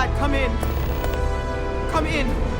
Vlad, come in. Come in.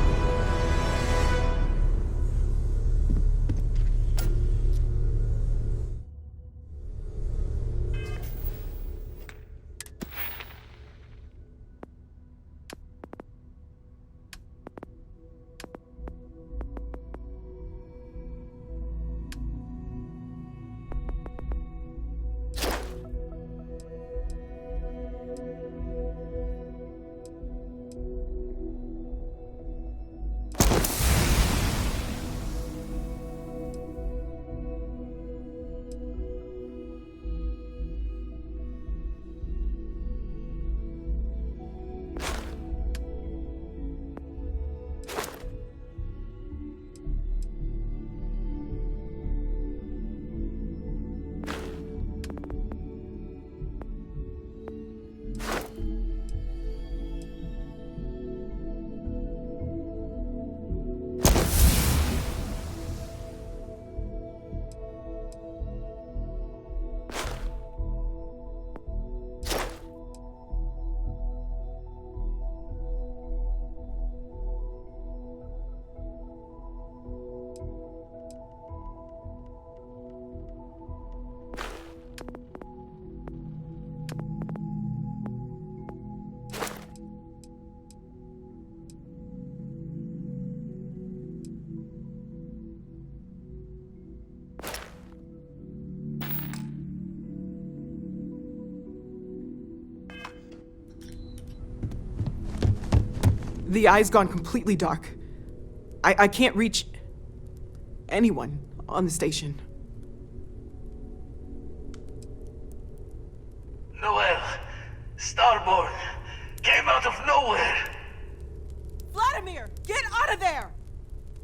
The eye's gone completely dark. I can't reach anyone on the station. Noel, Starborn, came out of nowhere. Vladimir, get out of there!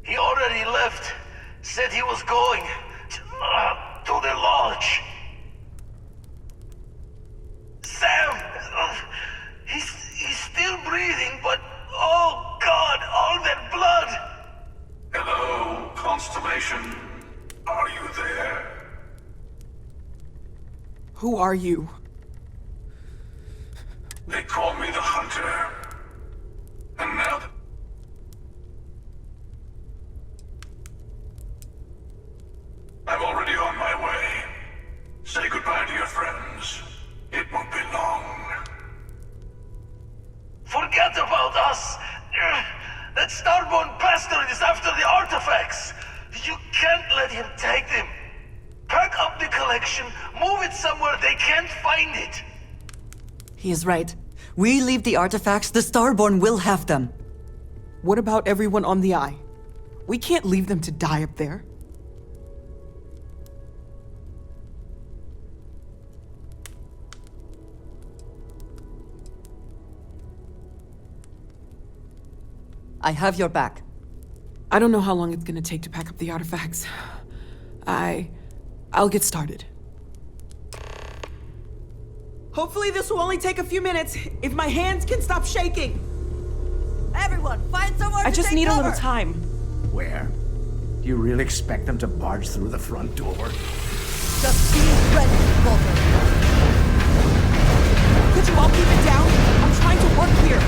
He already left. Said he was going to the lodge. Sam, he's still breathing, but oh God, all that blood! Hello, Constellation. Are you there? Who are you? They call me the Hunter. And now I'm already on my way. Say goodbye to your friends. It won't be long. Forget about us! That Starborn bastard is after the artifacts! You can't let him take them! Pack up the collection, move it somewhere they can't find it! He is right. We leave the artifacts, the Starborn will have them. What about everyone on the Eye? We can't leave them to die up there. I have your back. I don't know how long it's gonna take to pack up the artifacts. I'll get started. Hopefully this will only take a few minutes, if my hands can stop shaking. Everyone, find somewhere I just need a little time. Where? Do you really expect them to barge through the front door? Just be ready, Walter. Could you all keep it down? I'm trying to work here.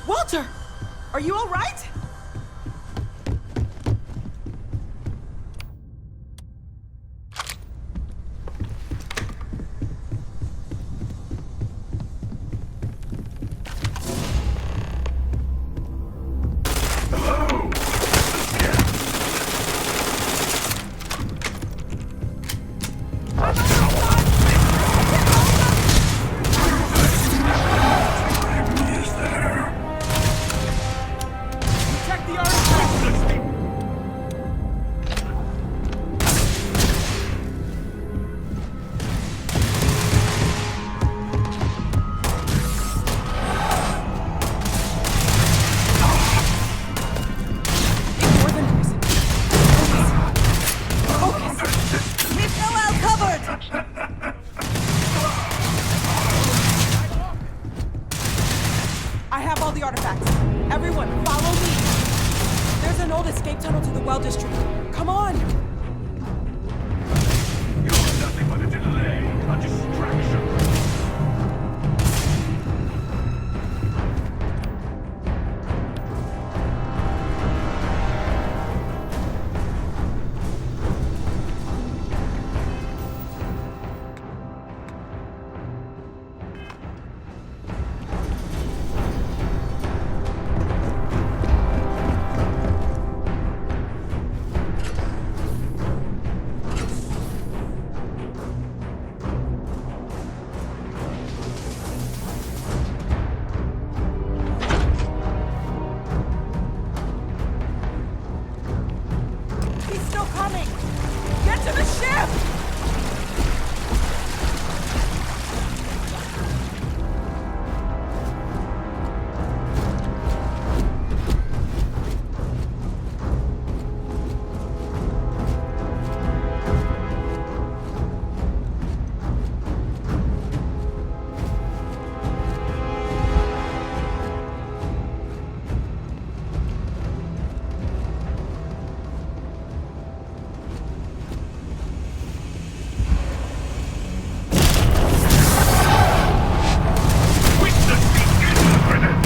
Walter! Are you all right? artifacts. Everyone, follow me. There's an old escape tunnel to the well district. Come on! You're nothing but a delay, a distraction. He's still coming! Get to the ship! Witness the infinite!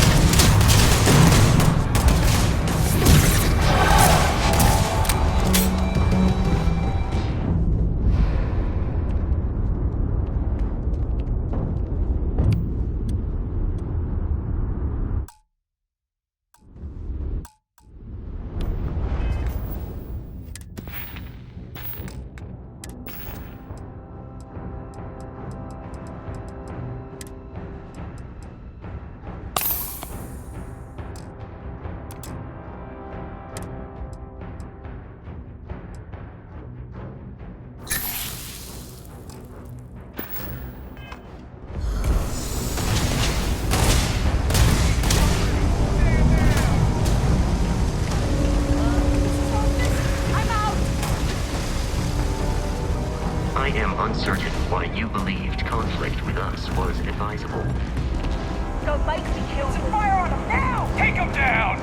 I'm out! I am uncertain why you believed conflict with us was advisable. Go makes me kill them. Fire on them now! Take him down!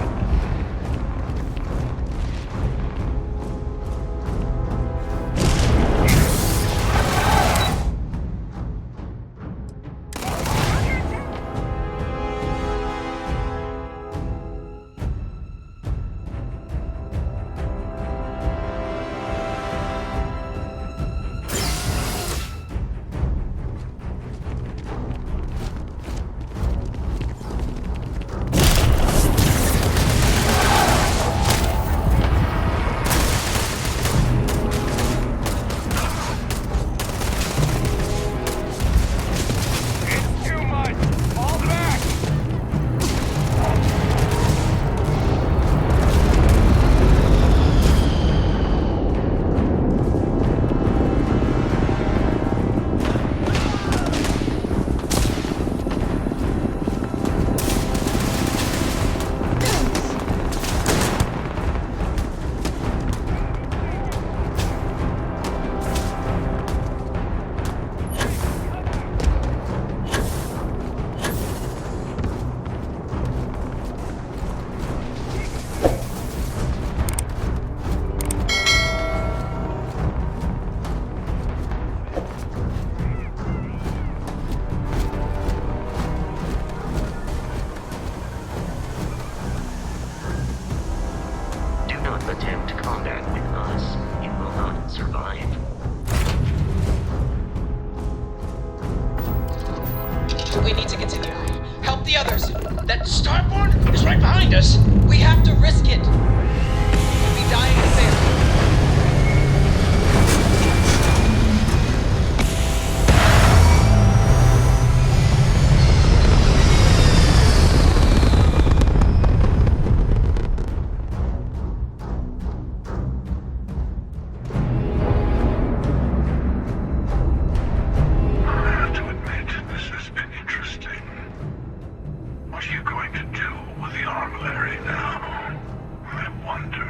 It's too much! Fall back! Do not attempt combat with us. You will not survive. We need to continue. Help the others. That Starborn is right behind us. We have to risk it. We'll be dying in there. I have to admit, this has been interesting. What are you going to do with the armillary now? I wonder.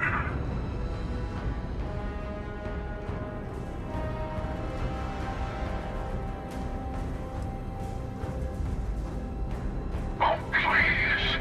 Oh, please.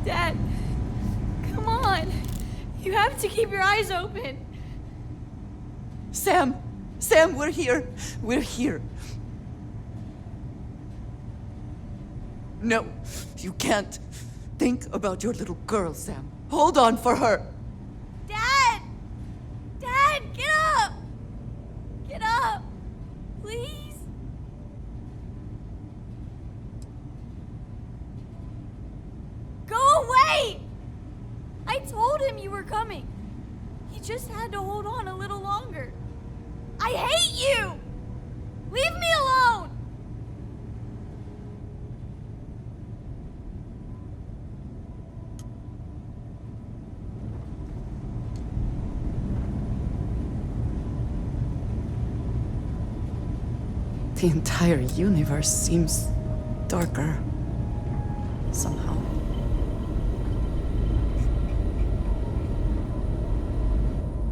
Dad, come on. You have to keep your eyes open. Sam! Sam, we're here! We're here! No, you can't. Think about your little girl, Sam. Hold on for her! Dad! Dad, get up! Get up! Please? Go away! I told him you were coming. He just had to hold on a little longer. I hate you! Leave me alone! The entire universe seems darker. Somehow.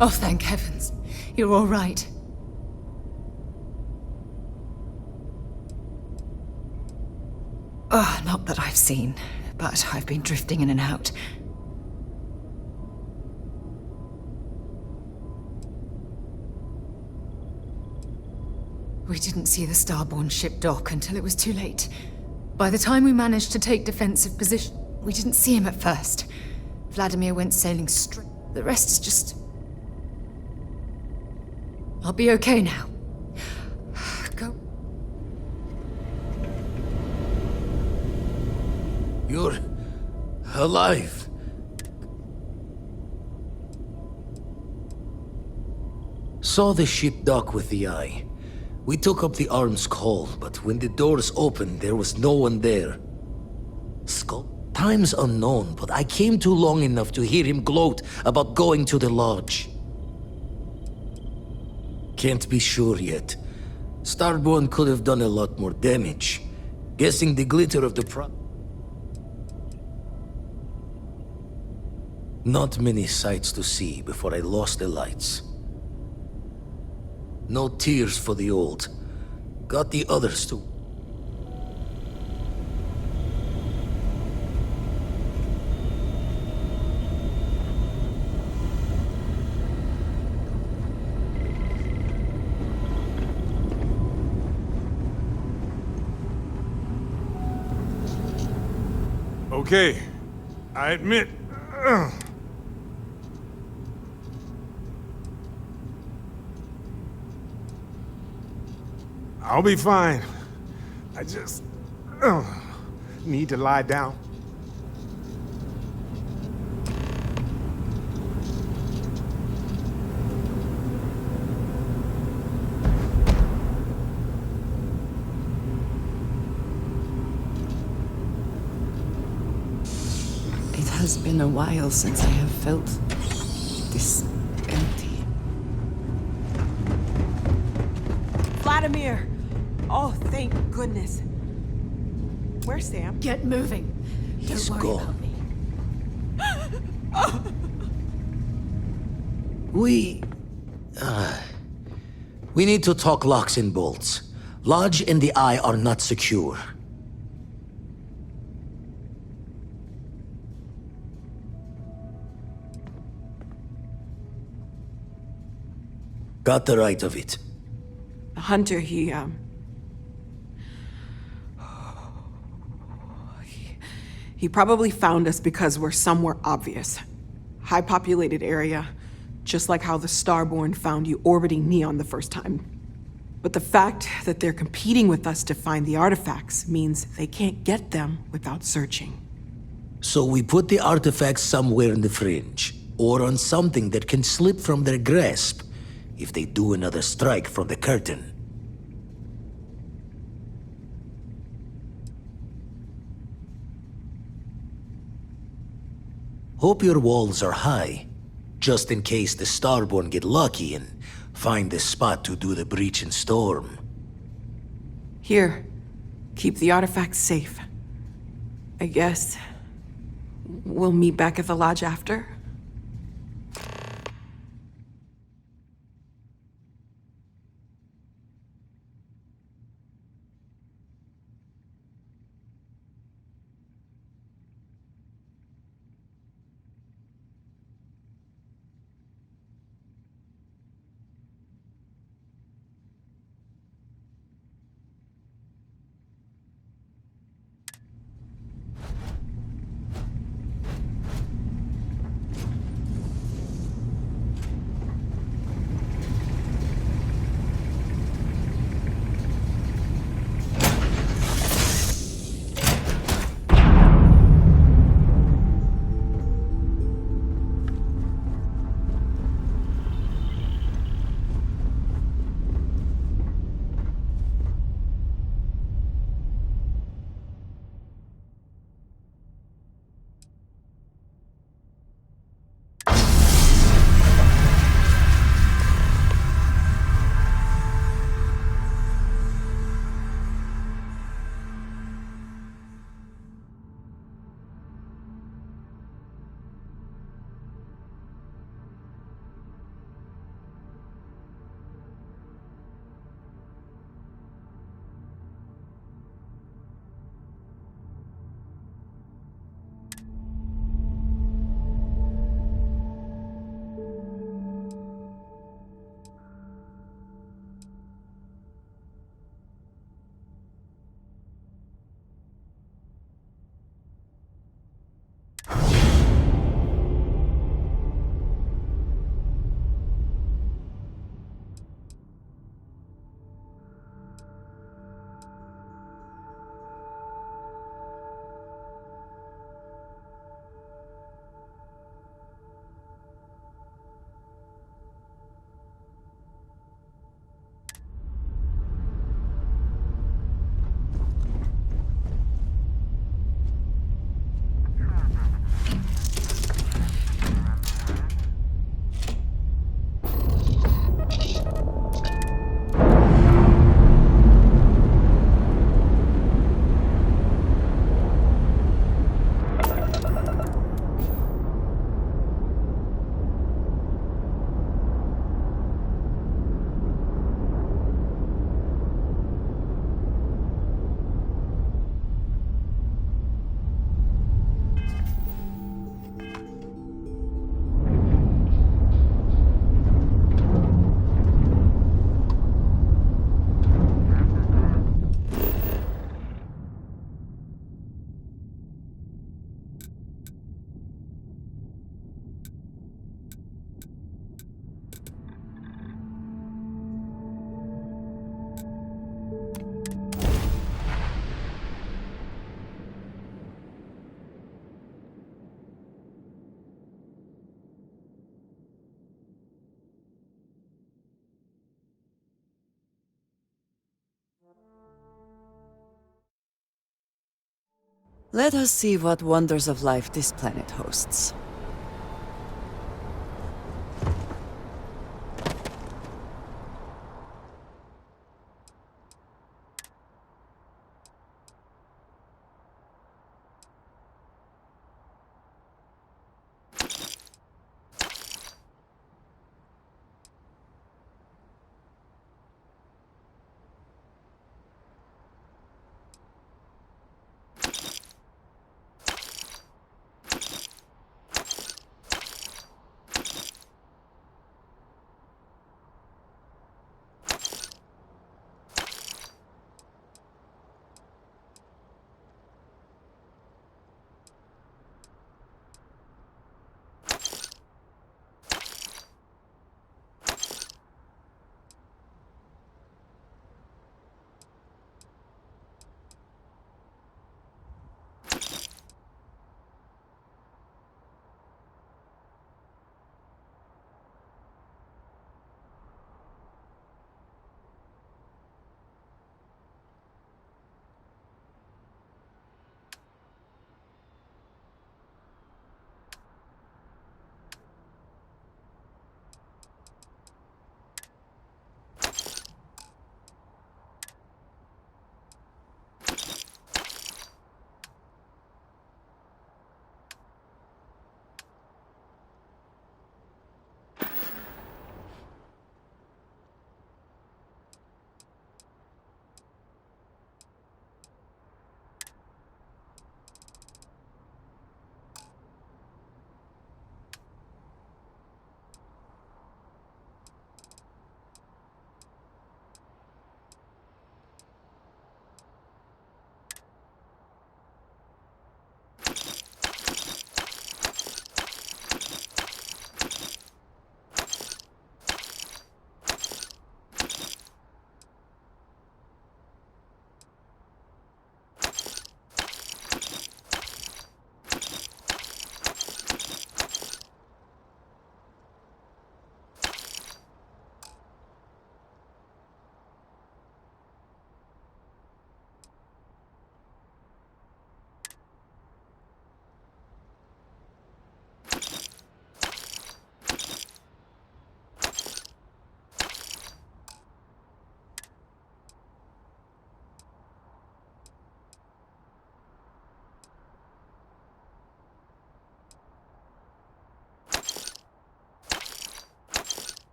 Oh, thank heavens. You're all right. Oh, not that I've seen, but I've been drifting in and out. We didn't see the Starborn ship dock until it was too late. By the time we managed to take defensive position, we didn't see him at first. Vladimir went sailing straight. The rest is just... I'll be okay now. Go. You're alive. Saw the ship dock with the eye. We took up the arms call, but when the doors opened, there was no one there. Time's unknown, but I came too long enough to hear him gloat about going to the lodge. Can't be sure yet. Starborn could have done a lot more damage. Guessing the glitter of the Not many sights to see before I lost the lights. No tears for the old. Got the others too. Okay, I admit. I'll be fine. I just need to lie down. It has been a while since I have felt this empty. Vladimir! Oh, thank goodness. Where's Sam? Get moving. He's Don't worry gone. about me. We need to talk locks and bolts. Lodge and the Eye are not secure. Got the right of it. The hunter, he probably found us because we're somewhere obvious. High populated area, just like how the Starborn found you orbiting Neon the first time. But the fact that they're competing with us to find the artifacts means they can't get them without searching. So we put the artifacts somewhere in the fringe, or on something that can slip from their grasp if they do another strike from the curtain. Hope your walls are high, just in case the Starborn get lucky and find the spot to do the breach and storm. Here, keep the artifacts safe. I guess we'll meet back at the lodge after? Let us see what wonders of life this planet hosts.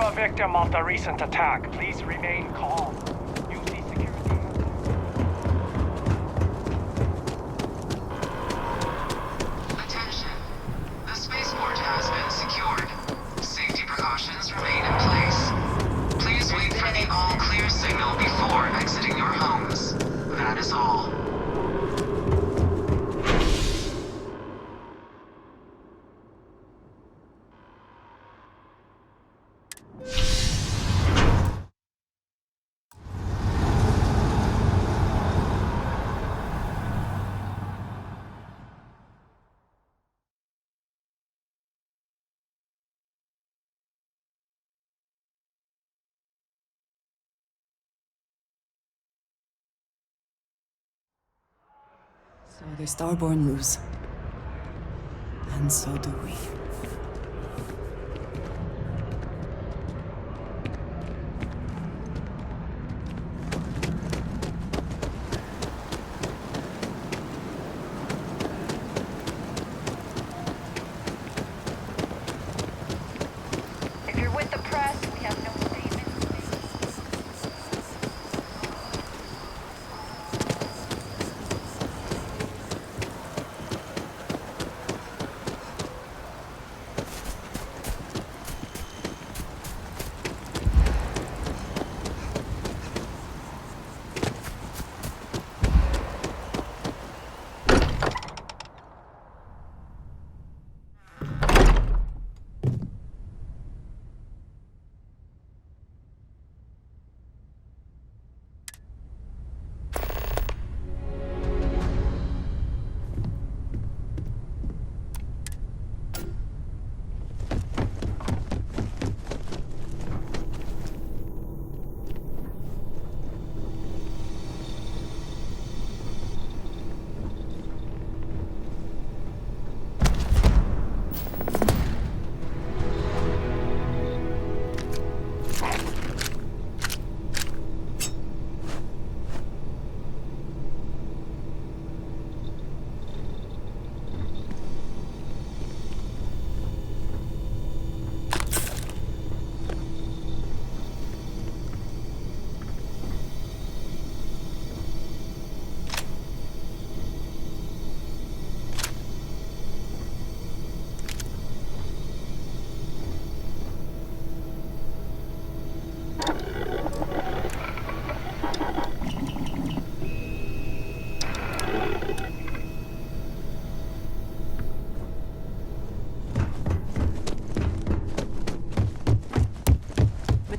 A victim of the recent attack, please remain calm. Use the security. Attention. The spaceport has been secured. Safety precautions remain in place. Please wait for the all-clear signal before exiting your homes. That is all. So the Starborn lose. And so do we. If you're with the press, we have no statement.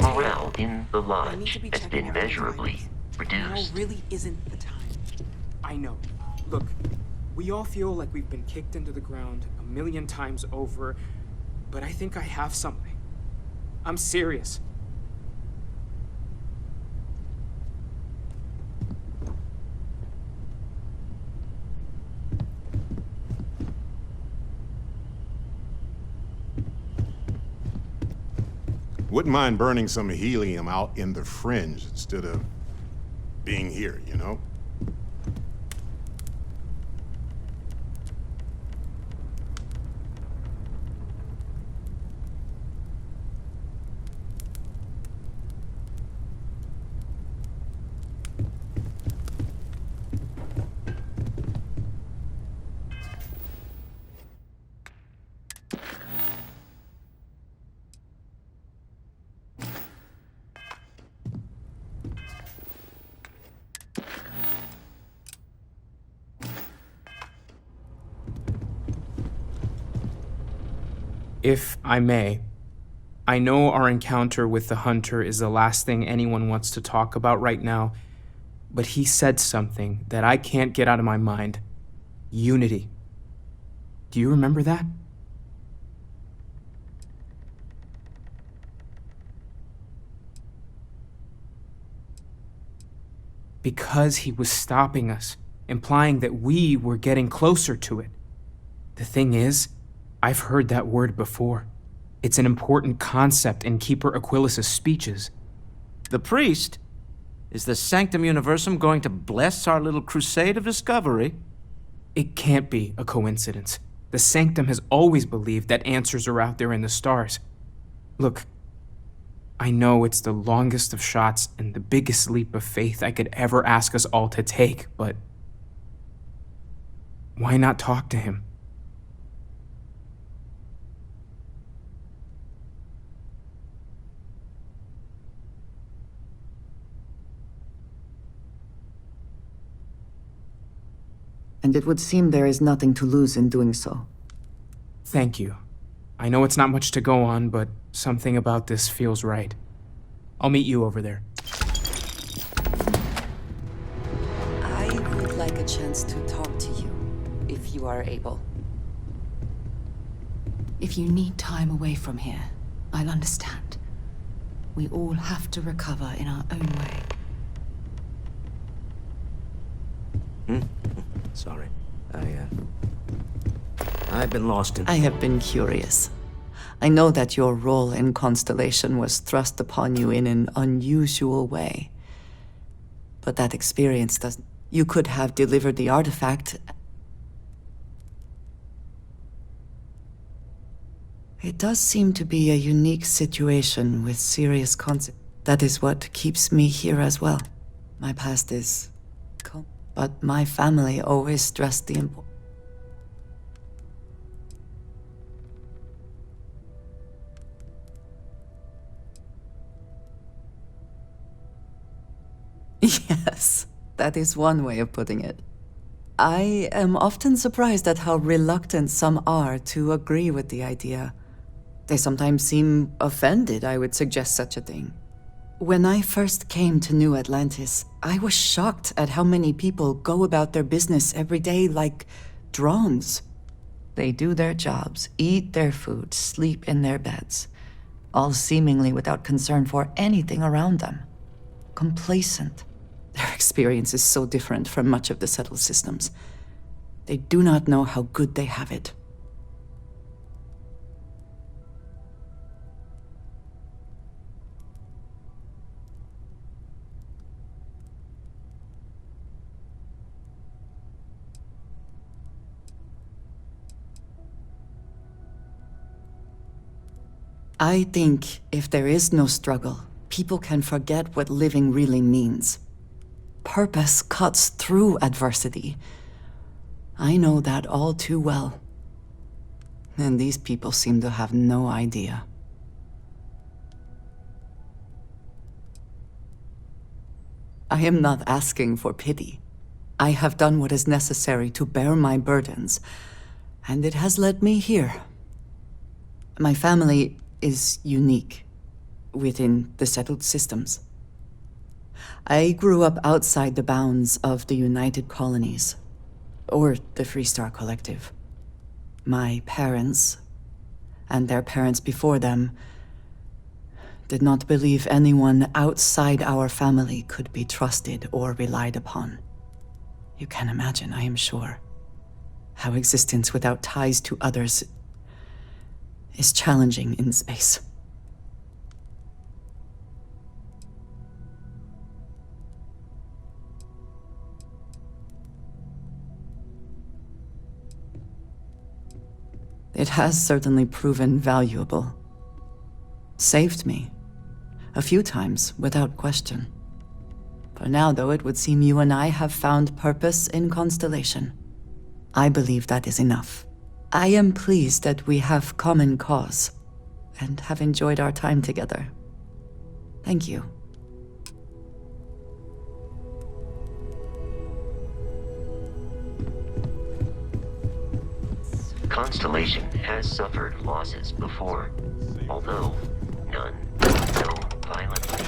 Morale in the lodge has been measurably reduced. Now really isn't the time. I know. Look, we all feel like we've been kicked into the ground a million times over, but I think I have something. I'm serious. Wouldn't mind burning some helium out in the fringe instead of being here, you know? If I may, I know our encounter with the Hunter is the last thing anyone wants to talk about right now, but he said something that I can't get out of my mind. Unity. Do you remember that? Because he was stopping us, implying that we were getting closer to it. The thing is, I've heard that word before. It's an important concept in Keeper Aquilas's speeches. The priest? Is the Sanctum Universum going to bless our little crusade of discovery? It can't be a coincidence. The Sanctum has always believed that answers are out there in the stars. Look, I know it's the longest of shots and the biggest leap of faith I could ever ask us all to take, but why not talk to him? And it would seem there is nothing to lose in doing so. Thank you. I know it's not much to go on, but something about this feels right. I'll meet you over there. I would like a chance to talk to you, if you are able. If you need time away from here, I'll understand. We all have to recover in our own way. Sorry. I've been lost in... I have been curious. I know that your role in Constellation was thrust upon you in an unusual way. But that experience doesn't... You could have delivered the artifact. It does seem to be a unique situation with serious consequences. That is what keeps me here as well. My past is... cool. But my family always stressed the importance. Yes, that is one way of putting it. I am often surprised at how reluctant some are to agree with the idea. They sometimes seem offended I would suggest such a thing. When I first came to New Atlantis, I was shocked at how many people go about their business every day like drones. They do their jobs, eat their food, sleep in their beds, all seemingly without concern for anything around them. Complacent. Their experience is so different from much of the settled systems. They do not know how good they have it. I think if there is no struggle, people can forget what living really means. Purpose cuts through adversity. I know that all too well. And these people seem to have no idea. I am not asking for pity. I have done what is necessary to bear my burdens, and it has led me here. My family is unique within the settled systems. I grew up outside the bounds of the United Colonies, or the Freestar Collective. My parents, and their parents before them, did not believe anyone outside our family could be trusted or relied upon. You can imagine, I am sure, how existence without ties to others is challenging in space. It has certainly proven valuable. Saved me. A few times, without question. For now, though, it would seem you and I have found purpose in Constellation. I believe that is enough. I am pleased that we have common cause, and have enjoyed our time together. Thank you. Constellation has suffered losses before, although none so violently.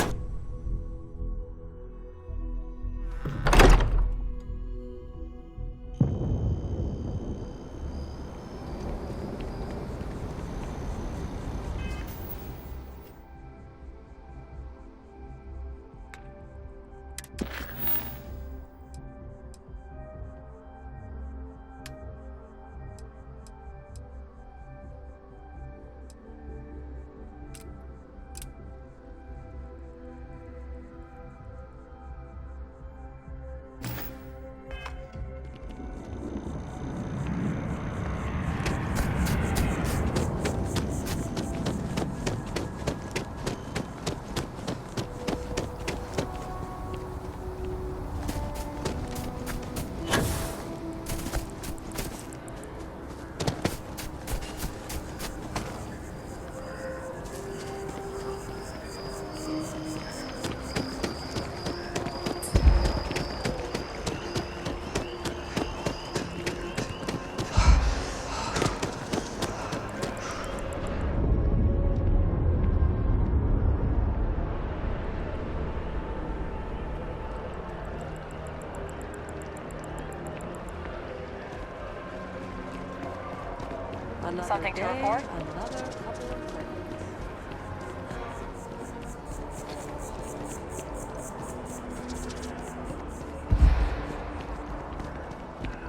Something to report?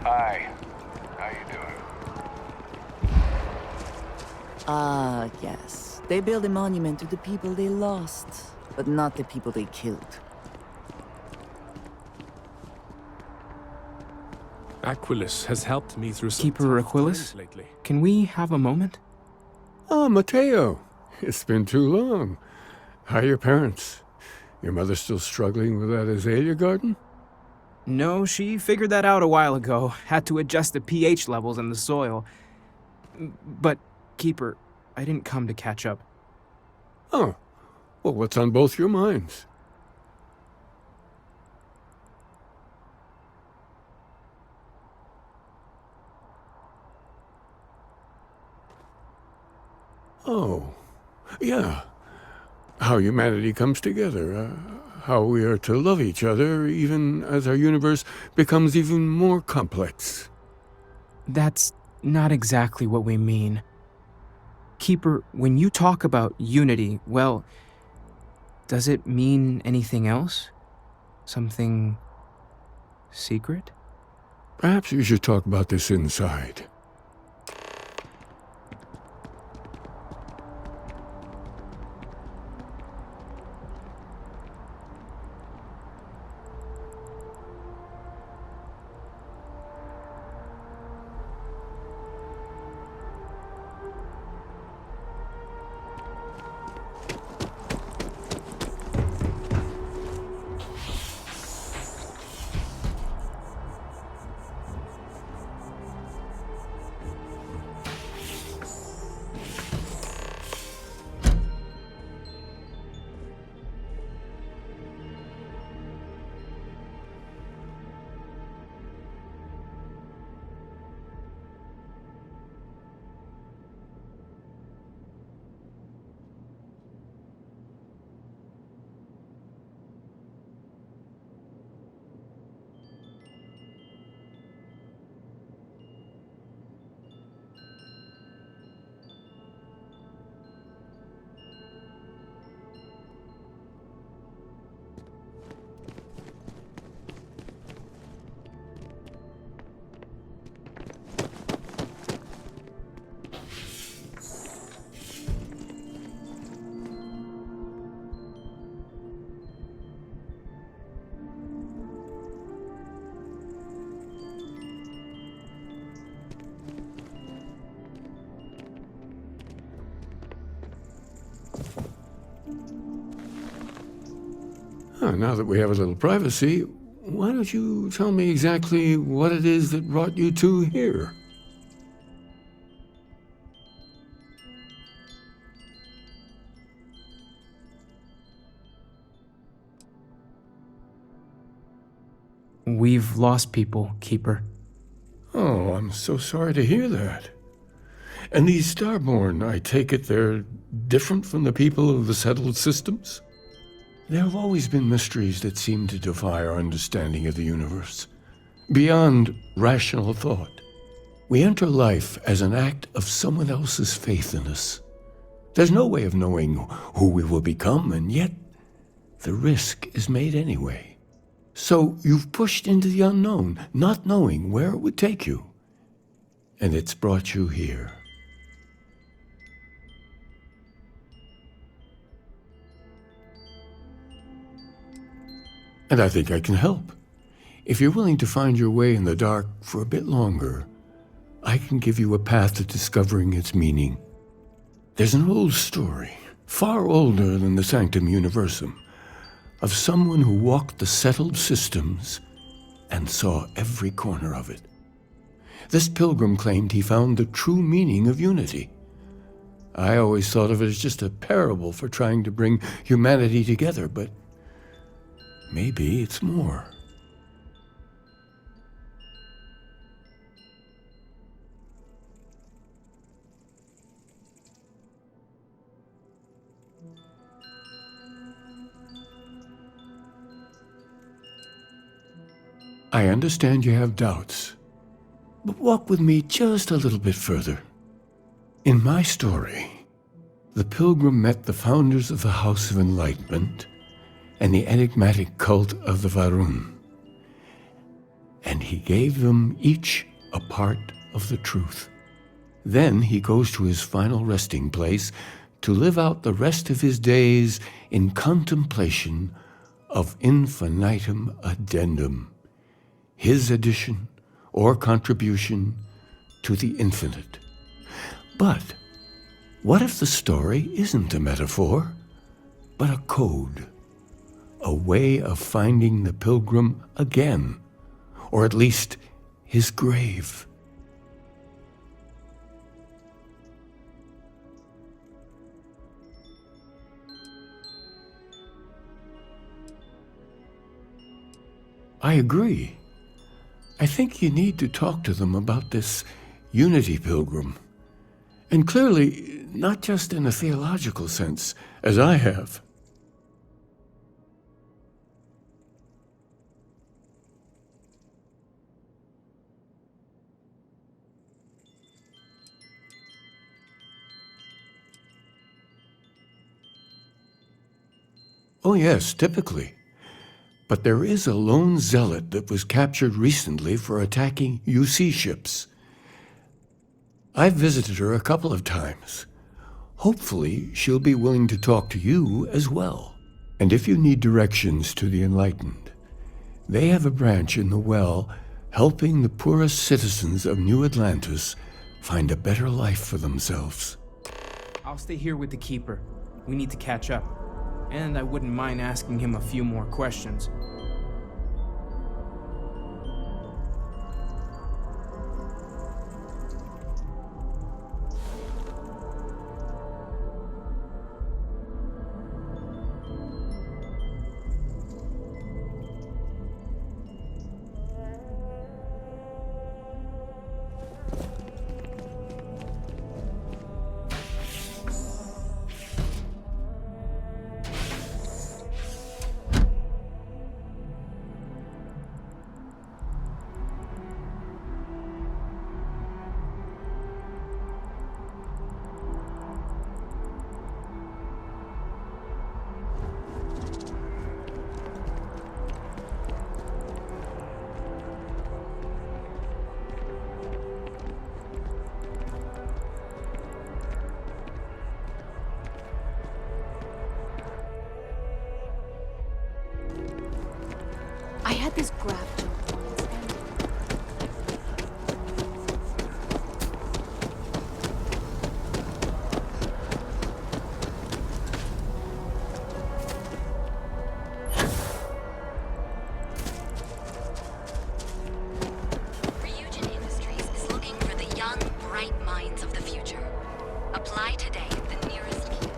Hi. How you doing? They build a monument to the people they lost, but not the people they killed. Aquilus has helped me through some Keeper tough Aquilus? times lately. Can we have a moment? Oh, Mateo. It's been too long. How are your parents? Your mother still struggling with that azalea garden? No, she figured that out a while ago. Had to adjust the pH levels in the soil. But, Keeper, I didn't come to catch up. Oh. Well, what's on both your minds? Oh, yeah. How humanity comes together. How we are to love each other even as our universe becomes even more complex. That's not exactly what we mean. Keeper, when you talk about unity, well, does it mean anything else? Something secret? Perhaps we should talk about this inside. Now that we have a little privacy, why don't you tell me exactly what it is that brought you two here? We've lost people, Keeper. Oh, I'm so sorry to hear that. And these Starborn, I take it they're different from the people of the settled systems? There have always been mysteries that seem to defy our understanding of the universe. Beyond rational thought, we enter life as an act of someone else's faith in us. There's no way of knowing who we will become, and yet the risk is made anyway. So you've pushed into the unknown, not knowing where it would take you. And it's brought you here. And I think I can help. If you're willing to find your way in the dark for a bit longer, I can give you a path to discovering its meaning. There's an old story, far older than the Sanctum Universum, of someone who walked the settled systems and saw every corner of it. This pilgrim claimed he found the true meaning of unity. I always thought of it as just a parable for trying to bring humanity together, but maybe it's more. I understand you have doubts, but walk with me just a little bit further. In my story, the pilgrim met the founders of the House of Enlightenment and the enigmatic cult of the Varun, and he gave them each a part of the truth. Then he goes to his final resting place to live out the rest of his days in contemplation of infinitum addendum, his addition or contribution to the infinite. But what if the story isn't a metaphor, but a code, a way of finding the pilgrim again, or at least his grave? I agree. I think you need to talk to them about this unity pilgrim. And clearly, not just in a theological sense, as I have. Oh yes, typically. But there is a lone zealot that was captured recently for attacking UC ships. I've visited her a couple of times. Hopefully, she'll be willing to talk to you as well. And if you need directions to the enlightened, they have a branch in the well helping the poorest citizens of New Atlantis find a better life for themselves. I'll stay here with the Keeper. We need to catch up. And I wouldn't mind asking him a few more questions. I had this grab job once, Ryujin Industries is looking for the young, bright minds of the future. Apply today at the nearest kiosk.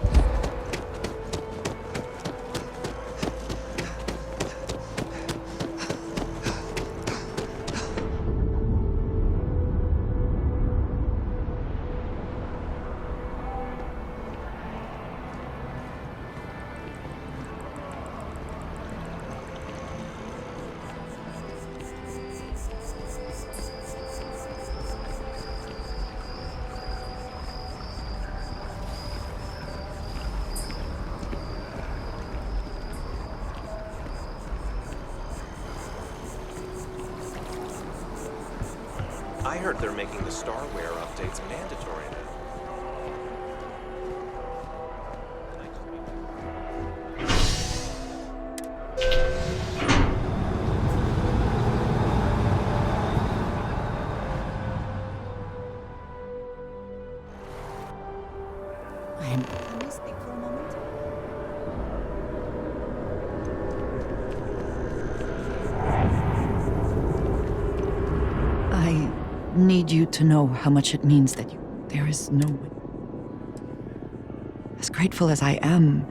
I heard they're making the Starware updates mandatory now. Can we speak for a moment? I need you to know how much it means that there is no one. As grateful as I am,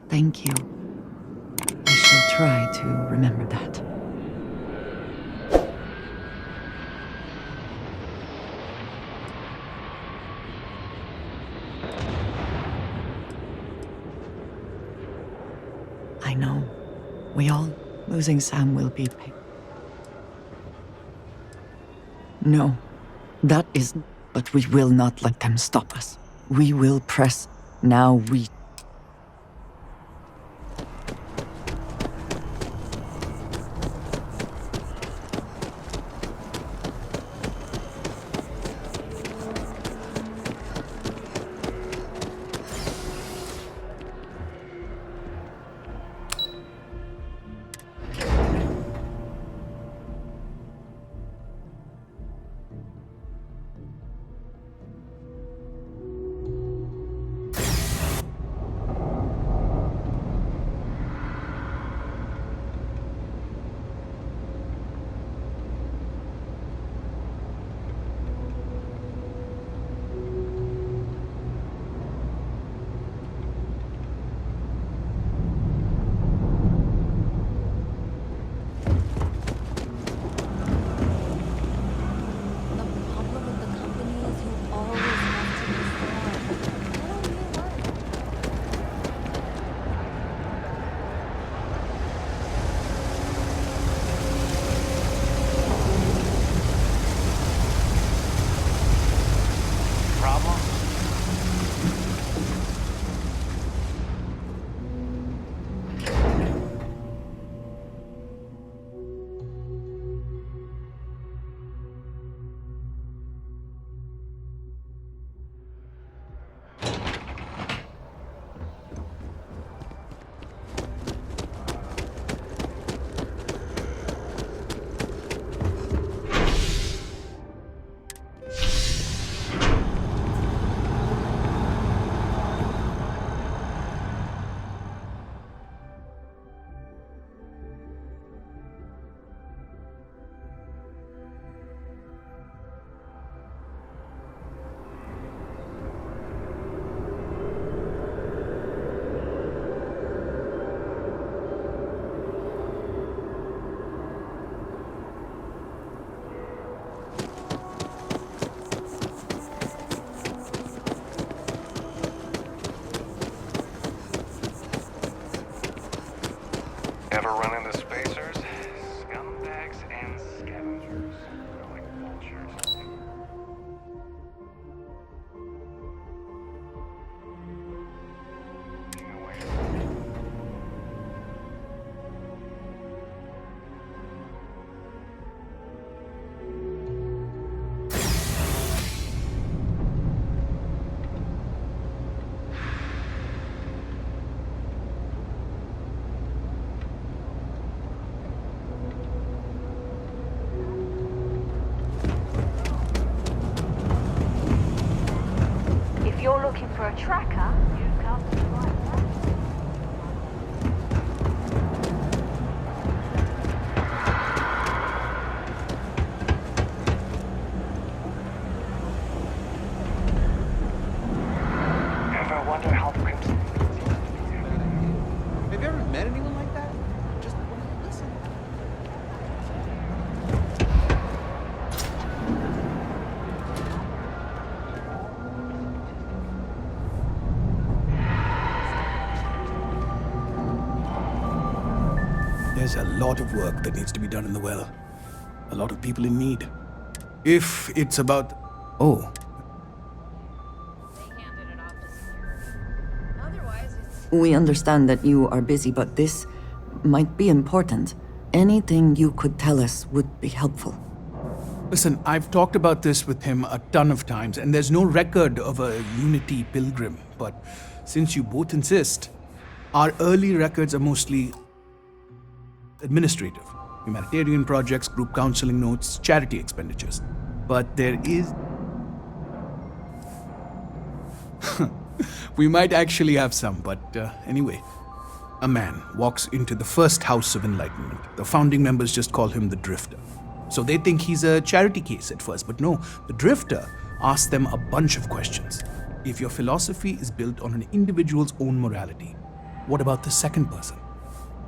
thank you. I shall try to remember that. I know. We all losing Sam will be pain. No, that isn't. But we will not let them stop us. We will press. Now we. Ever run into spacers? Scumbags and scavengers. They're like vultures. If you're looking for a tracker, you've come to the right place. Ever wonder how the Crimson... Have you ever met anyone like that? Just listen. There's a lot of work that needs to be done in the well. A lot of people in need. If it's about... Oh. We understand that you are busy, but this might be important. Anything you could tell us would be helpful. Listen, I've talked about this with him a ton of times, and there's no record of a Unity pilgrim. But since you both insist, our early records are mostly administrative. Humanitarian projects, group counseling notes, charity expenditures. But there is... We might actually have some, but anyway. A man walks into the first House of Enlightenment. The founding members just call him the Drifter. So they think he's a charity case at first, but no. The Drifter asks them a bunch of questions. If your philosophy is built on an individual's own morality, what about the second person?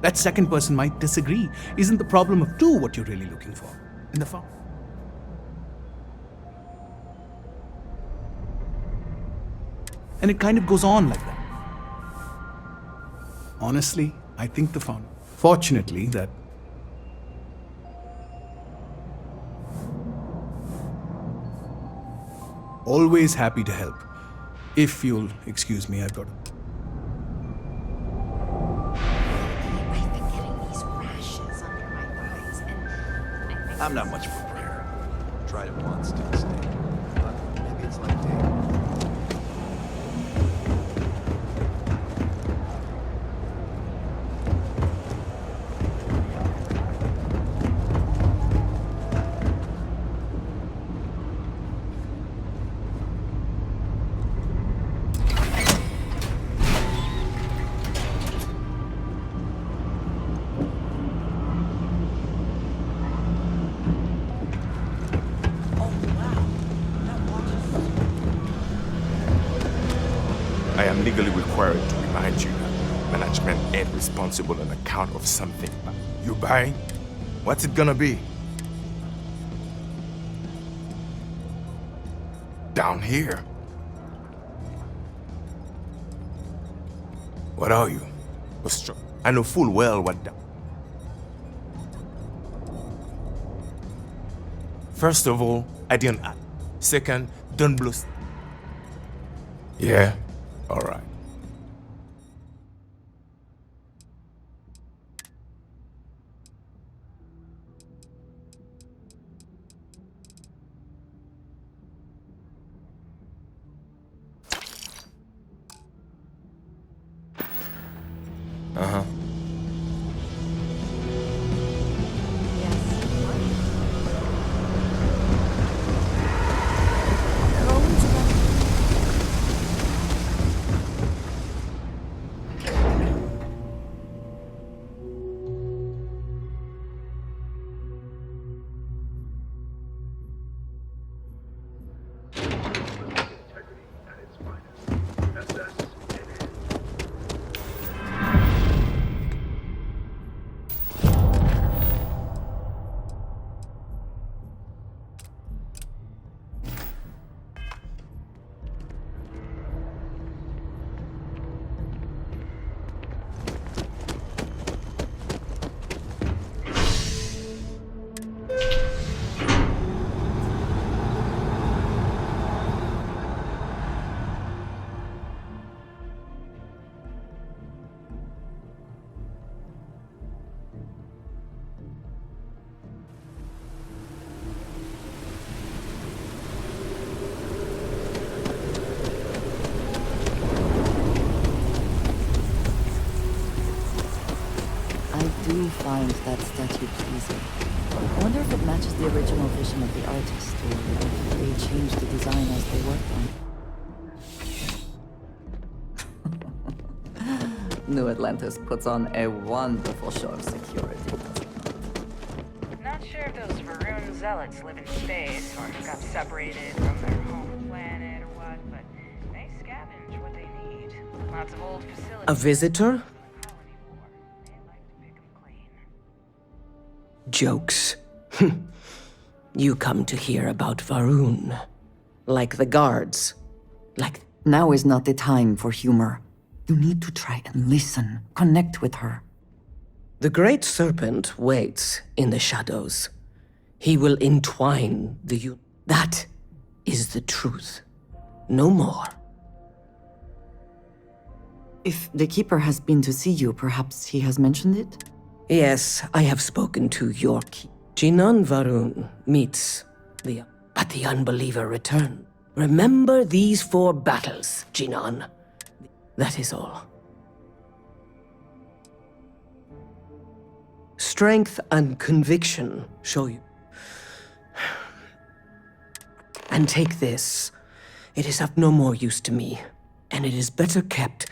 That second person might disagree. Isn't the problem of two what you're really looking for in the farm? And it kind of goes on like that. Honestly, I think the found. Fortunately, that. Always happy to help. If you'll excuse me, I've got to. I'm not much of a prayer. Tried it once, didn't stick. But maybe it's like dating. I am legally required to remind you that management ain't responsible on account of something. You buying? What's it gonna be? Down here. What are you? I know full well what down. First of all, I didn't act. Second, don't blow. Yeah? All right. Uh-huh. I do find that statue pleasing. I wonder if it matches the original vision of the artist, or if they changed the design as they worked on it. New Atlantis puts on a wonderful show of security. Not sure if those Varun zealots live in space or got separated from their home planet or what, but they scavenge what they need. Lots of old facilities. A visitor? Jokes. You come to hear about Varun. Like the guards. Like... Now is not the time for humor. You need to try and listen. Connect with her. The Great Serpent waits in the shadows. He will entwine the... That is the truth. No more. If the Keeper has been to see you, perhaps he has mentioned it? Yes, I have spoken to your keeper. Jinan Varun meets the... But the unbeliever return. Remember these 4 battles, Jinan. That is all. Strength and conviction show you. And take this. It is of no more use to me, and it is better kept.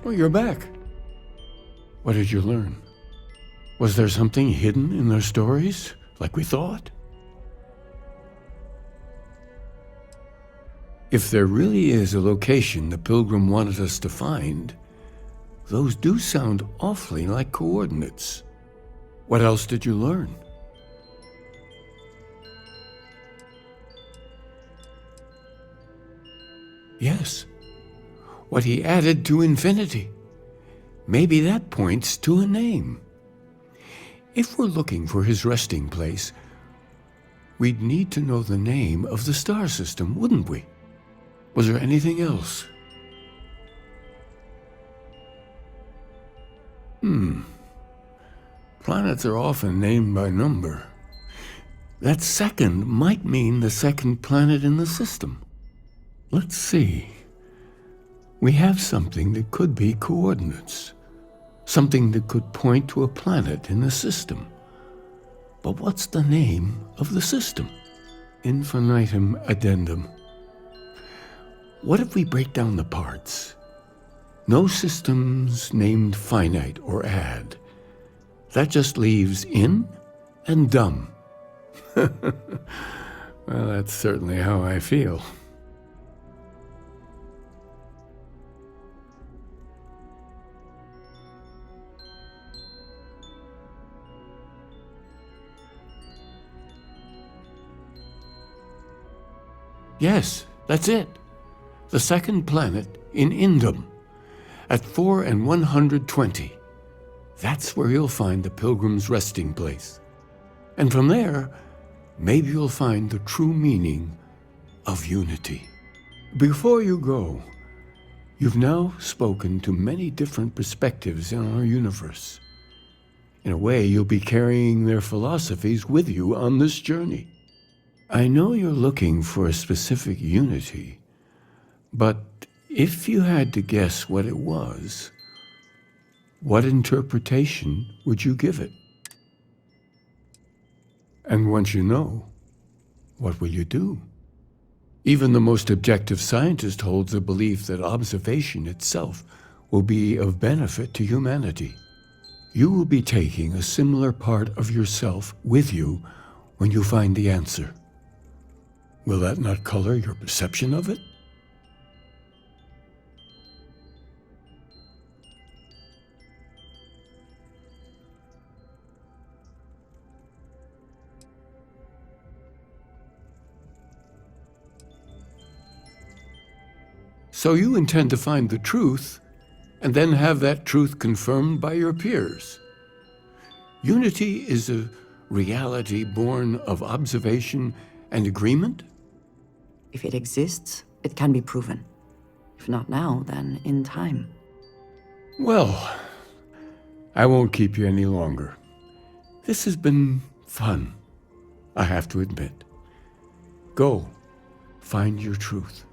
Oh, you're back. What did you learn? Was there something hidden in their stories, like we thought? If there really is a location the Pilgrim wanted us to find, those do sound awfully like coordinates. What else did you learn? Yes, what he added to infinity. Maybe that points to a name. If we're looking for his resting place, we'd need to know the name of the star system, wouldn't we? Was there anything else? Planets are often named by number. That second might mean the second planet in the system. Let's see. We have something that could be coordinates. Something that could point to a planet in the system. But what's the name of the system? Infinitum addendum. What if we break down the parts? No systems named finite or add. That just leaves in and dumb. Well, that's certainly how I feel. Yes, that's it. The second planet in Indum, at 4 and 120. That's where you'll find the Pilgrim's resting place. And from there, maybe you'll find the true meaning of unity. Before you go, you've now spoken to many different perspectives in our universe. In a way, you'll be carrying their philosophies with you on this journey. I know you're looking for a specific unity, but if you had to guess what it was, what interpretation would you give it? And once you know, what will you do? Even the most objective scientist holds the belief that observation itself will be of benefit to humanity. You will be taking a similar part of yourself with you when you find the answer. Will that not color your perception of it? So you intend to find the truth, and then have that truth confirmed by your peers. Unity is a reality born of observation and agreement? If it exists, it can be proven. If not now, then in time. Well, I won't keep you any longer. This has been fun, I have to admit. Go, find your truth.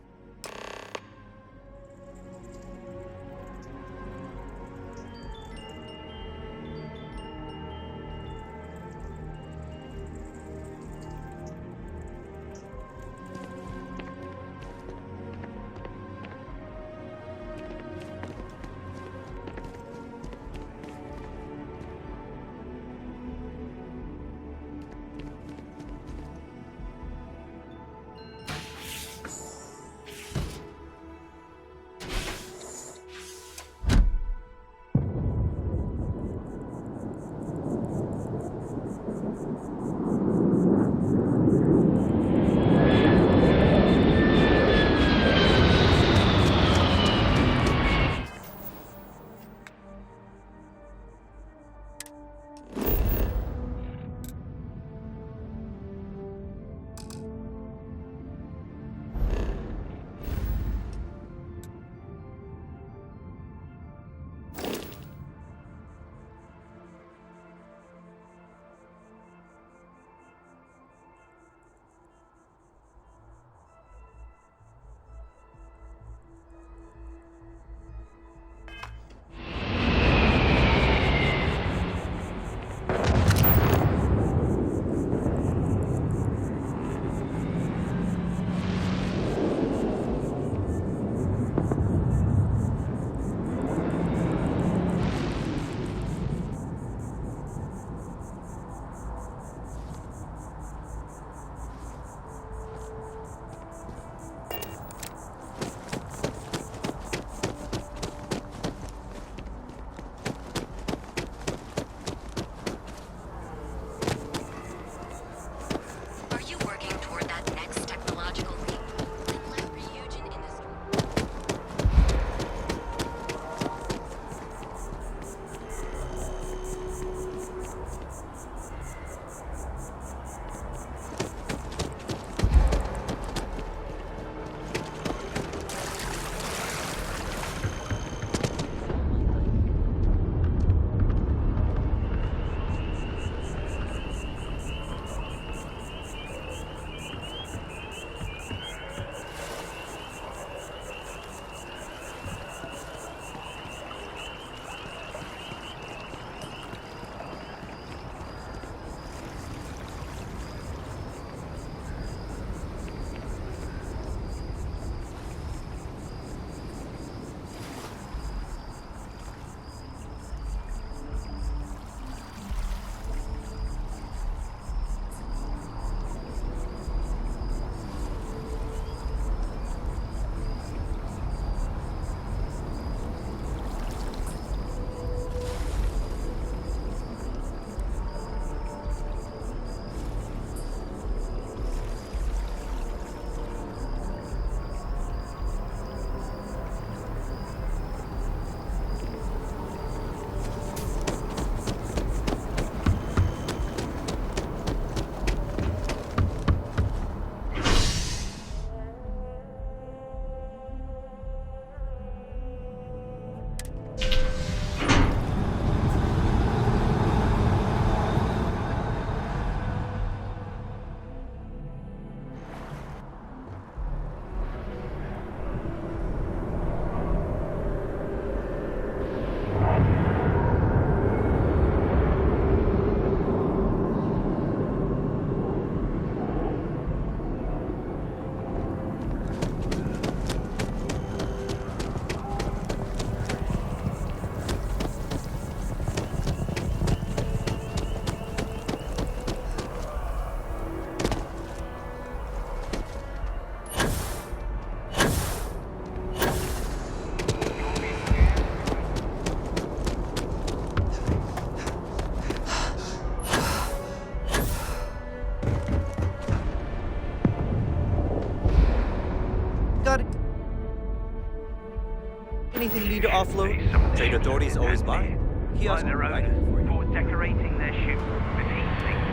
Anything you need to offload? Trade authorities always buy. Kiosk right here for you. For decorating their ship with heat sinks.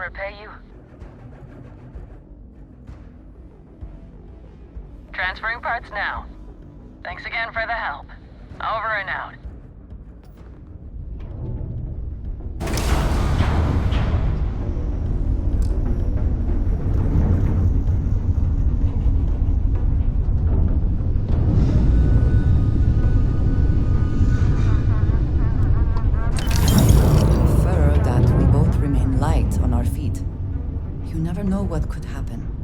repay you? Transferring parts now. Thanks again for the help. Over and out. You never know what could happen.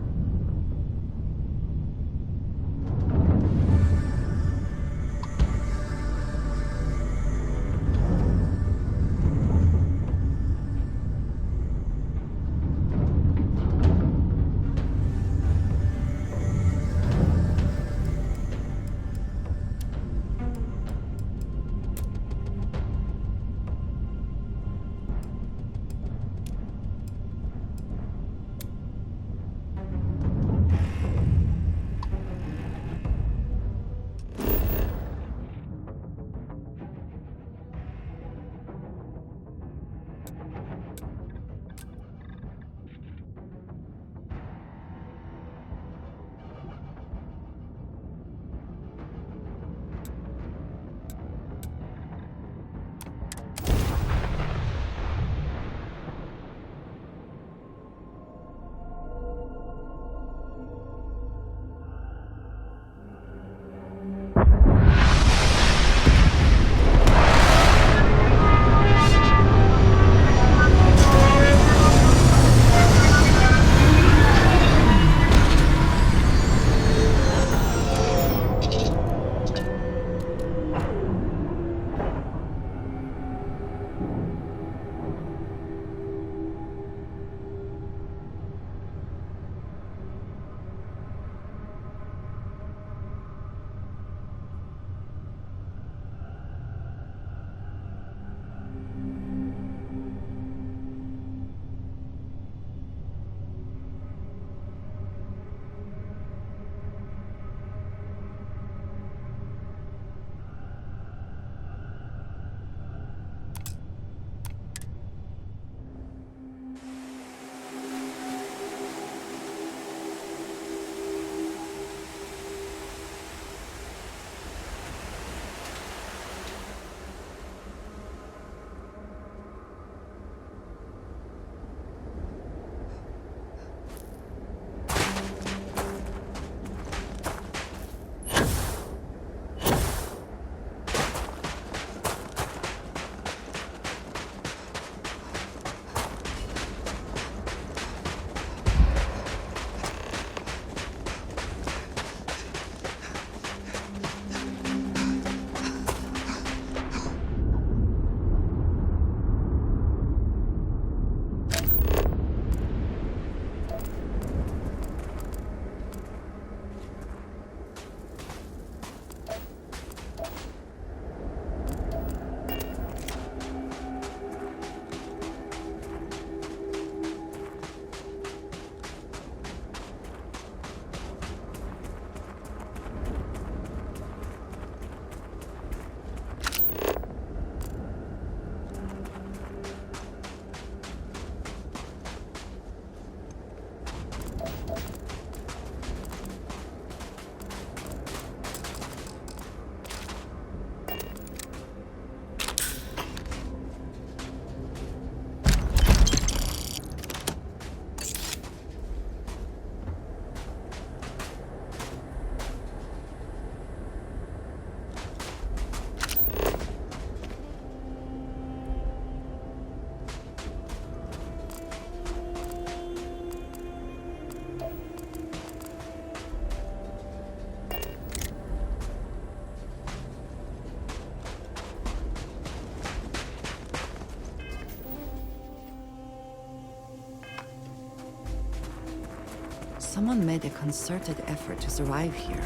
Someone made a concerted effort to survive here,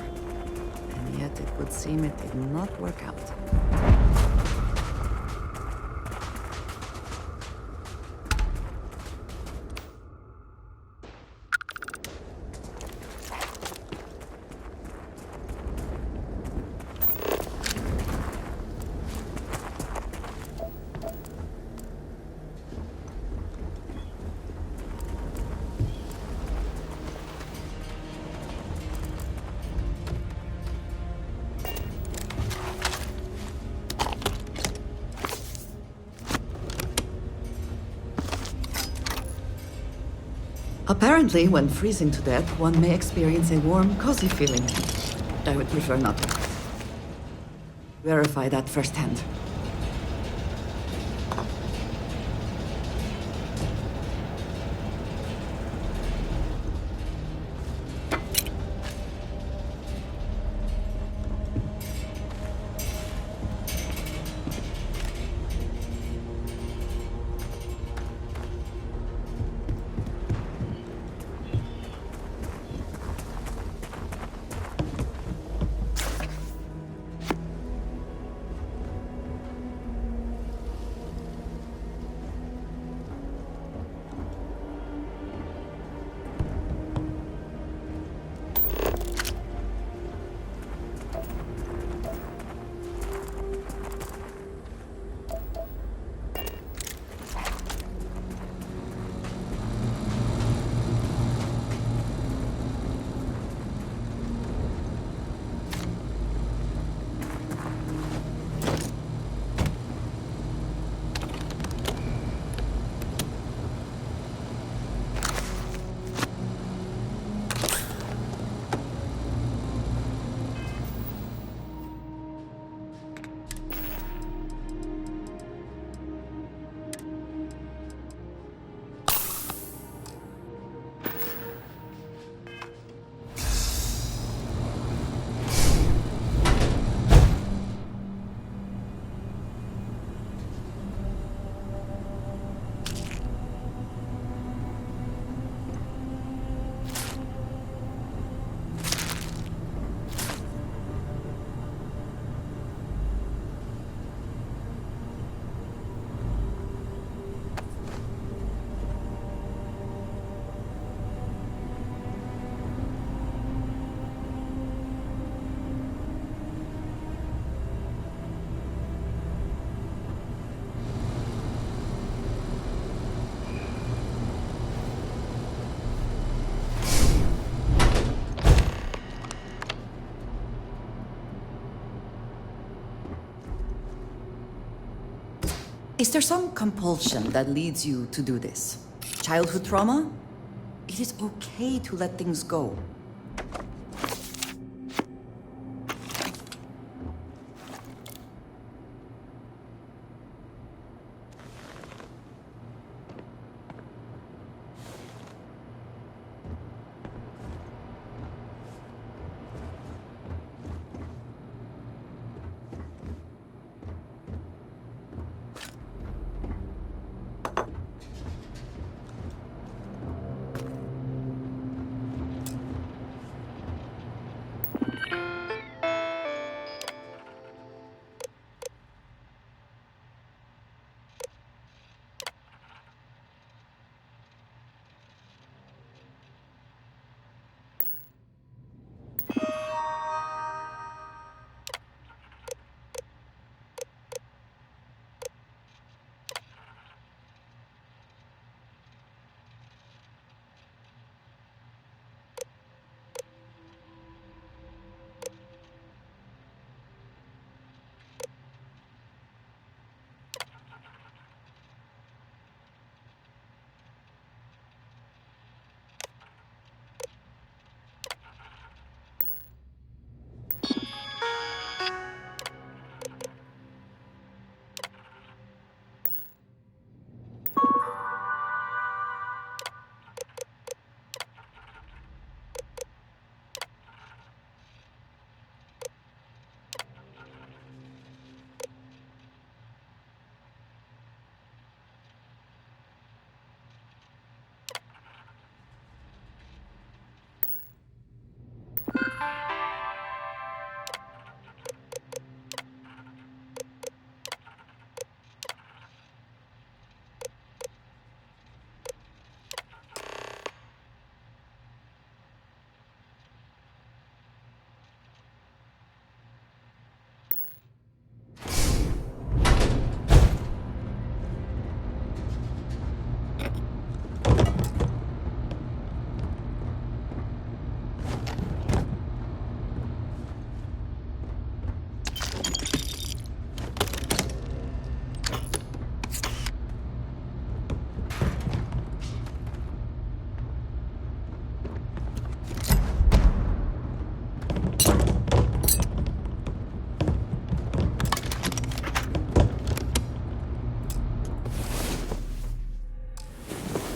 and yet it would seem it did not work out. Apparently, when freezing to death, one may experience a warm, cozy feeling. I would prefer not to verify that firsthand. Is there some compulsion that leads you to do this? Childhood trauma? It is okay to let things go.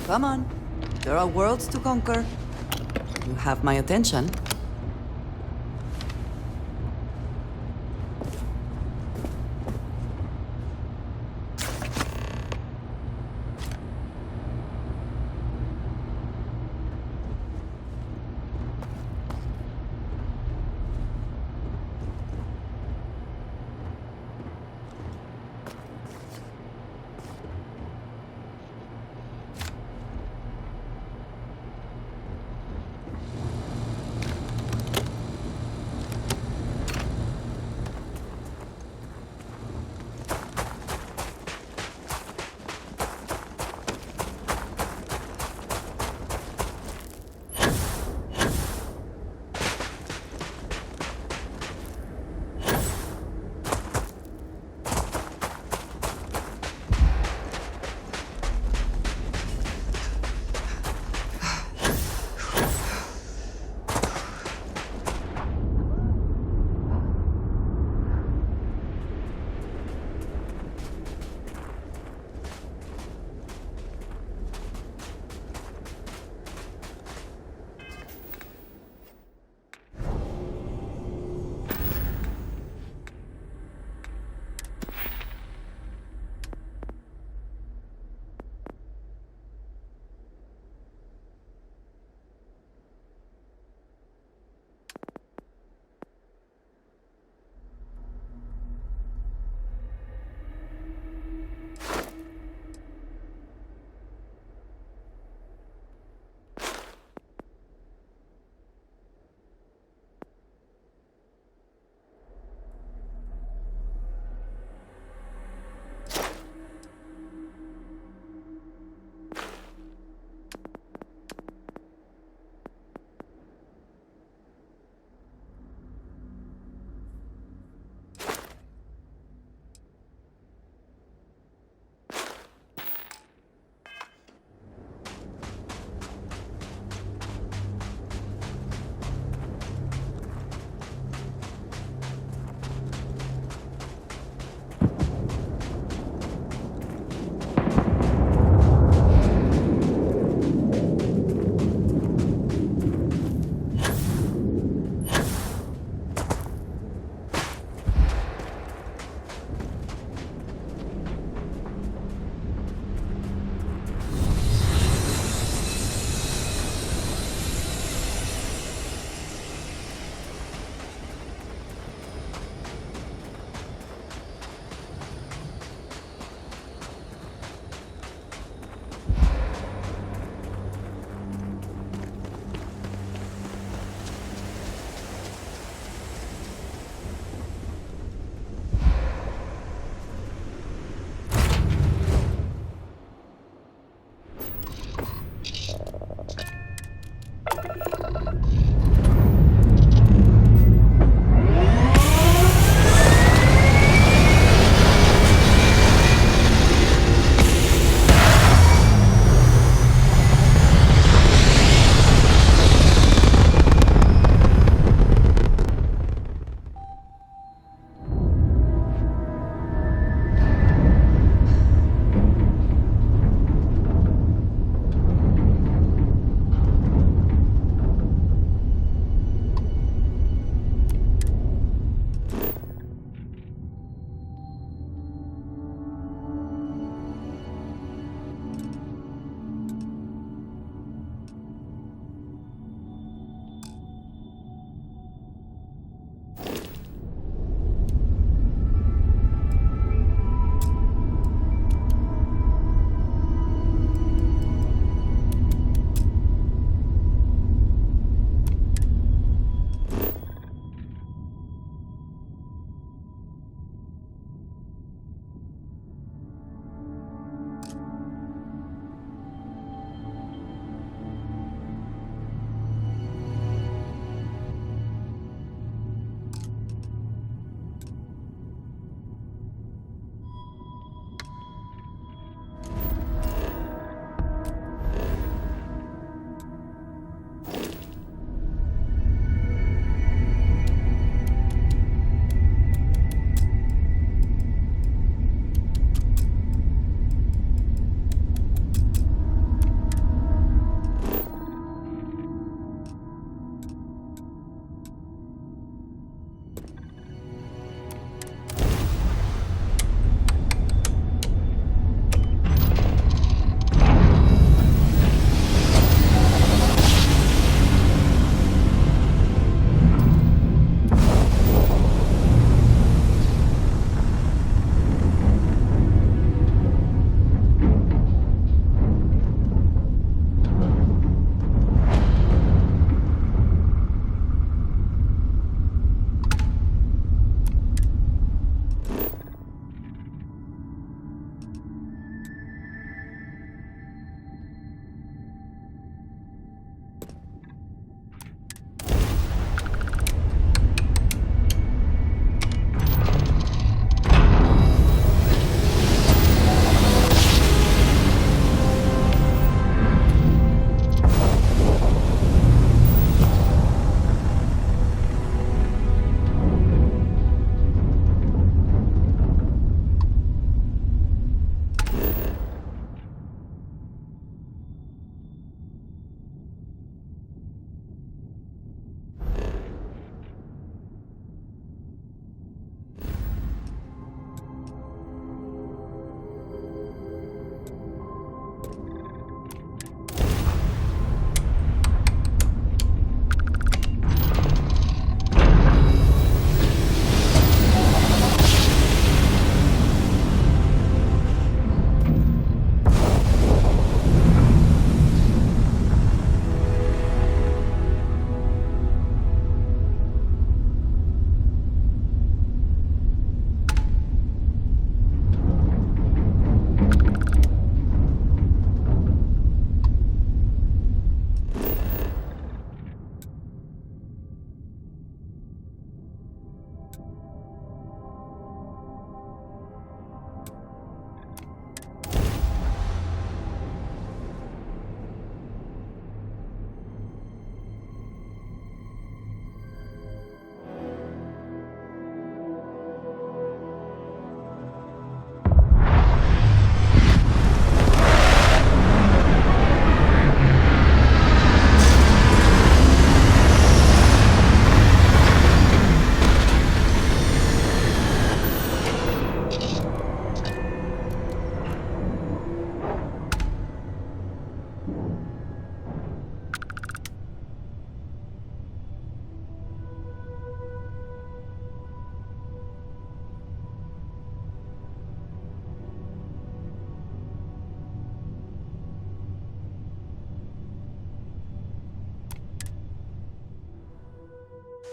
Come on. There are worlds to conquer. You have my attention.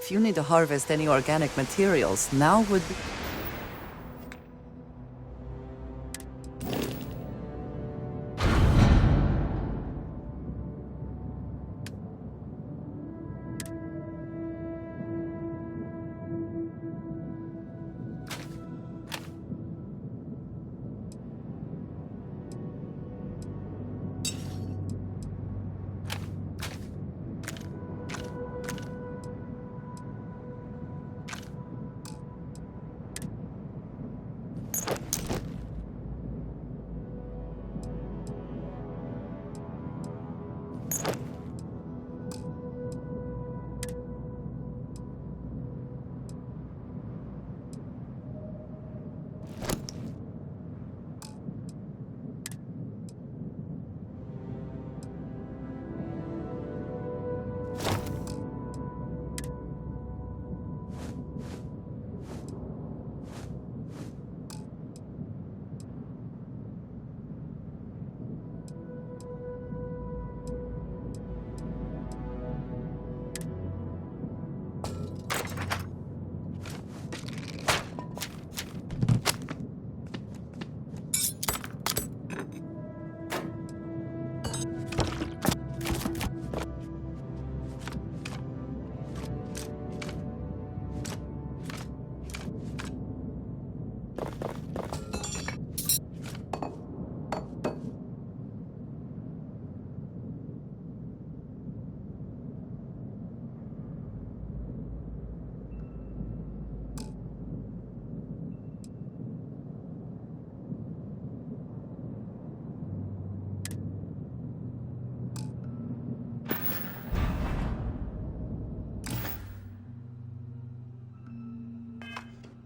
If you need to harvest any organic materials, now would be...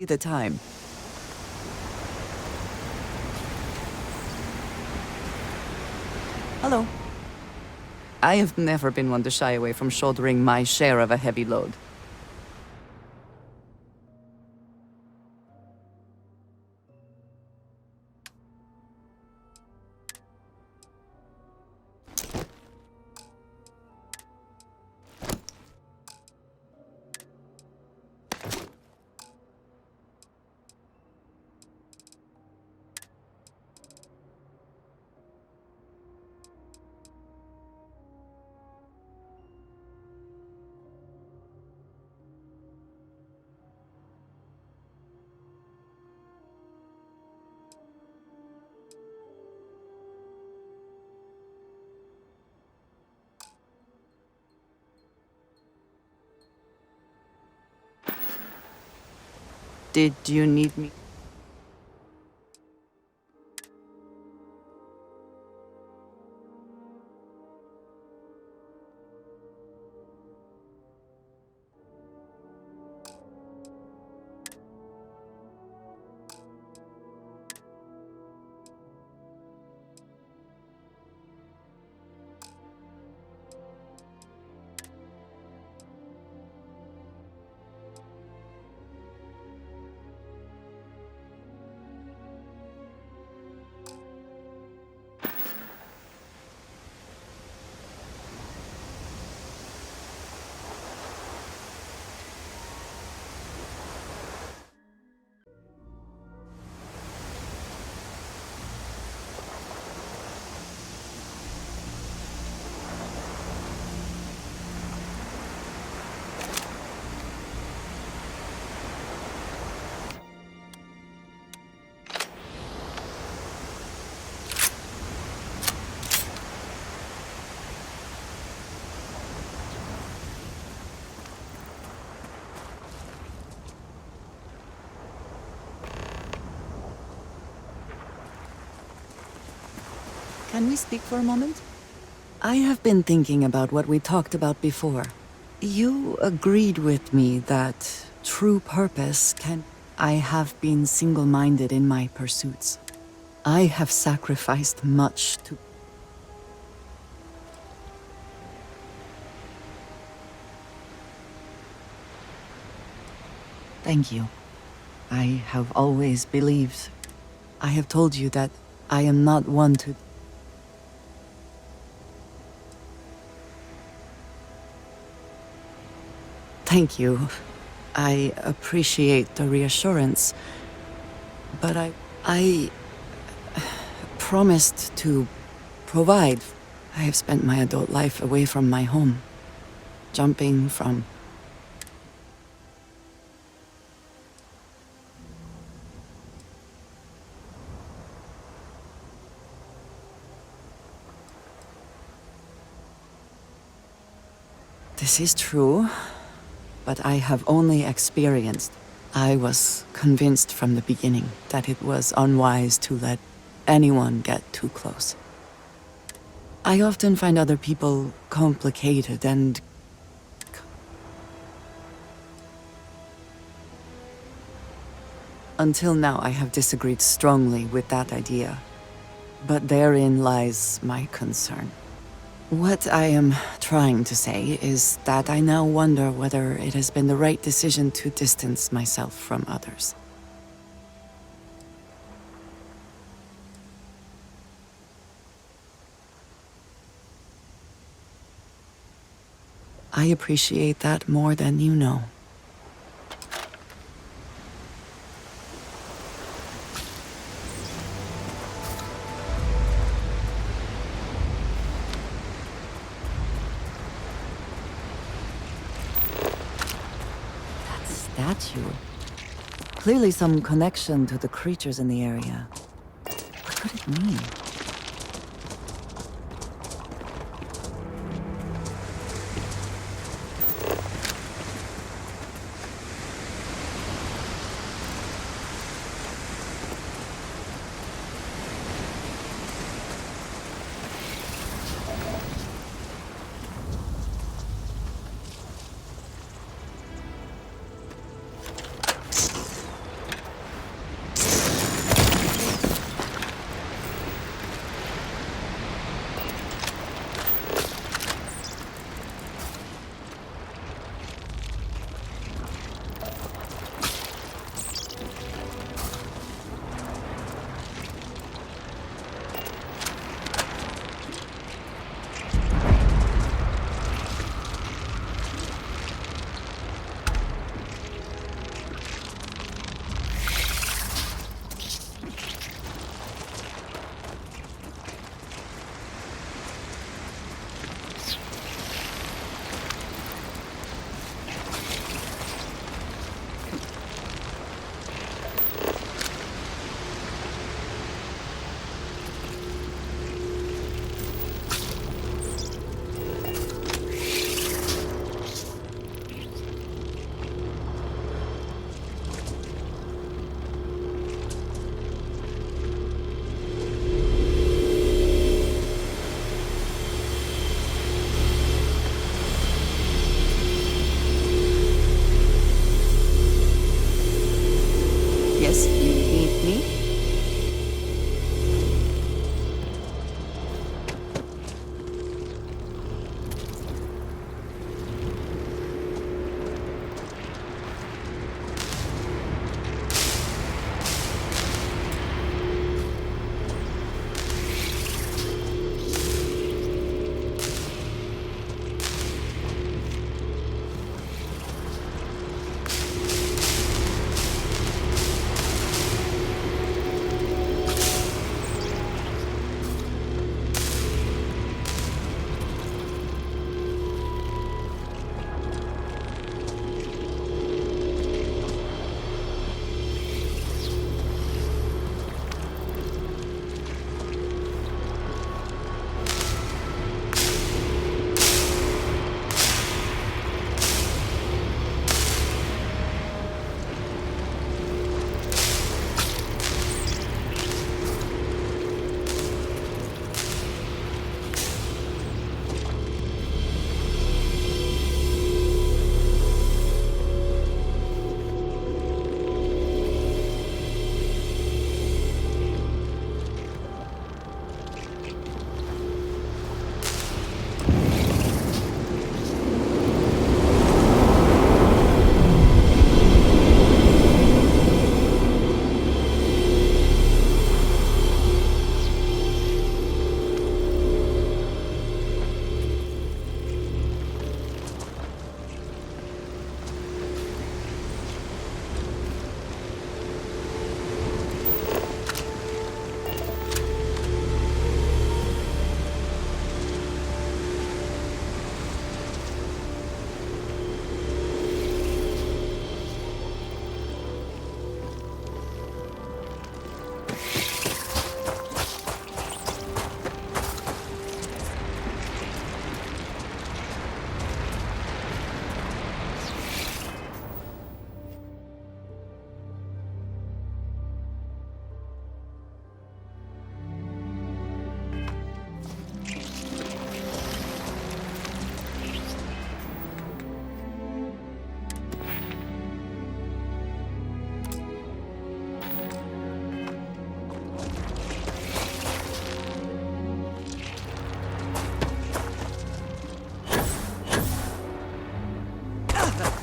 the time. Hello. I have never been one to shy away from shouldering my share of a heavy load. Did you need me? Can we speak for a moment? I have been thinking about what we talked about before. You agreed with me that true purpose can... I have been single-minded in my pursuits. I have sacrificed much to... Thank you. I have always believed. I have told you that I am not one to... Thank you. I appreciate the reassurance, but I promised to provide. I have spent my adult life away from my home, jumping from This is true, but I have only experienced. I was convinced from the beginning that it was unwise to let anyone get too close. I often find other people complicated and until now I have disagreed strongly with that idea, but therein lies my concern. What I am trying to say is that I now wonder whether it has been the right decision to distance myself from others. I appreciate that more than you know. Statue. Clearly some connection to the creatures in the area. What could it mean?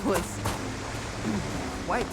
was quite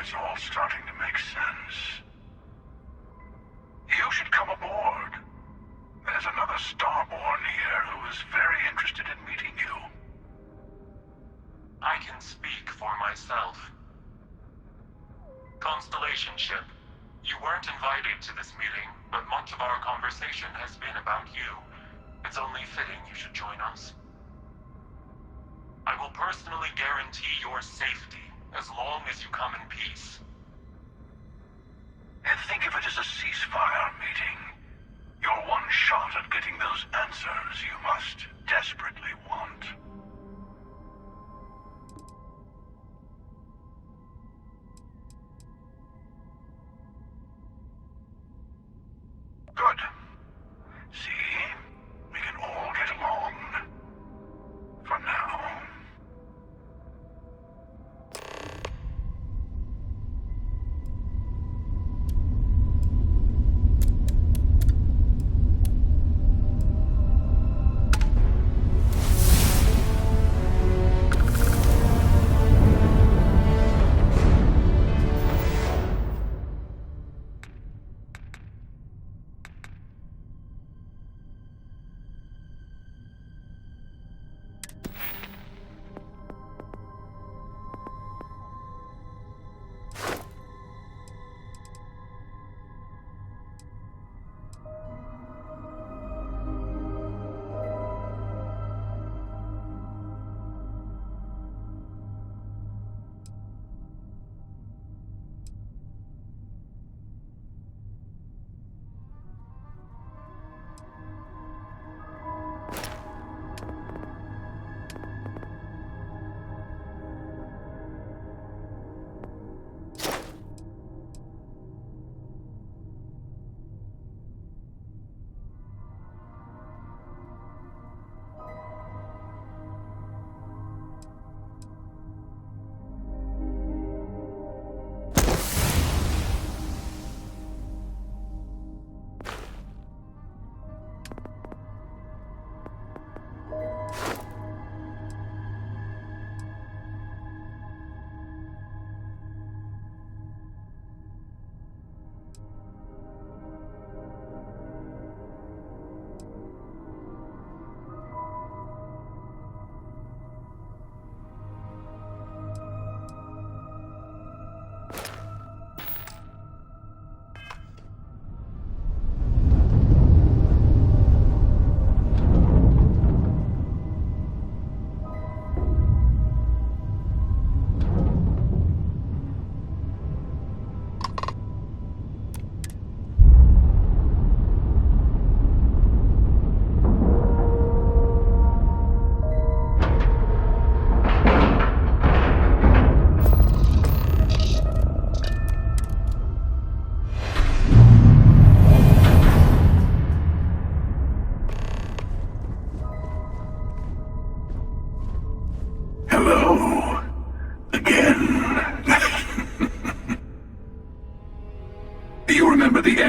It's all starting to make sense. You should come aboard. There's another Starborn here who is very interested in meeting you. I can speak for myself. Constellation ship, you weren't invited to this meeting, but much of our conversation has been about you. It's only fitting you should join us. I will personally guarantee your safety as long as you come in peace. And think of it as a ceasefire meeting. Your one shot at getting those answers you must desperately want. Good. See? We can all get along. For now.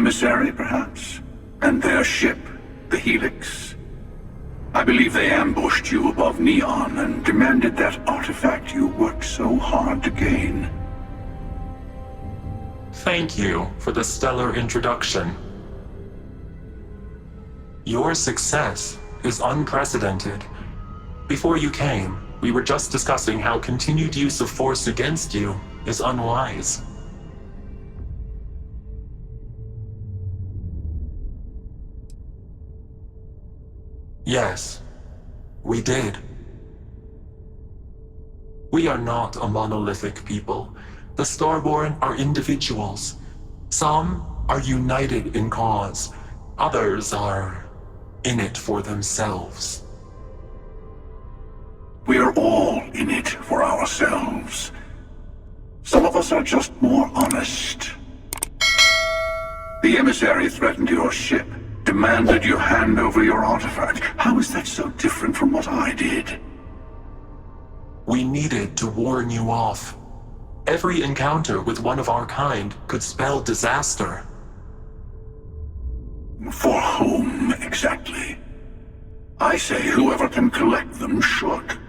emissary, perhaps? And their ship, the Helix? I believe they ambushed you above Neon and demanded that artifact you worked so hard to gain. Thank you for the stellar introduction. Your success is unprecedented. Before you came, we were just discussing how continued use of force against you is unwise. Yes, we did. We are not a monolithic people. The Starborn are individuals. Some are united in cause. Others are in it for themselves. We are all in it for ourselves. Some of us are just more honest. The emissary threatened your ship, demanded you hand over your artifact. How is that so different from what I did? We needed to warn you off. Every encounter with one of our kind could spell disaster. For whom, exactly? I say whoever can collect them should.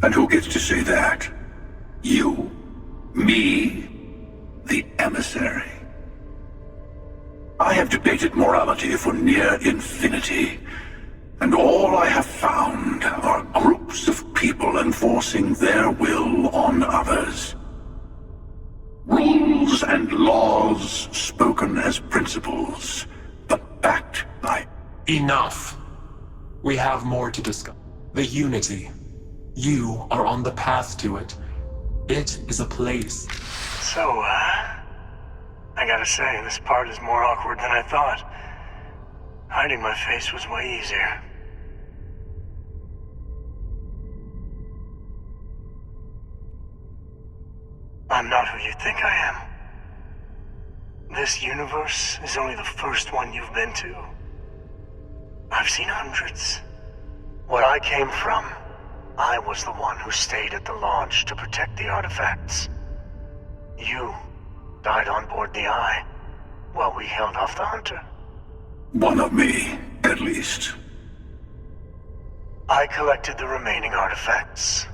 And who gets to say that? You? Me? The emissary? I have debated morality for near infinity, and all I have found are groups of people enforcing their will on others. Rules and laws spoken as principles, but backed by... Enough. We have more to discuss. The Unity. You are on the path to it. It is a place. So, I gotta say, this part is more awkward than I thought. Hiding my face was way easier. I'm not who you think I am. This universe is only the first one you've been to. I've seen hundreds. Where I came from, I was the one who stayed at the launch to protect the artifacts. You died on board the Eye, while we held off the Hunter. One of me, at least. I collected the remaining artifacts,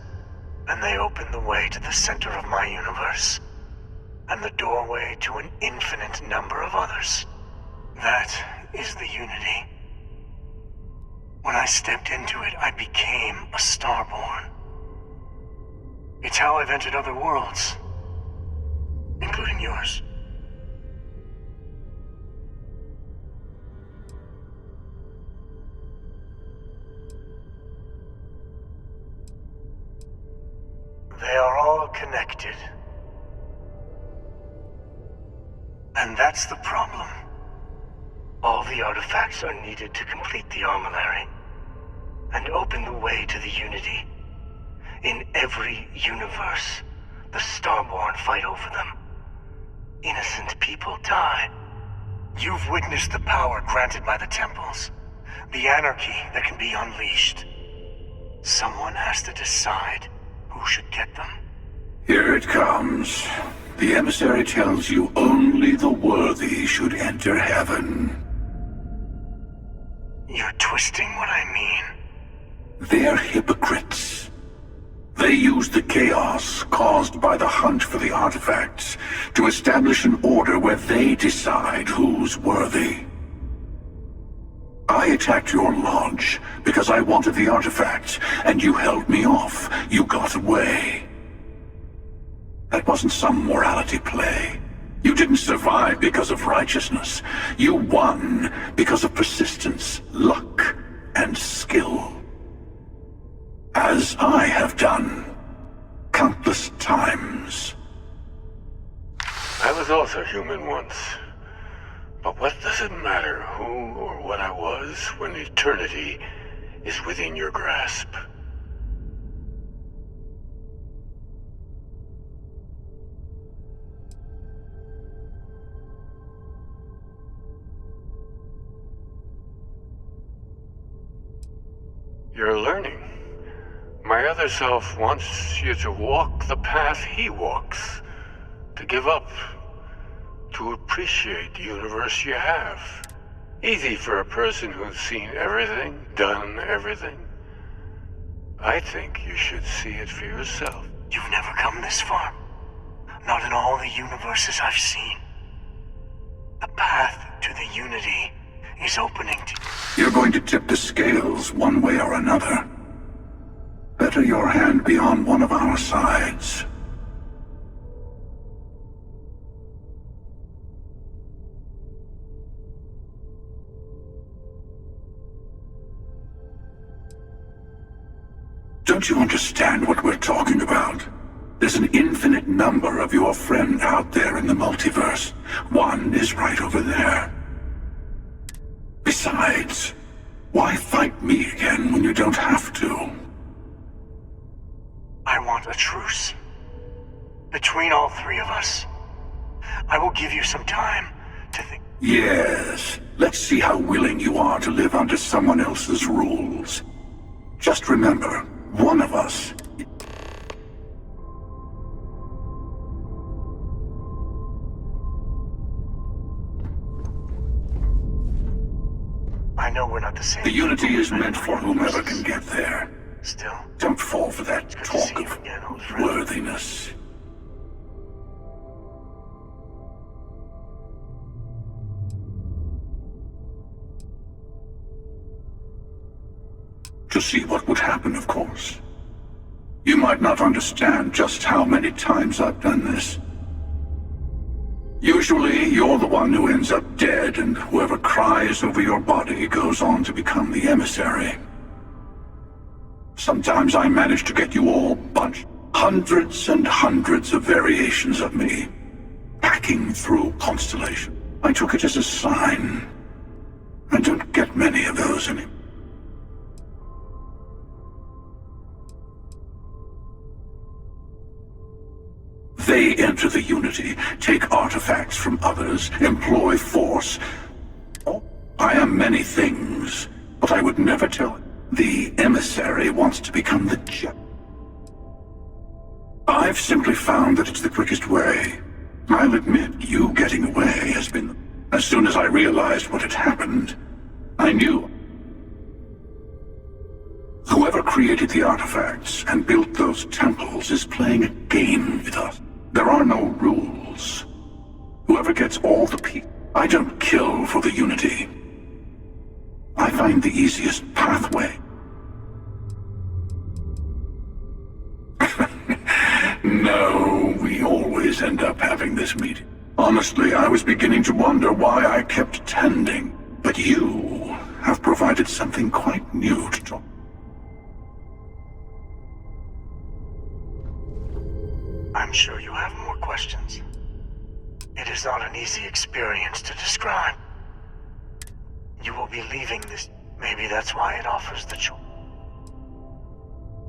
and they opened the way to the center of my universe, and the doorway to an infinite number of others. That is the Unity. When I stepped into it, I became a Starborn. It's how I've entered other worlds, including yours. They are all connected. And that's the problem. All the artifacts are needed to complete the armillary and open the way to the Unity. In every universe, the Starborn fight over them. Innocent people die. You've witnessed the power granted by the temples, the anarchy that can be unleashed. Someone has to decide who should get them. Here it comes. The emissary tells you only the worthy should enter heaven. You're twisting what I mean. They're hypocrites. They use the chaos caused by the hunt for the artifacts to establish an order where they decide who's worthy. I attacked your launch because I wanted the artifacts, and you held me off. You got away. That wasn't some morality play. You didn't survive because of righteousness. You won because of persistence, luck, and skill. As I have done countless times. I was also human once. But what does it matter who or what I was when eternity is within your grasp? You're learning. My other self wants you to walk the path he walks. To give up. To appreciate the universe you have. Easy for a person who's seen everything, done everything. I think you should see it for yourself. You've never come this far. Not in all the universes I've seen. The path to the unity is opening to you. You're going to tip the scales one way or another. Better your hand be on one of our sides. Don't you understand what we're talking about? There's an infinite number of your friend out there in the multiverse. One is right over there. Besides, why fight me again when you don't have to? I want a truce. Between all three of us. I will give you some time to think. Yes, let's see how willing you are to live under someone else's rules. Just remember, one of us. I know we're not the same. The unity is meant for whomever can get there. Still, don't fall for that talk of worthiness. To see what would happen, of course. You might not understand just how many times I've done this. Usually, you're the one who ends up dead, and whoever cries over your body goes on to become the emissary. Sometimes I manage to get you all bunched. Hundreds and hundreds of variations of me, packing through constellation. I took it as a sign. I don't get many of those anymore. They enter the Unity, take artifacts from others, employ force. Oh, I am many things, but I would never tell. The emissary wants to become the jet. I've simply found that it's the quickest way. I'll admit, you getting away has been... As soon as I realized what had happened, I knew. Whoever created the artifacts and built those temples is playing a game with us. There are no rules. Whoever gets all the people... I don't kill for the Unity. I find the easiest pathway. No, we always end up having this meeting. Honestly, I was beginning to wonder why I kept tending. But you have provided something quite new to talk. I'm sure you have more questions. It is not an easy experience to describe. You will be leaving this. Maybe that's why it offers the choice.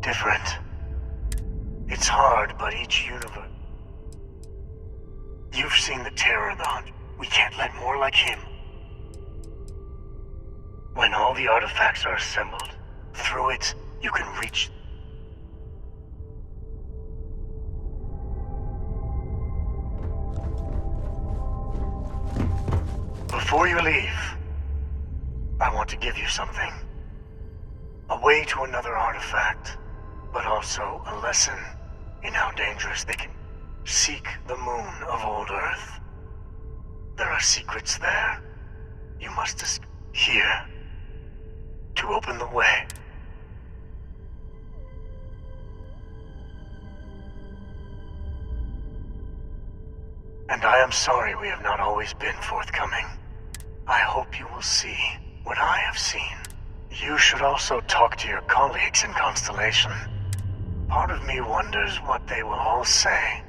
Different. It's hard, but each universe. You've seen the terror of the hunt. We can't let more like him. When all the artifacts are assembled, through it, you can reach. Before you leave, I want to give you something. A way to another artifact, but also a lesson in how dangerous they can. Seek the moon of old Earth. There are secrets there. You must here to open the way. And I am sorry we have not always been forthcoming. I hope you will see what I have seen. You should also talk to your colleagues in Constellation. Part of me wonders what they will all say.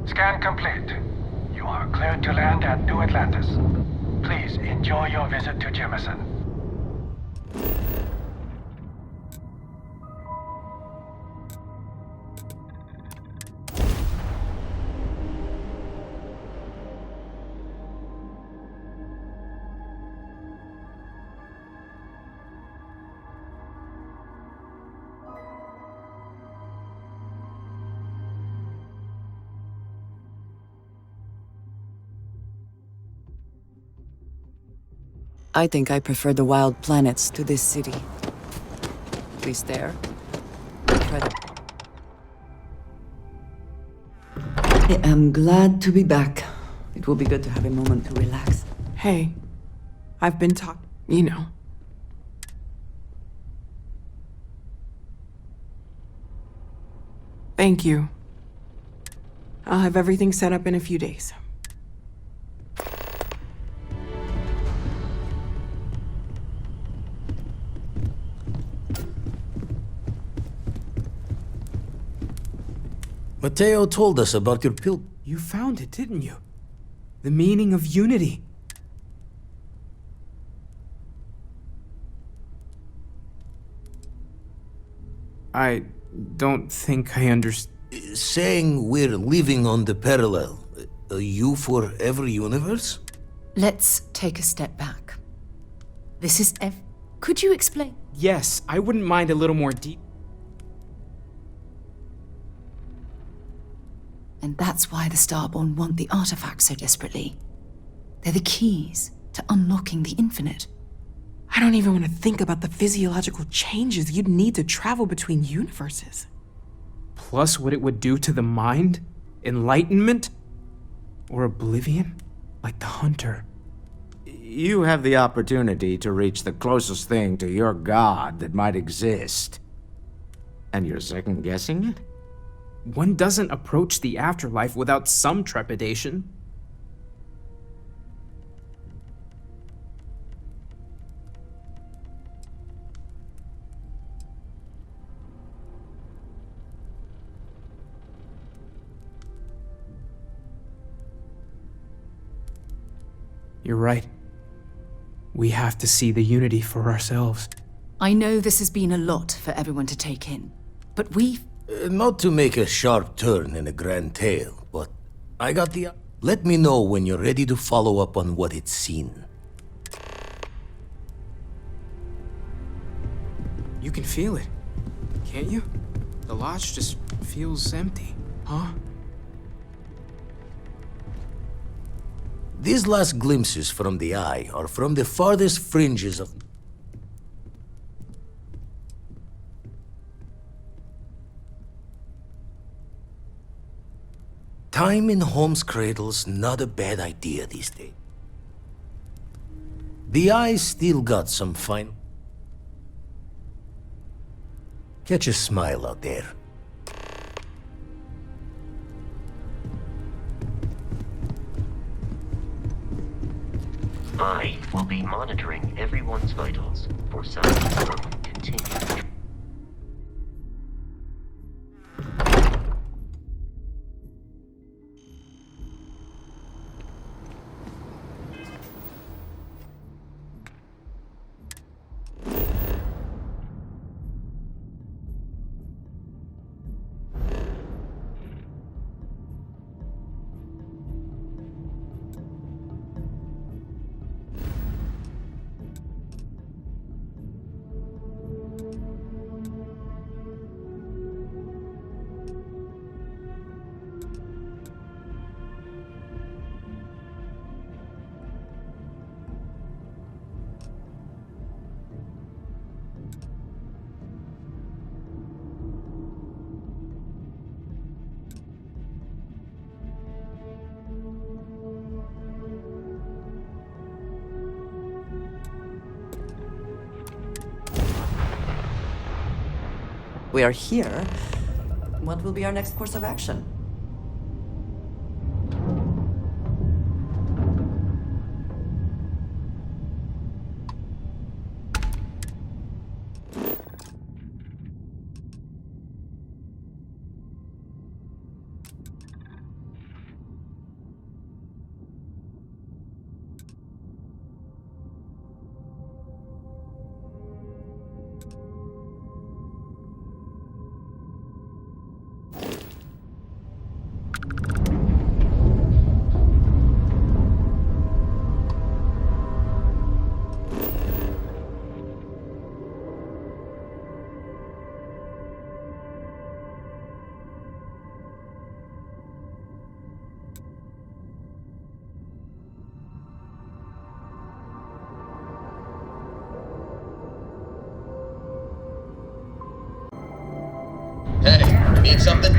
Scan complete. You are cleared to land at New Atlantis. Please enjoy your visit to Jemison. I think I prefer the wild planets to this city. Please stare. Incredible. I am glad to be back. It will be good to have a moment to relax. Hey, I've been you know. Thank you. I'll have everything set up in a few days. Mateo told us about your pill. You found it, didn't you? The meaning of unity. I don't think I understand. Saying we're living on the parallel. You for every universe? Let's take a step back. This is Could you explain? Yes, I wouldn't mind a little more deep. And that's why the Starborn want the artifacts so desperately. They're the keys to unlocking the infinite. I don't even want to think about the physiological changes you'd need to travel between universes. Plus what it would do to the mind? Enlightenment? Or oblivion? Like the Hunter. You have the opportunity to reach the closest thing to your god that might exist. And you're second-guessing it? One doesn't approach the afterlife without some trepidation. You're right. We have to see the unity for ourselves. I know this has been a lot for everyone to take in, but we've... Not to make a sharp turn in a grand tale, but I got the... Let me know when you're ready to follow up on what it's seen. You can feel it, can't you? The lodge just feels empty, huh? These last glimpses from the eye are from the farthest fringes of... Time in home's cradle's not a bad idea these days. The eye's still got some fine... Catch a smile out there. I will be monitoring everyone's vitals for signs of continued. We are here. What will be our next course of action? Hey, need something?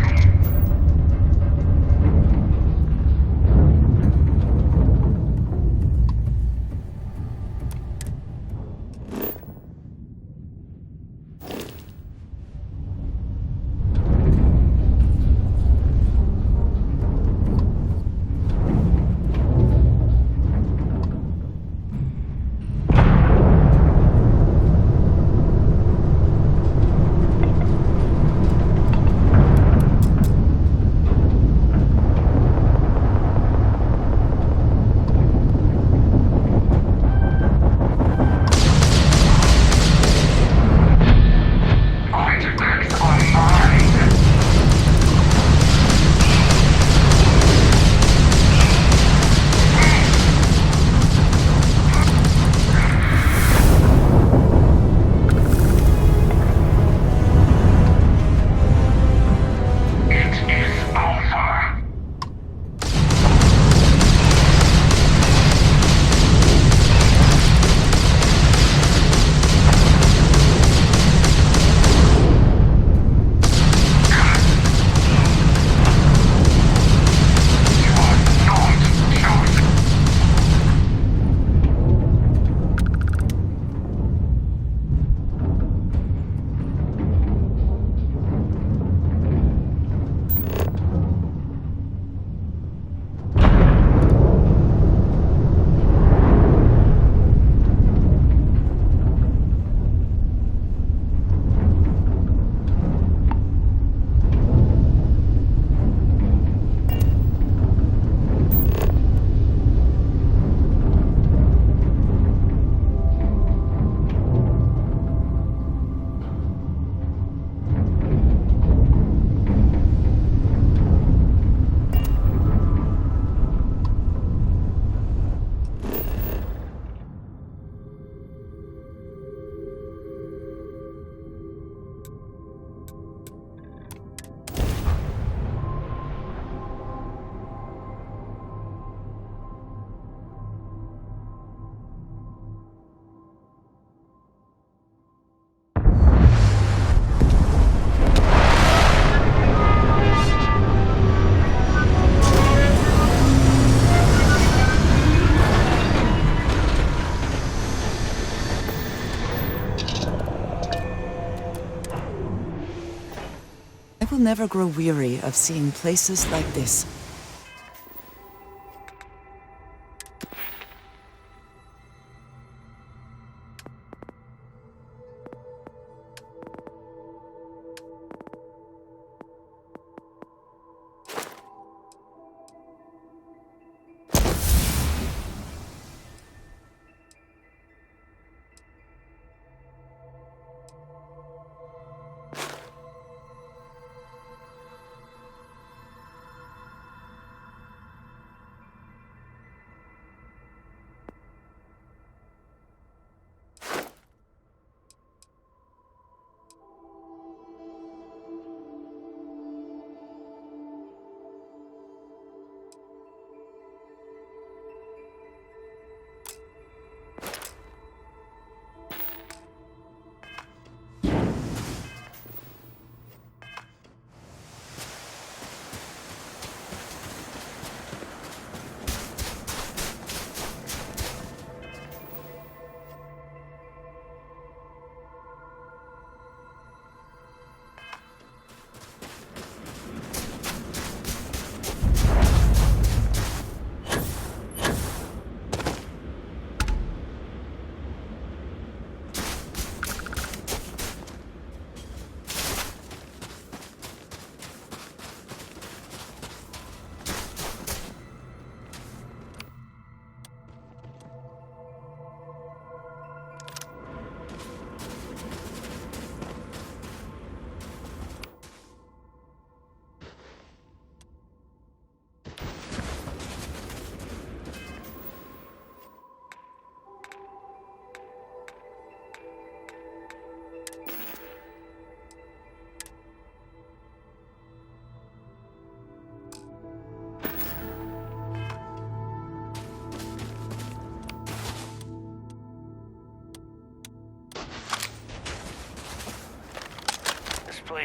I will never grow weary of seeing places like this.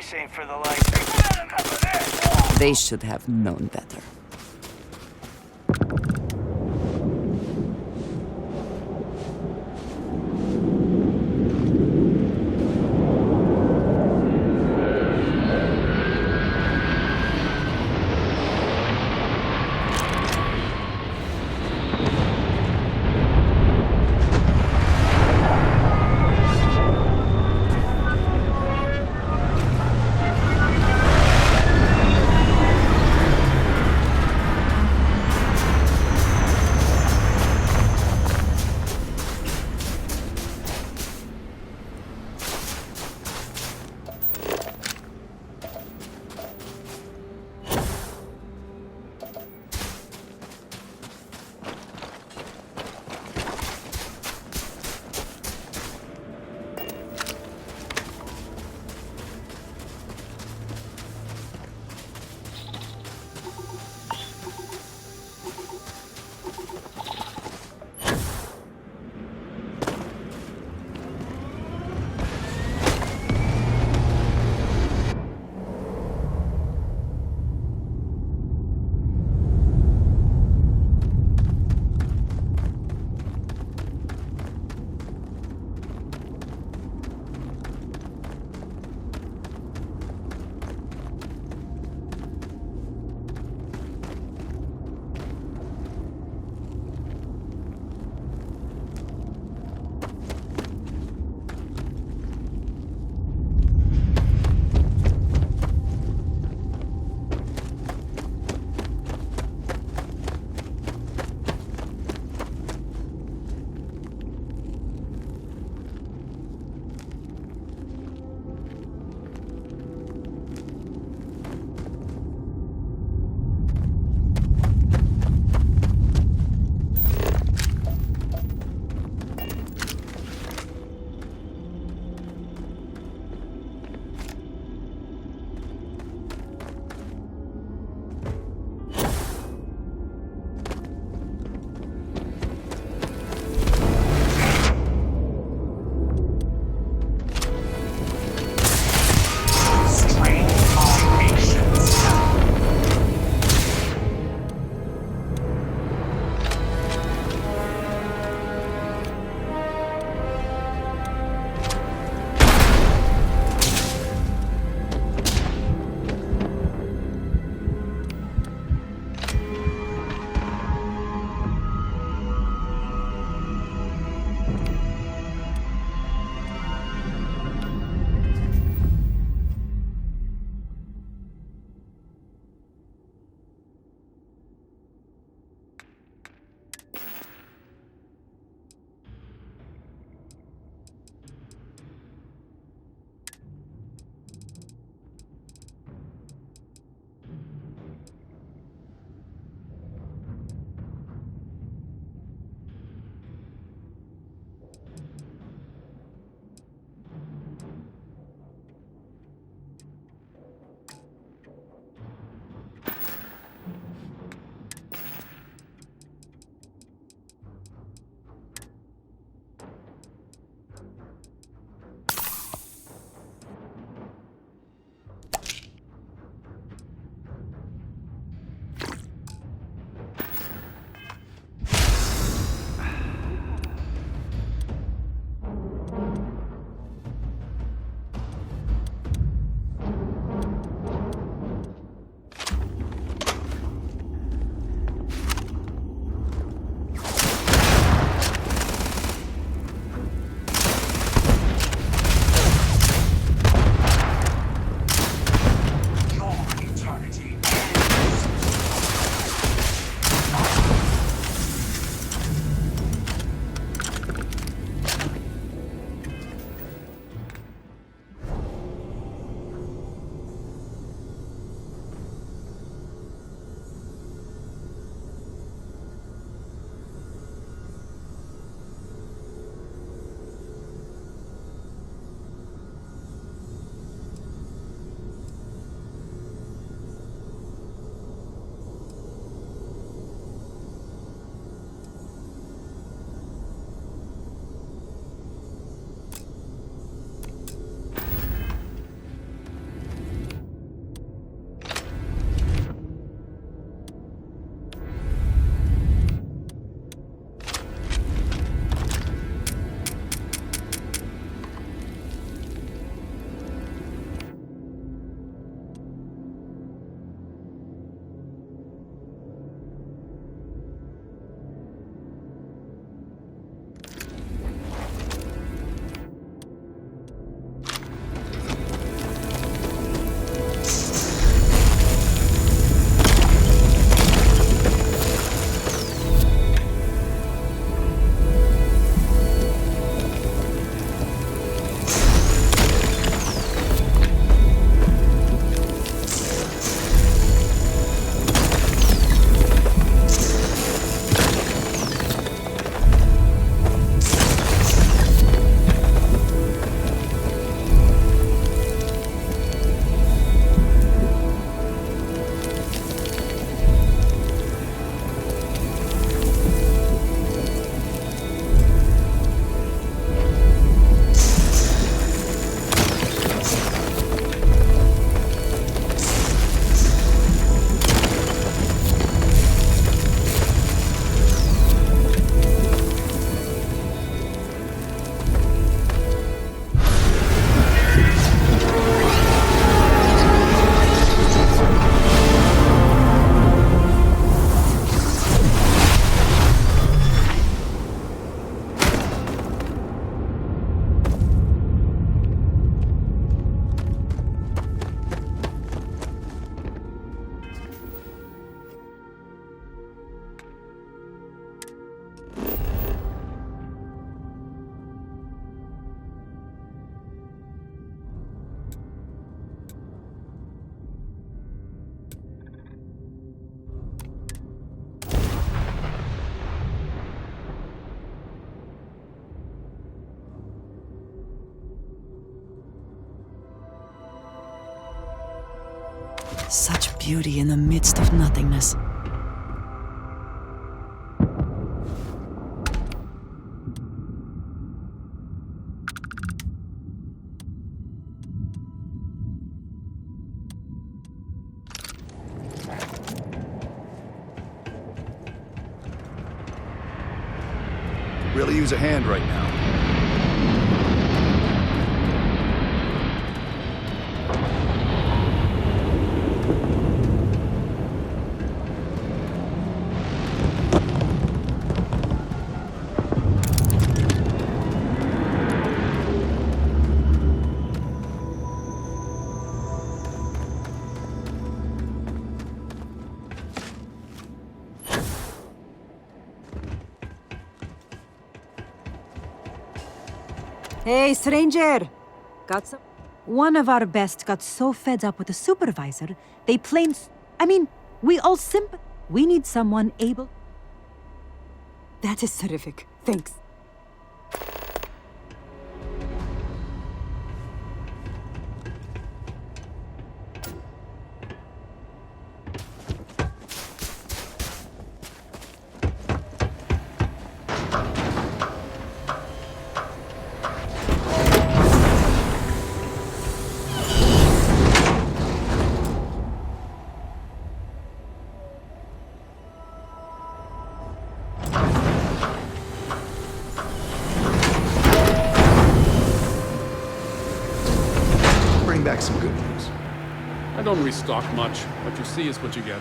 This ain't for the light. They should have known better. Such beauty in the midst of nothingness. Really use a hand right now. Hey, stranger! Got some? One of our best got so fed up with the supervisor, they I mean, we all We need someone able... That is terrific. Thanks. Back some good news. I don't restock much. What you see is what you get.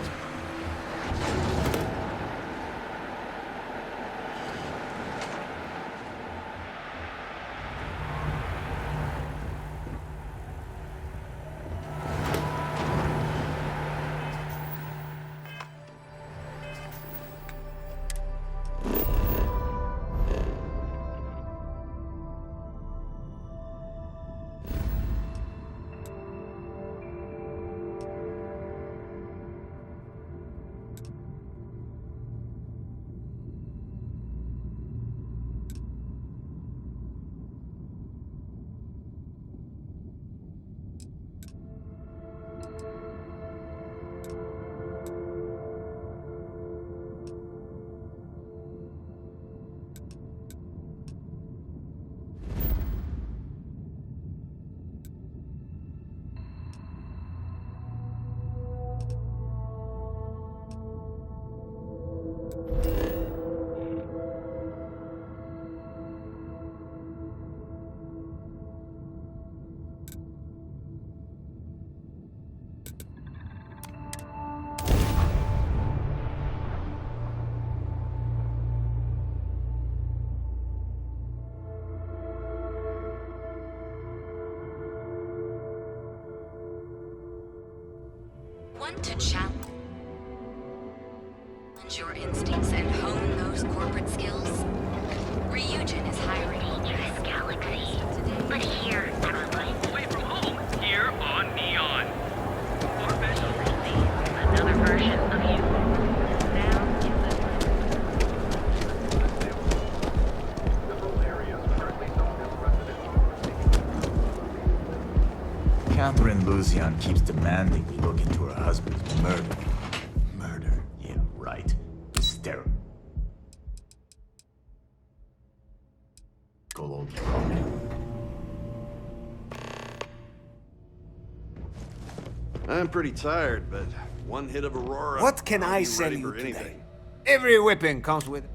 Want to challenge your instincts and hone those corporate skills? Ryujin is hiring Dangerous galaxy. But here, away from home, here on Neon. Or better, another version of you. Now in the Catherine Lucian keeps demanding we look into her husband's murder. Murder, yeah, right. Hysterical. Good old Roman. I'm pretty tired, but one hit of Aurora... What can I'll I be sell ready you for today? anything. Every whipping comes with...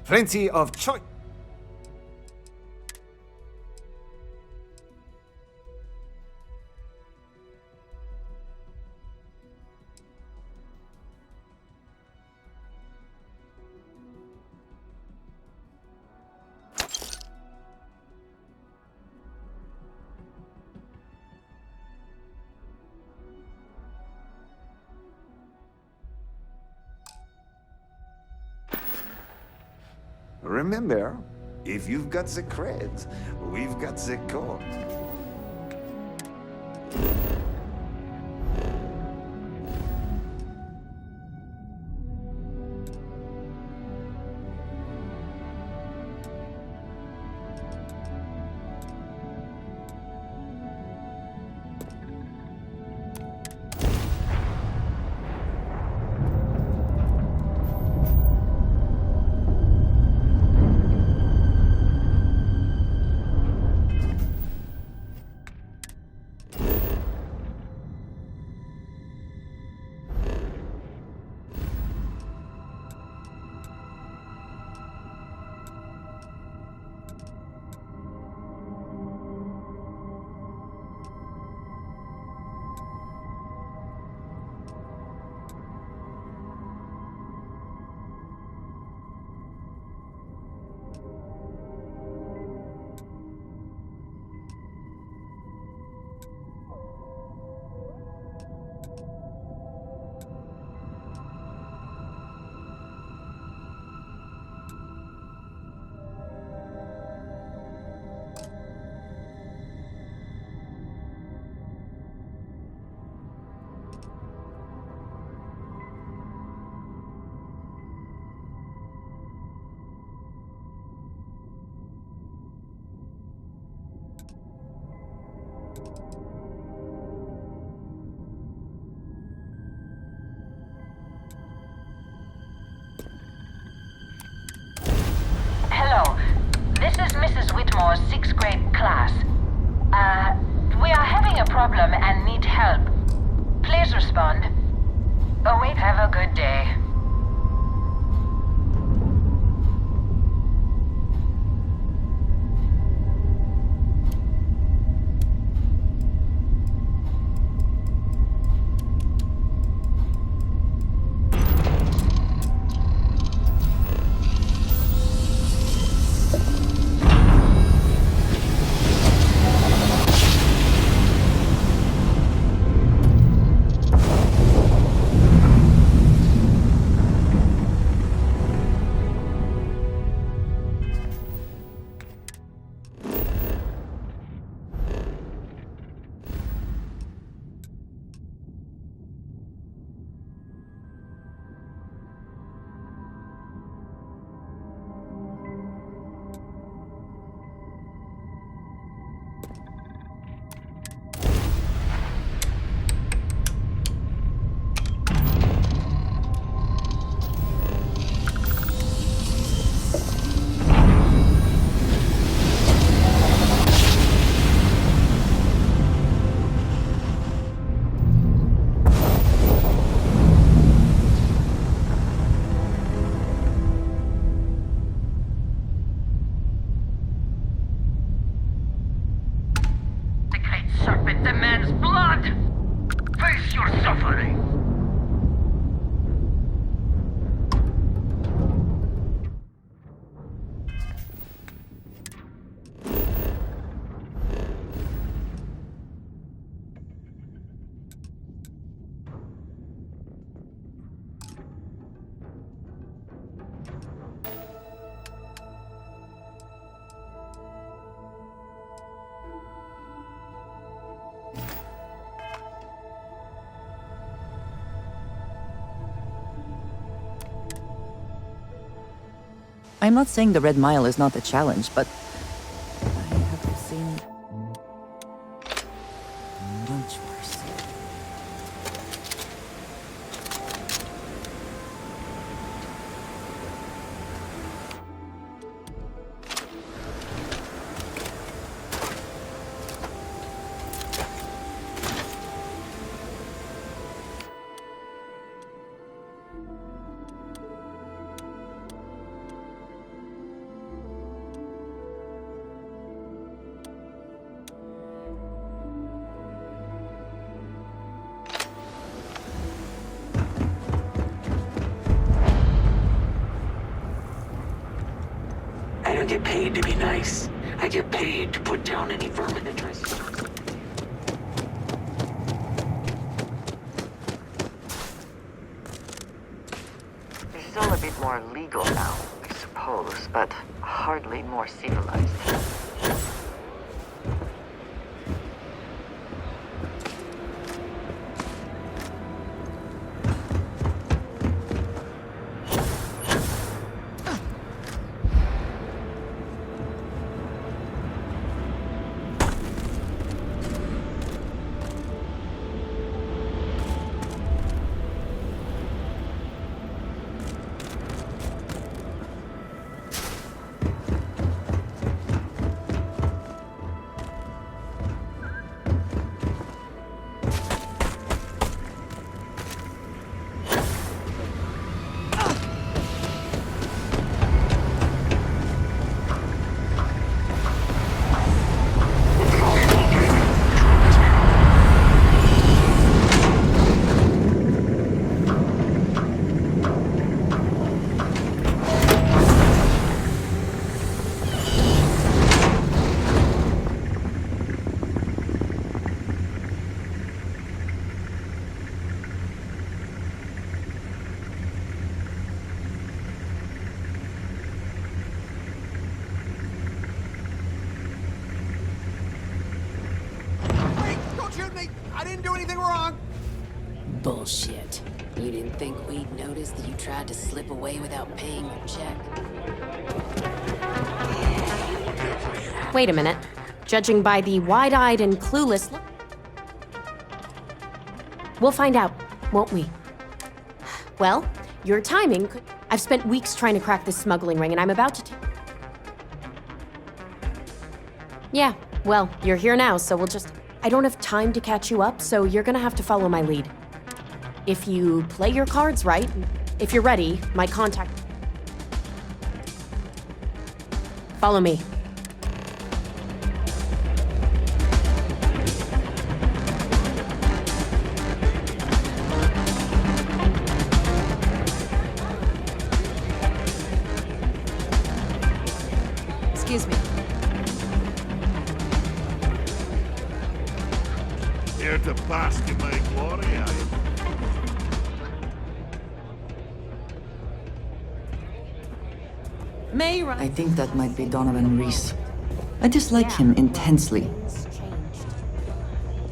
Plenty of choice. Remember, if you've got the cred, we've got the code. Hello, this is Mrs. Whitmore's 6th grade class. We are having a problem and need help. Please respond. Oh wait, have a good day. Serpent demands blood! Face your suffering! I'm not saying the Red Mile is not a challenge, but I have seen much worse. don't get paid to be nice. I get paid to put down any vermin that tries to... You're still a bit more legal now, I suppose, but hardly more civilized. Bullshit. You didn't think we'd notice that you tried to slip away without paying your check? Wait a minute. Judging by the wide-eyed and clueless look... We'll find out, won't we? Well, your timing could... I've spent weeks trying to crack this smuggling ring, and I'm about to... Yeah, well, you're here now, so we'll just... I don't have time to catch you up, so you're gonna have to follow my lead. If you play your cards right, if you're ready, my contact... Follow me. Excuse me. Here to bask in my glory, are you? I think that might be Donovan Reese. I dislike him intensely.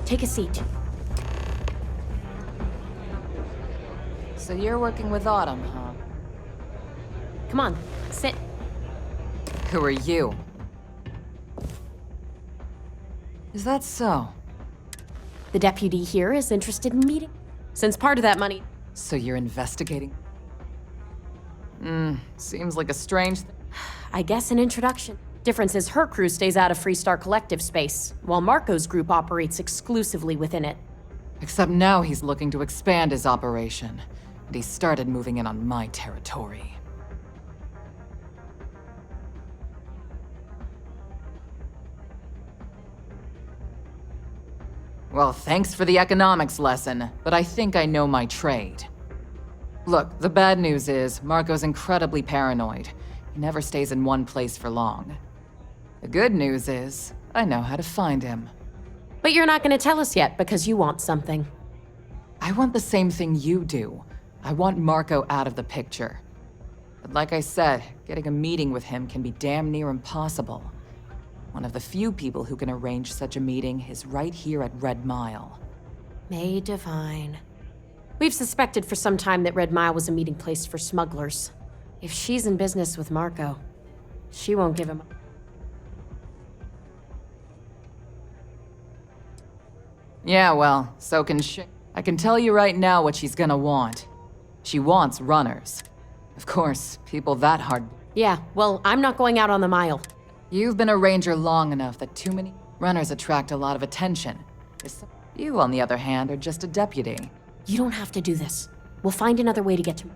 Take a seat. So you're working with Autumn, huh? Come on, sit. Who are you? Is that so? The deputy here is interested in meeting. Since part of that money... So you're investigating? Seems like a strange thing. I guess an introduction. Difference is her crew stays out of Freestar Collective space, while Marco's group operates exclusively within it. Except now he's looking to expand his operation, and he started moving in on my territory. Well, thanks for the economics lesson, but I think I know my trade. Look, the bad news is, Marco's incredibly paranoid. He never stays in one place for long. The good news is, I know how to find him. But you're not gonna tell us yet, because you want something. I want the same thing you do. I want Marco out of the picture. But like I said, getting a meeting with him can be damn near impossible. One of the few people who can arrange such a meeting is right here at Red Mile. May Divine. We've suspected for some time that Red Mile was a meeting place for smugglers. If she's in business with Marco, she won't give him up. Yeah, well, so can she. I can tell you right now what she's gonna want. She wants runners. Of course, people that hard. Yeah, well, I'm not going out on the mile. You've been a ranger long enough that too many runners attract a lot of attention. You, on the other hand, are just a deputy. You don't have to do this. We'll find another way to get to...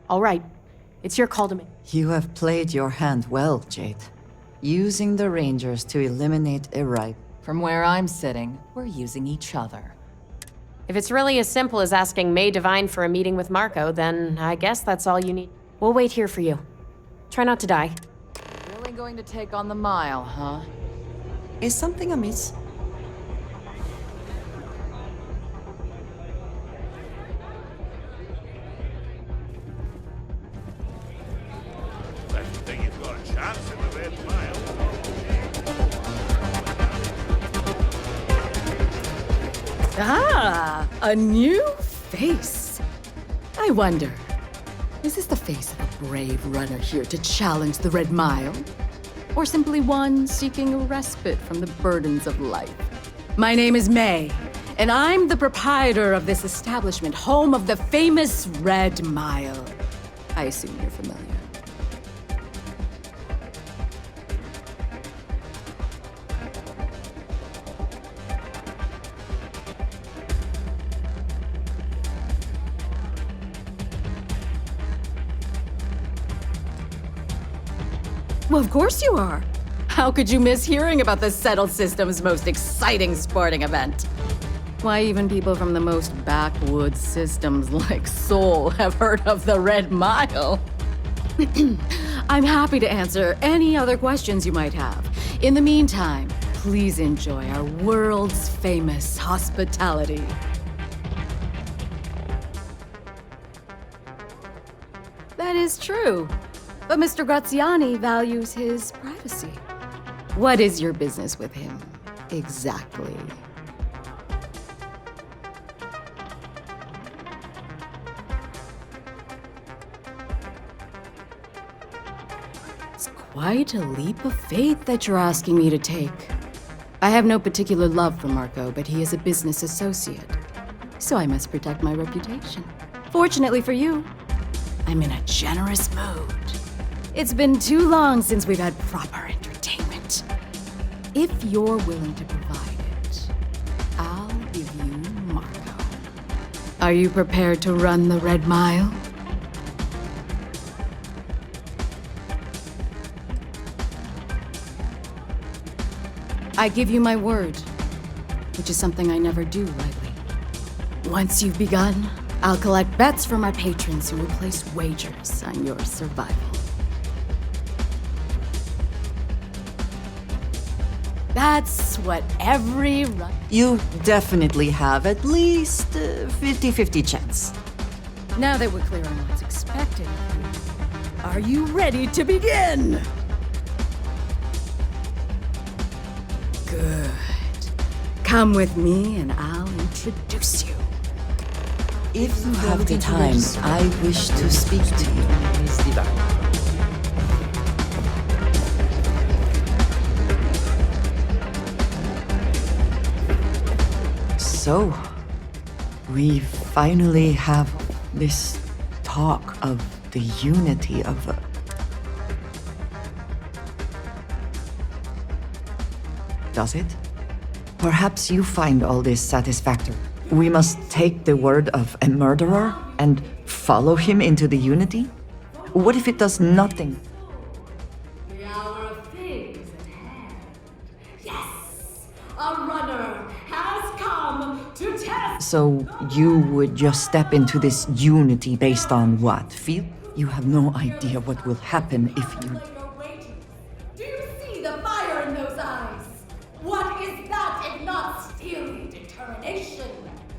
All right. It's your call to make. You have played your hand well, Jade. Using the Rangers to eliminate a rival. From where I'm sitting, we're using each other. If it's really as simple as asking May Divine for a meeting with Marco, then I guess that's all you need. We'll wait here for you. Try not to die. Really going to take on the mile, huh? Is something amiss? Bet you think you've got a chance in the red mile. Ah, a new face. I wonder, is this the face of a brave runner here to challenge the Red Mile? Or simply one seeking a respite from the burdens of life? My name is May, and I'm the proprietor of this establishment, home of the famous Red Mile. I assume you're familiar. Well, of course you are. How could you miss hearing about the Settled System's most exciting sporting event? Why, even people from the most backwoods systems like Sol have heard of the Red Mile. I'm happy to answer any other questions you might have. In the meantime, please enjoy our world's famous hospitality. That is true. But Mr. Graziani values his privacy. What is your business with him, exactly? It's quite a leap of faith that you're asking me to take. I have no particular love for Marco, but he is a business associate. So I must protect my reputation. Fortunately for you, I'm in a generous mood. It's been too long since we've had proper entertainment. If you're willing to provide it, I'll give you Marco. Are you prepared to run the Red Mile? I give you my word, which is something I never do lightly. Once you've begun, I'll collect bets from our patrons who will place wagers on your survival. That's what every run... You definitely have at least 50-50 chance. Now that we're clear on what's expected of you, are you ready to begin? Good. Come with me and I'll introduce you. If you have the time, I wish to speak to you. So, we finally have this talk of the unity of Does it? Perhaps you find all this satisfactory. We must take the word of a murderer and follow him into the unity? What if it does nothing? The hour of things at hand. Yes! A runner has come to test. So you would just step into this unity based on what? Feel? You have no idea what will happen if you... Do you see the fire in those eyes? What is that if not steely determination?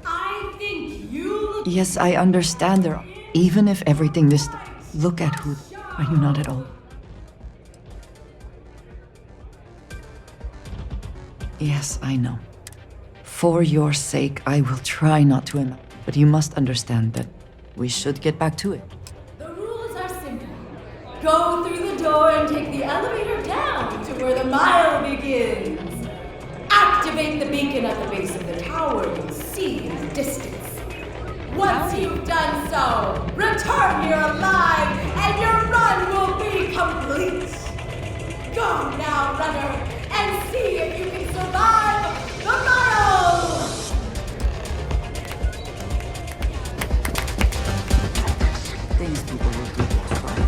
I think you... Yes, I understand there. Even if everything this... Look at who... Are you not at all? Yes, I know. For your sake, I will try not to... But you must understand that we should get back to it. The rules are simple. Go through the door and take the elevator down to where the mile begins. Activate the beacon at the base of the tower you see in the distance. Once you've done so, return here alive and your run will be complete. Go now, runner, and see if you can survive the mile! Things people will do for fun.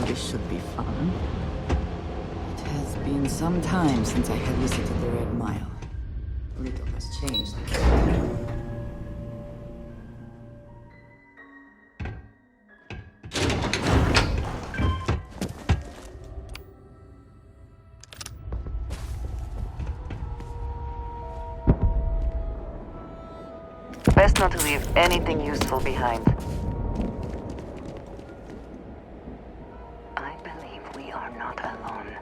This should be fun. It has been some time since I have visited the Red Mile. Little has changed. Best not to leave anything useful behind. I believe we are not alone.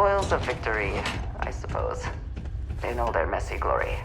Spoils of victory, I suppose. They know their messy glory.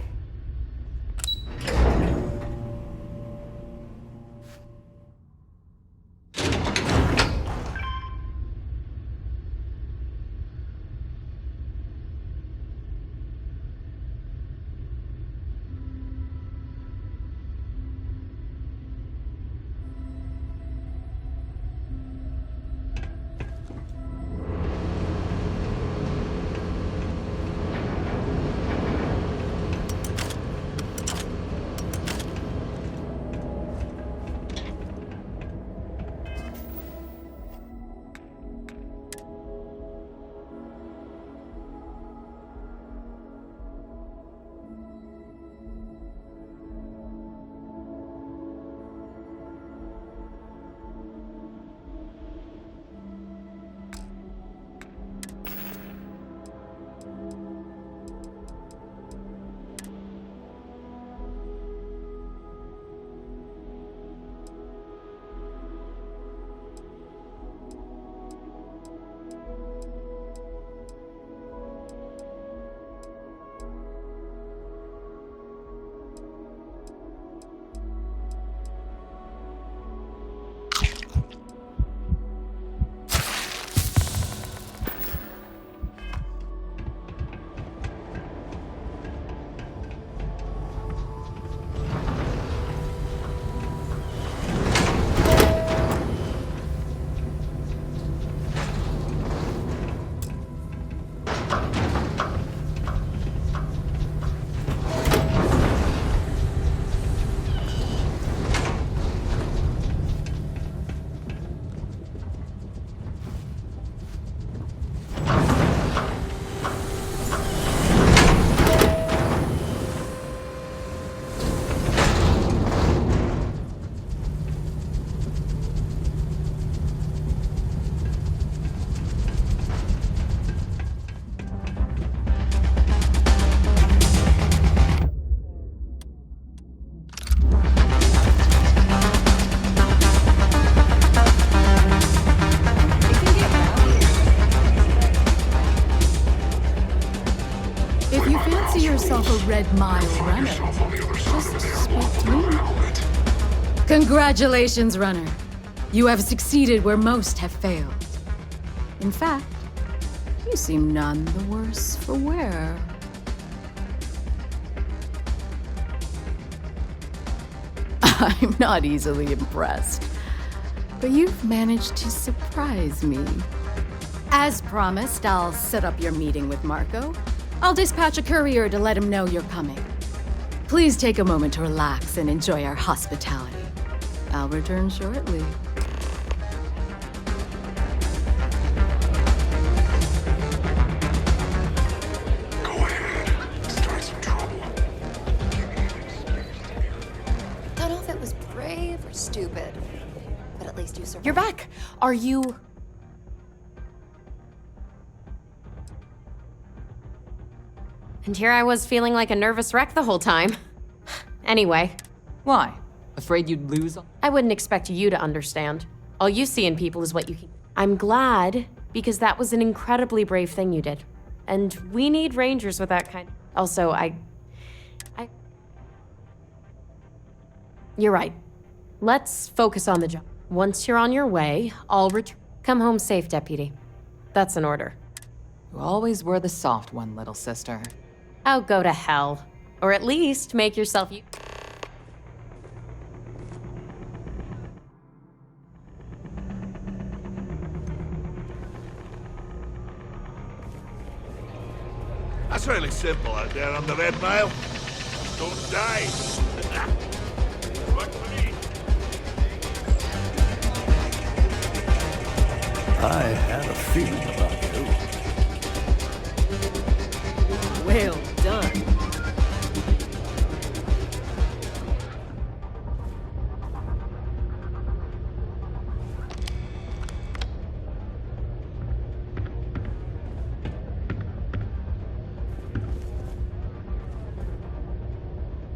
yourself a Red Mile runner, just speak to me. Congratulations, runner. You have succeeded where most have failed. In fact, you seem none the worse for wear. I'm not easily impressed, but you've managed to surprise me. As promised, I'll set up your meeting with Marco. I'll dispatch a courier to let him know you're coming. Please take a moment to relax and enjoy our hospitality. I'll return shortly. Don't know if it was brave or stupid, but at least you survived. You're back. Are you... And here I was feeling like a nervous wreck the whole time. Anyway. Why? Afraid you'd lose? I wouldn't expect you to understand. All you see in people is what you keep. I'm glad, because that was an incredibly brave thing you did. And we need rangers with that kind. Also, You're right. Let's focus on the job. Once you're on your way, I'll return. Come home safe, Deputy. That's an order. You always were the soft one, little sister. Oh, go to hell. Or at least make yourself That's really simple out there on the Red Mile. Don't die. Work for me. I had a feeling about you. Well done.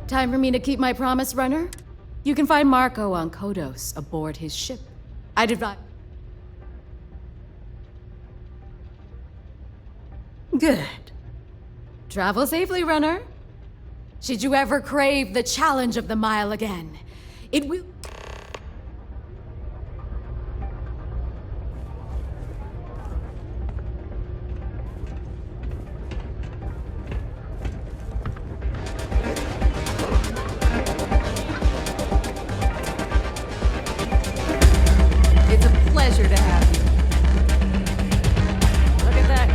Time for me to keep my promise, runner? You can find Marco on Kodos aboard his ship. I'd advise... Good. Travel safely, runner. Should you ever crave the challenge of the mile again, it will... It's a pleasure to have you. Look at that.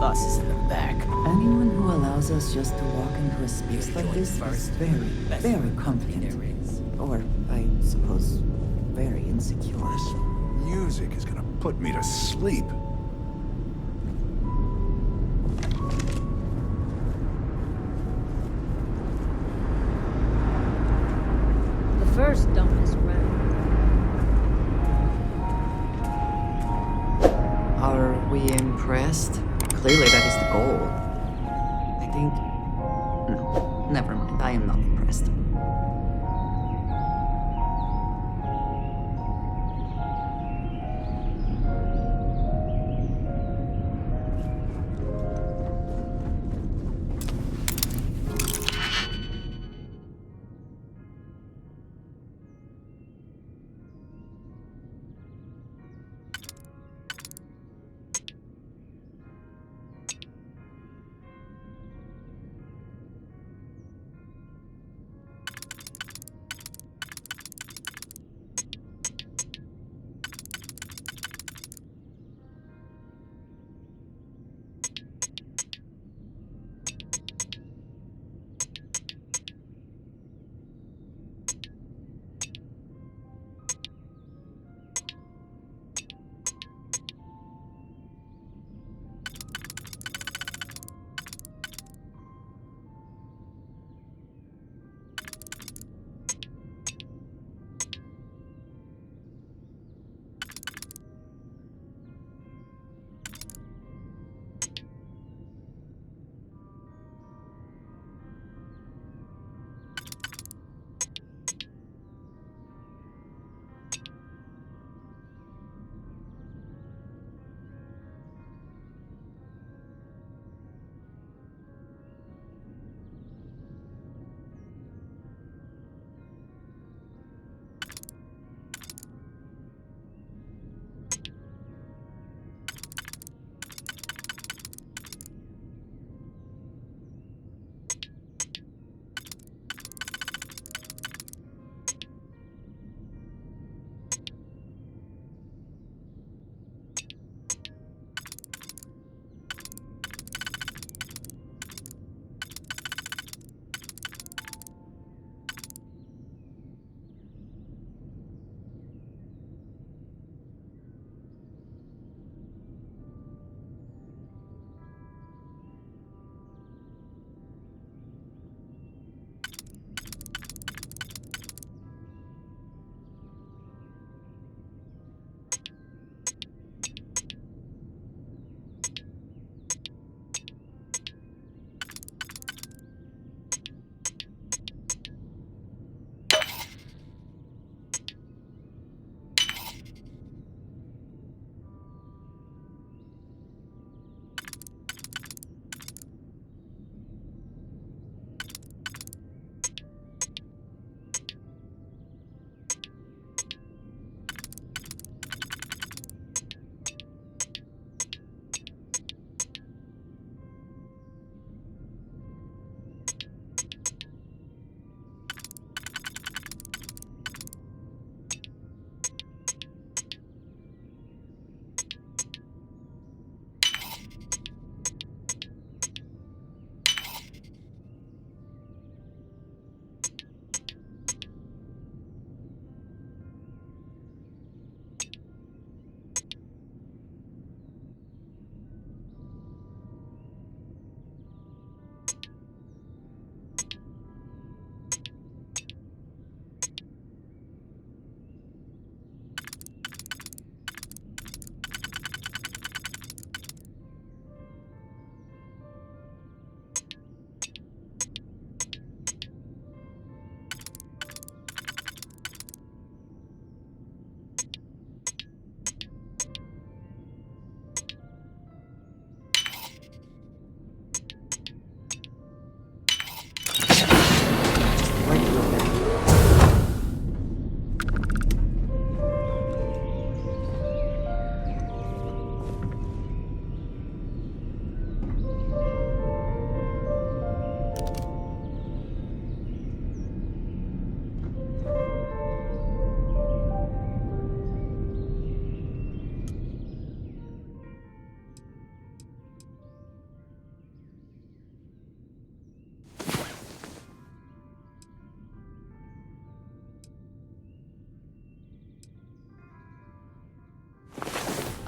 Bus is in the back. Anyone who allows us just to walk into a space like this is very, very confident. Or, I suppose, very insecure. Music is gonna put me to sleep. The first don't mess around. Are we impressed? Clearly that is the goal. I think... No, never mind. I am not impressed.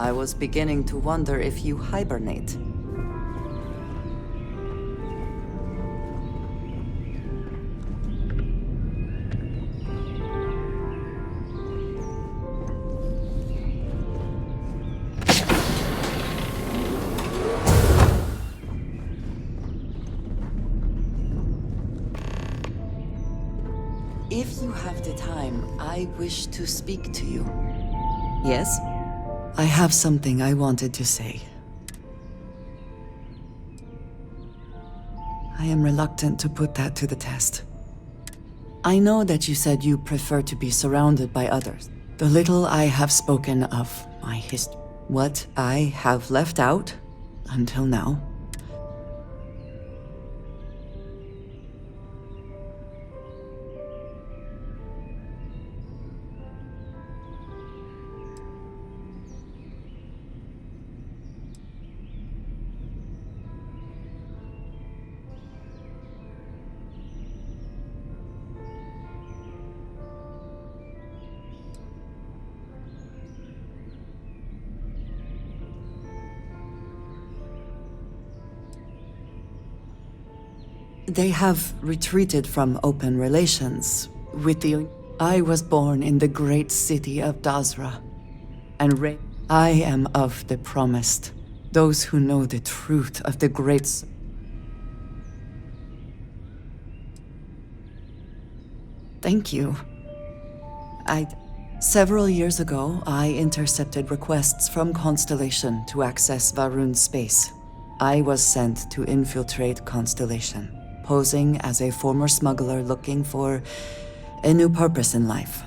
I was beginning to wonder if you hibernate. If you have the time, I wish to speak to you. Yes? I have something I wanted to say. I am reluctant to put that to the test. I know that you said you prefer to be surrounded by others. The little I have spoken of my history, what I have left out until now. They have retreated from open relations with the... I was born in the great city of Dazra, and I am of the promised, those who know the truth of the great... Thank you. Several years ago, I intercepted requests from Constellation to access Varun's space. I was sent to infiltrate Constellation, posing as a former smuggler looking for a new purpose in life.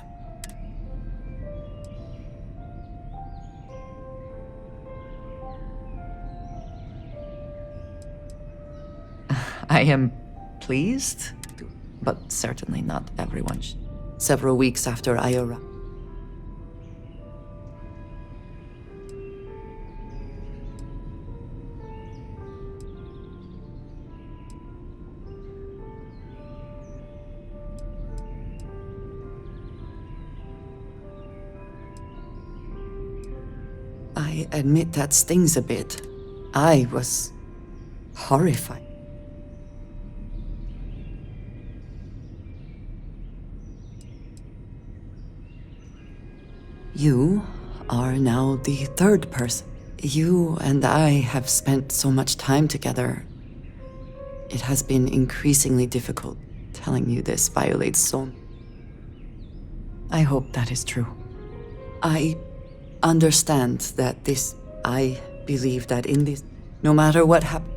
I am pleased, but certainly not everyone. Several weeks after I arrived, I admit that stings a bit. I was horrified. You are now the third person. You and I have spent so much time together. It has been increasingly difficult. Telling you this violates so... I hope that is true. I understand that this... I believe that in this... No matter what happens...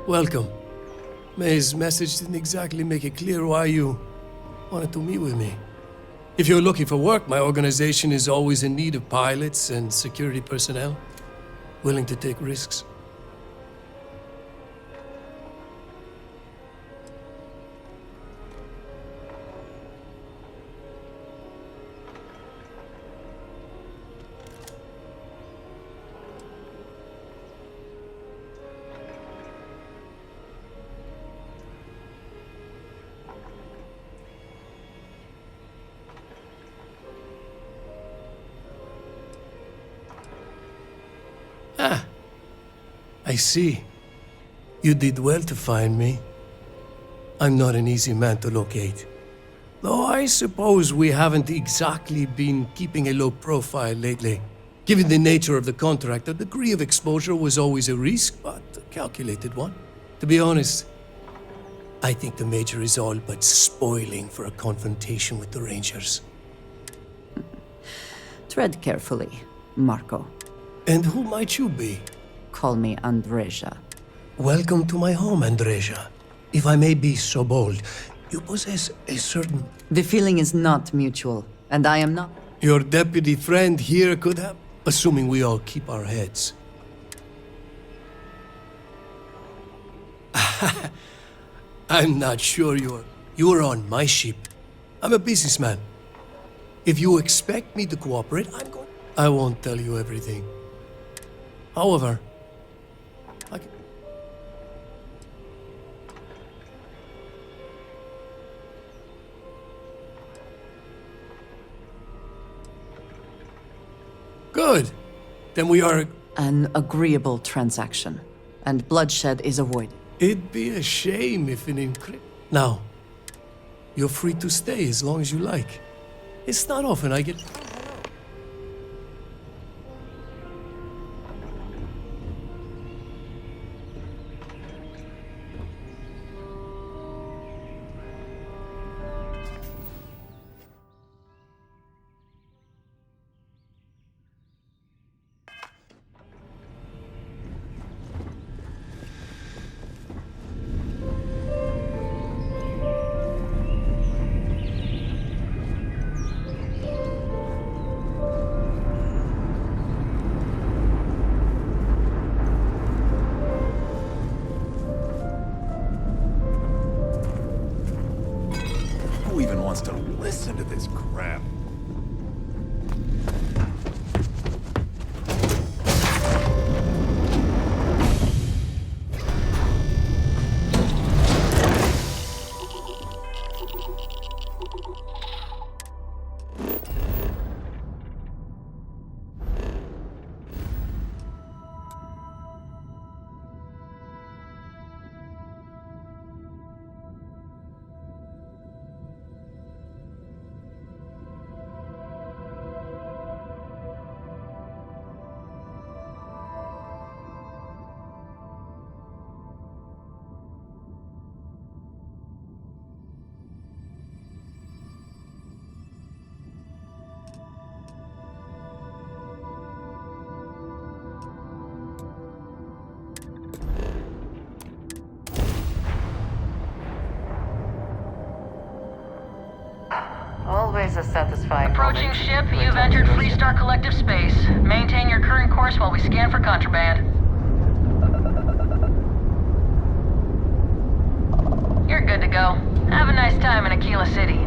Welcome. May's message didn't exactly make it clear why you wanted to meet with me. If you're looking for work, my organization is always in need of pilots and security personnel, willing to take risks. I see. You did well to find me. I'm not an easy man to locate. Though I suppose we haven't exactly been keeping a low profile lately. Given the nature of the contract, a degree of exposure was always a risk, but a calculated one. To be honest, I think the Major is all but spoiling for a confrontation with the Rangers. Tread carefully, Marco. And who might you be? Call me Andreja. Welcome to my home, Andreja. If I may be so bold, you possess a certain... The feeling is not mutual, and I am not... Your deputy friend here could have... Assuming we all keep our heads. I'm not sure you're on my ship. I'm a businessman. If you expect me to cooperate, I won't tell you everything. However, Good. Then we are... An agreeable transaction, and bloodshed is avoided. It'd be a shame if an Now, you're free to stay as long as you like. It's not often I get... Who even wants to listen to this crap? Always a satisfying Approaching moment. ship, you've entered Freestar Collective space. Maintain your current course while we scan for contraband. You're good to go. Have a nice time in Aquila City.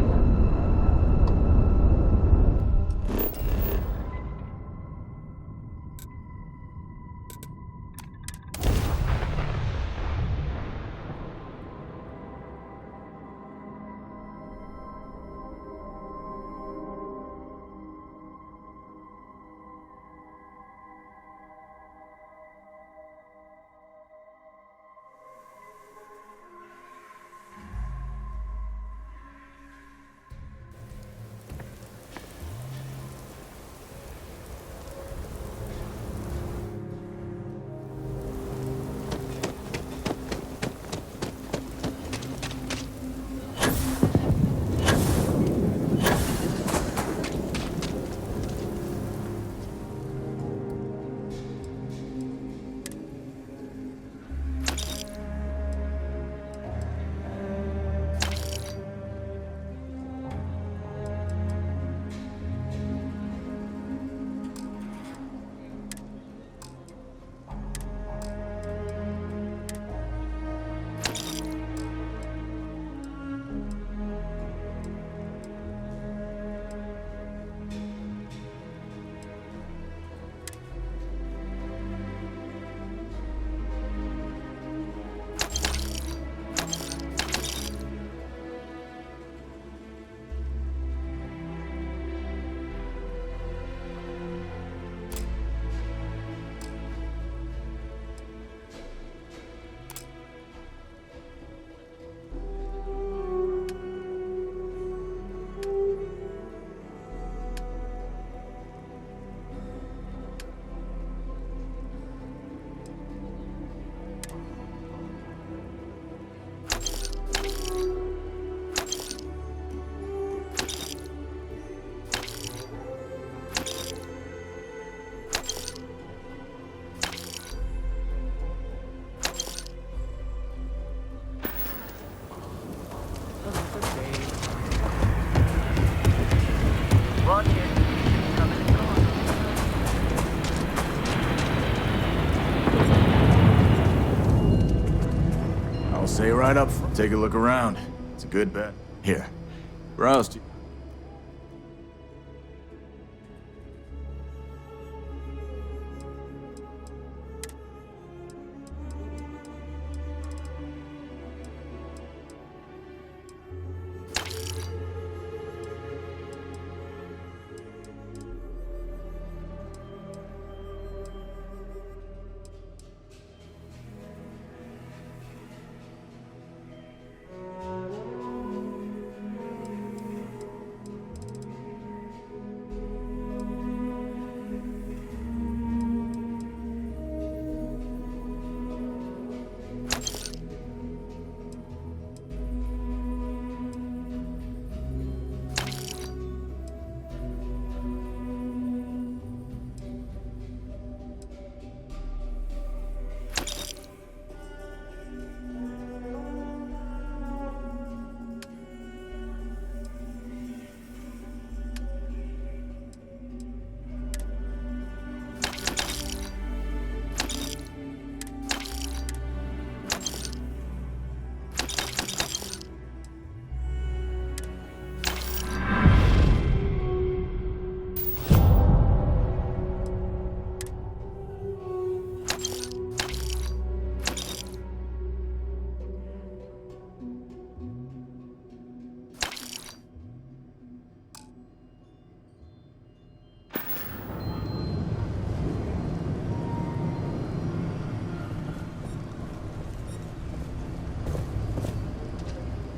Say right up front. Take a look around. It's a good bet. Here, browse to...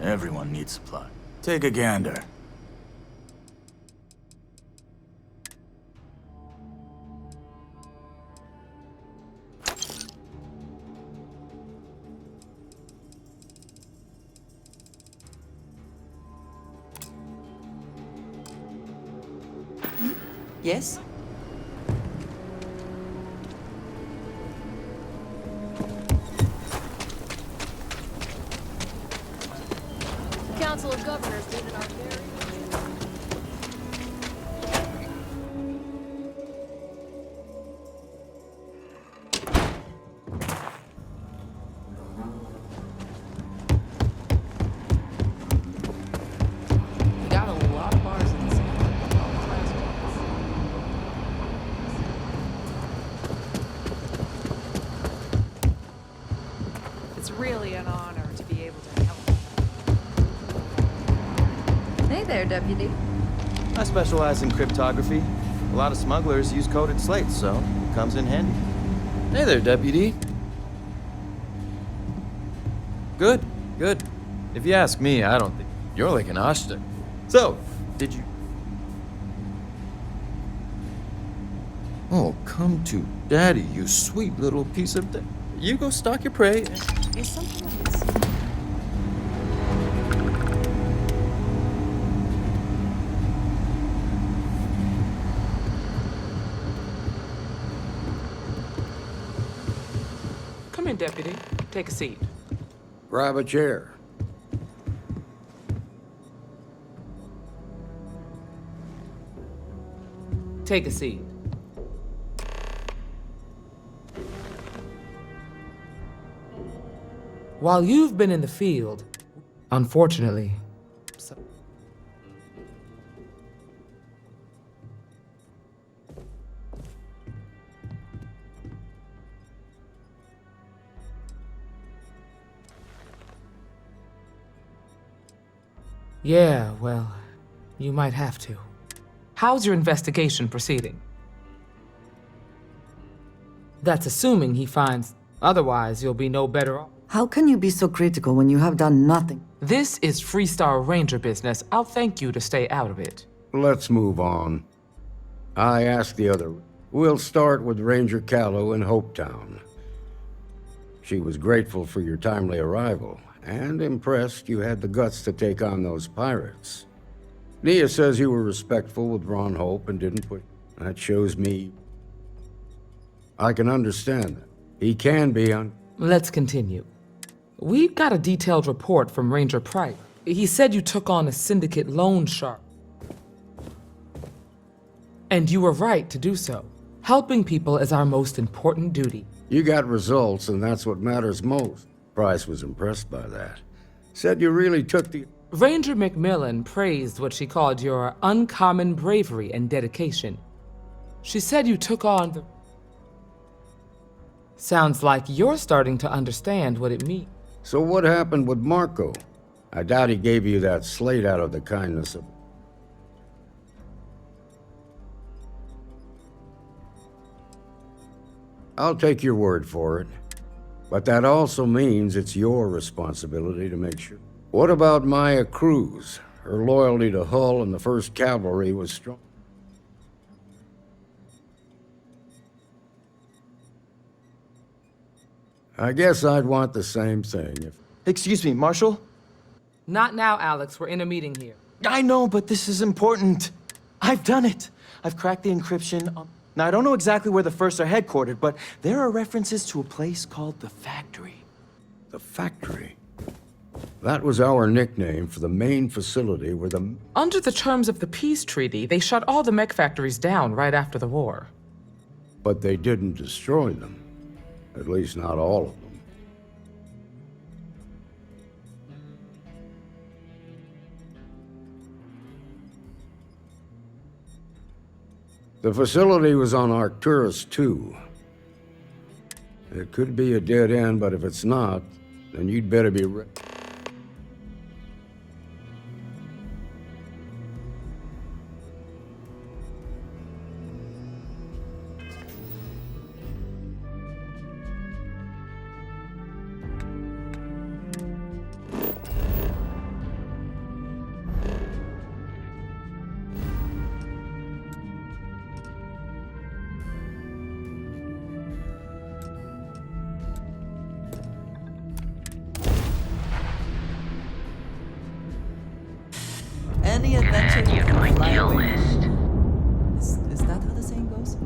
Everyone needs supply. Take a gander. Yes? Council of Governors needed our very... We got a lot of bars in this It's really an honor to be able to help. Hey there, Deputy. I specialize in cryptography. A lot of smugglers use coded slates, so it comes in handy. Hey there, Deputy. Good, good. If you ask me, I don't think you're like an ostrich. So, did you... Oh, come to Daddy, you sweet little piece of... You go stalk your prey. Is something else? Come in, Deputy. Take a seat. Grab a chair. Take a seat. While you've been in the field, unfortunately... Yeah, well, you might have to. How's your investigation proceeding? That's assuming he finds... Otherwise, you'll be no better off. How can you be so critical when you have done nothing? This is Freestar Ranger business. I'll thank you to stay out of it. Let's move on. I asked the other. We'll start with Ranger Callow in Hopetown. She was grateful for your timely arrival, and impressed you had the guts to take on those pirates. Nia says you were respectful with Ron Hope and didn't put... That shows me... I can understand that. He can be on... Let's continue. We've got a detailed report from Ranger Price. He said you took on a syndicate loan shark. And you were right to do so. Helping people is our most important duty. You got results, and that's what matters most. Price was impressed by that. Said you really took the... Ranger McMillan praised what she called your uncommon bravery and dedication. She said you took on the... Sounds like you're starting to understand what it means. So what happened with Marco? I doubt he gave you that slate out of the kindness of... I'll take your word for it. But that also means it's your responsibility to make sure. What about Maya Cruz? Her loyalty to Hull and the 1st Cavalry was strong. I guess I'd want the same thing if... Excuse me, Marshal? Not now, Alex. We're in a meeting here. I know, but this is important. I've done it. I've cracked the encryption. Now, I don't know exactly where the First are headquartered, but there are references to a place called the Factory. The Factory? That was our nickname for the main facility where the... Under the terms of the peace treaty, they shut all the mech factories down right after the war. But they didn't destroy them. At least not all of them. The facility was on Arcturus 2. It could be a dead end, but if it's not, then you'd better be ready. Any adventure Add you to my kill away. list. Is that how the saying goes?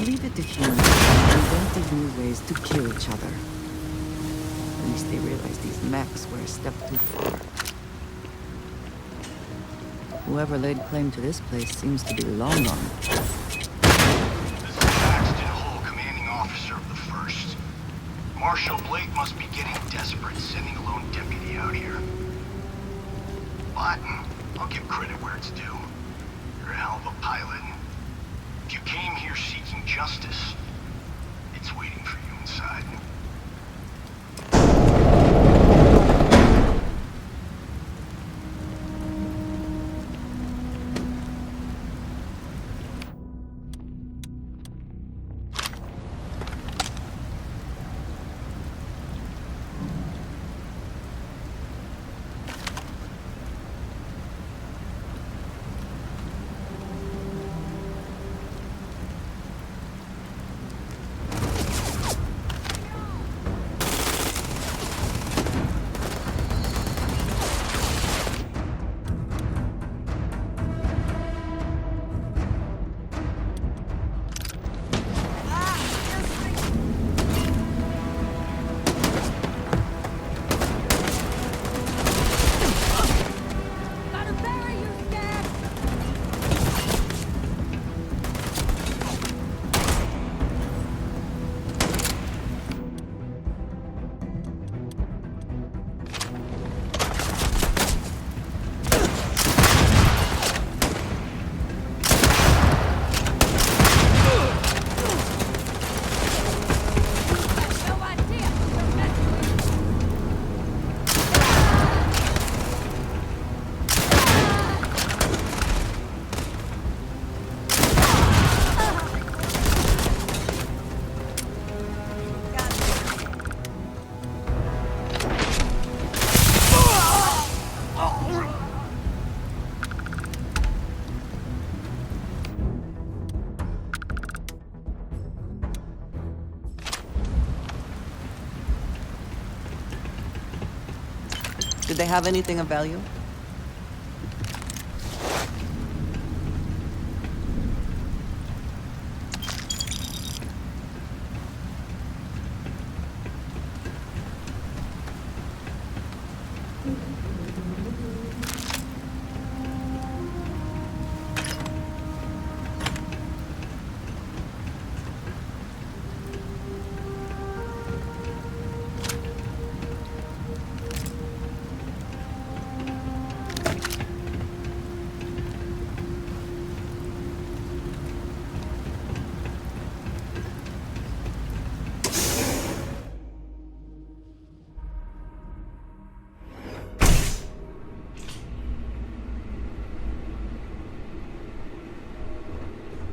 Leave it to humans to inventive new ways to kill each other. At least they realize these mechs were a step too far. Whoever laid claim to this place seems to be long gone. Officer of the First. Marshal Blake must be getting desperate sending a lone deputy out here. But I'll give credit where it's due. You're a hell of a pilot. If you came here seeking justice, it's waiting for you inside. Did they have anything of value?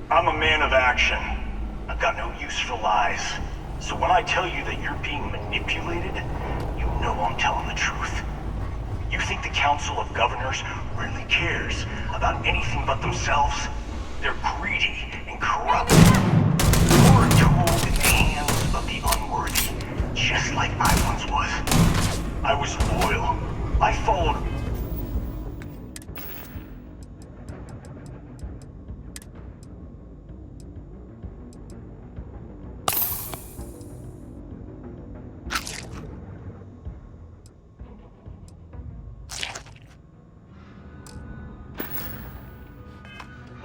I'm a man of action. I've got no use for lies. So when I tell you that you're being manipulated, you know I'm telling the truth. You think the Council of Governors really cares about anything but themselves? They're greedy and corrupt. You're a tool in the hands of the unworthy, just like I once was. I was loyal. I followed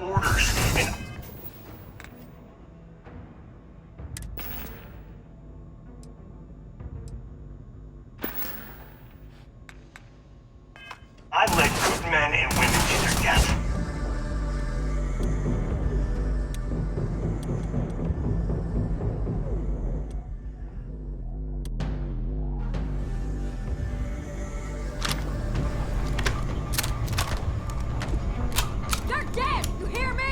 orders and I led good men and women to their death. They're dead! You hear me?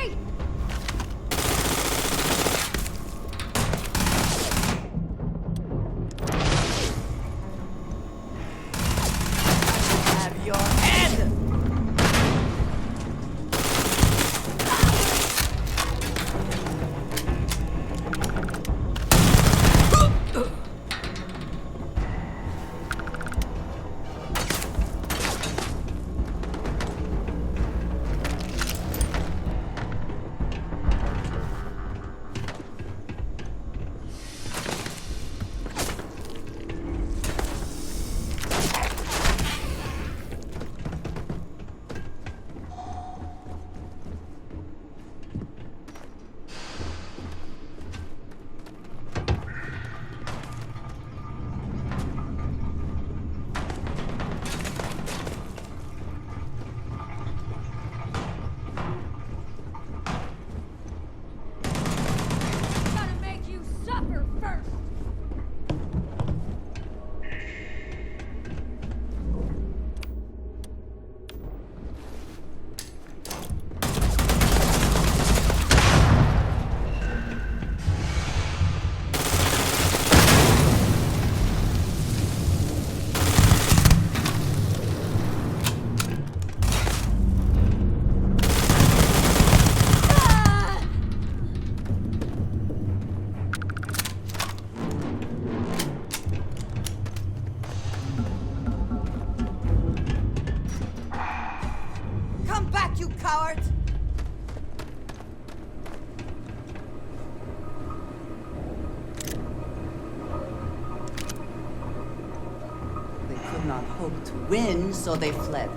you coward! They could not hope to win, so they fled.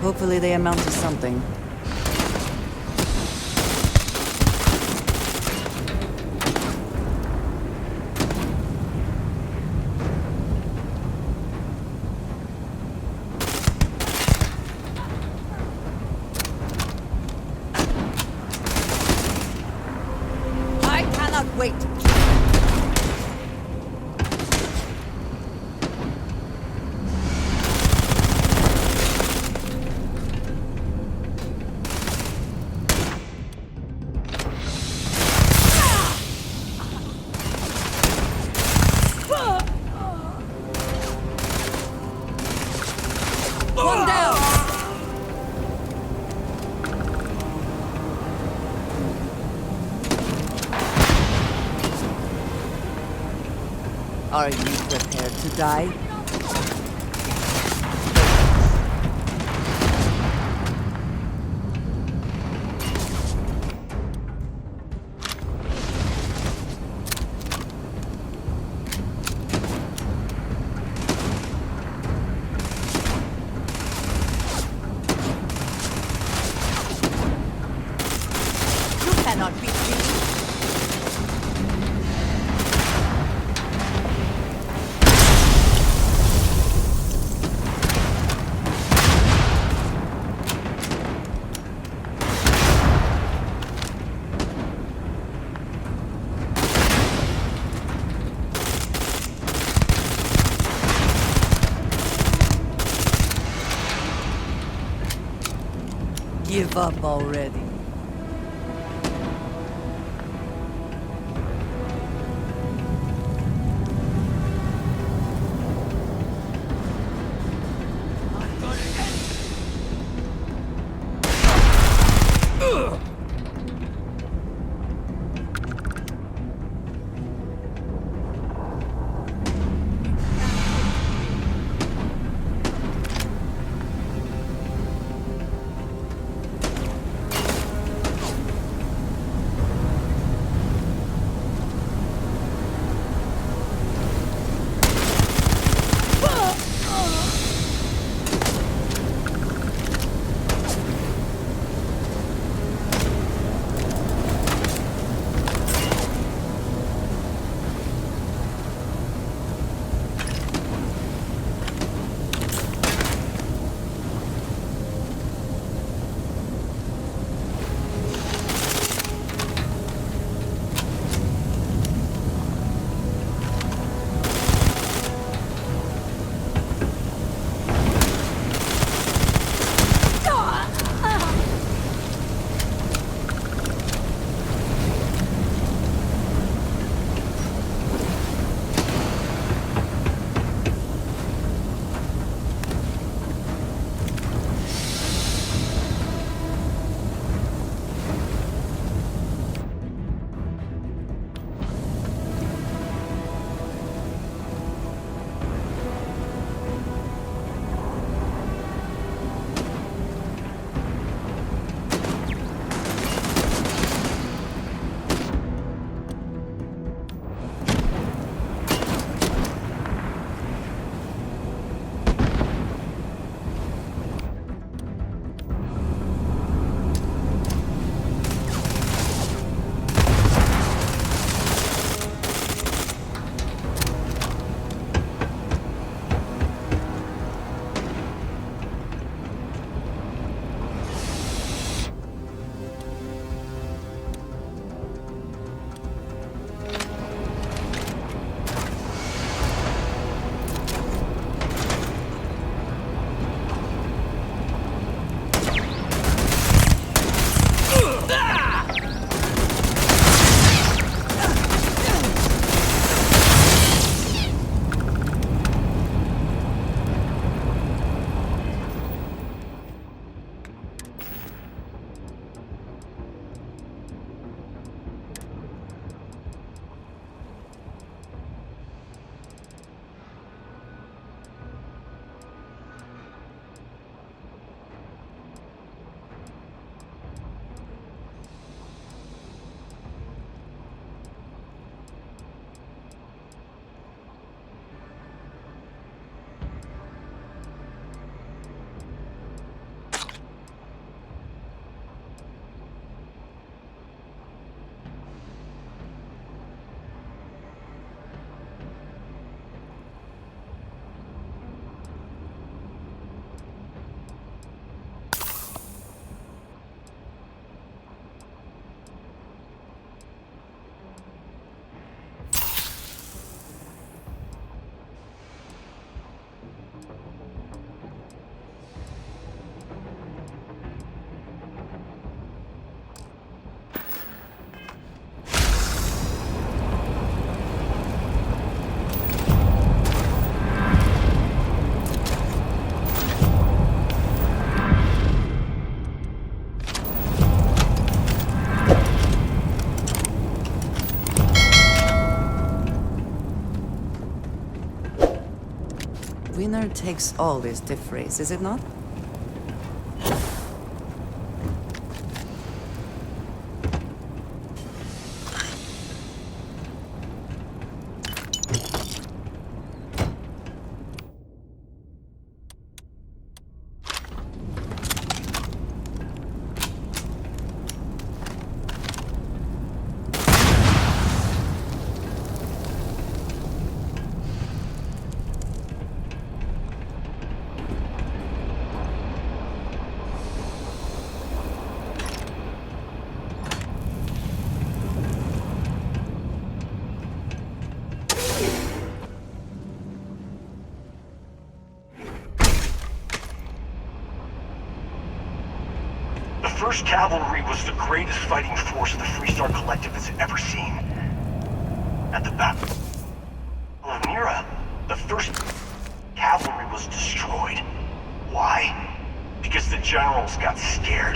Hopefully they amount to something. I cannot wait. One down. Are you prepared to die? You cannot beat me. Give up already. winner takes all is the phrase, is it not? The 1st Cavalry was the greatest fighting force the Freestar Collective has ever seen. At the Battle of Mira, the 1st Cavalry was destroyed. Why? Because the generals got scared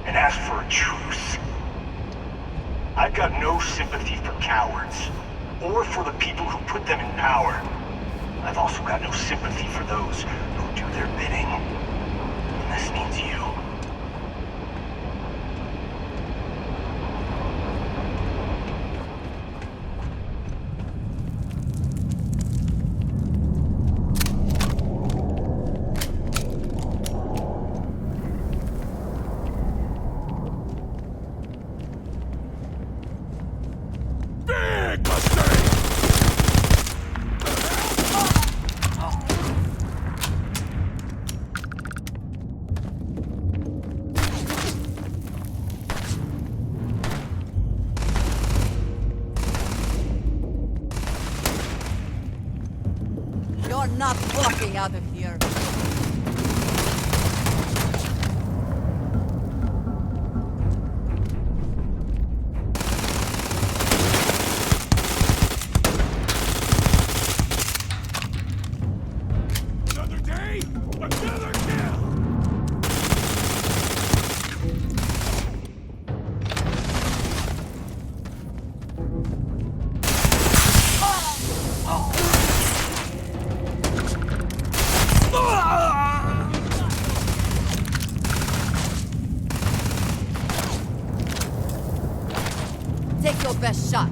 and asked for a truce. I've got no sympathy for cowards, or for the people who put them in power. I've also got no sympathy for those who do their bidding. And this means you. You're not walking out of here. Another day, another kill! Take your best shot.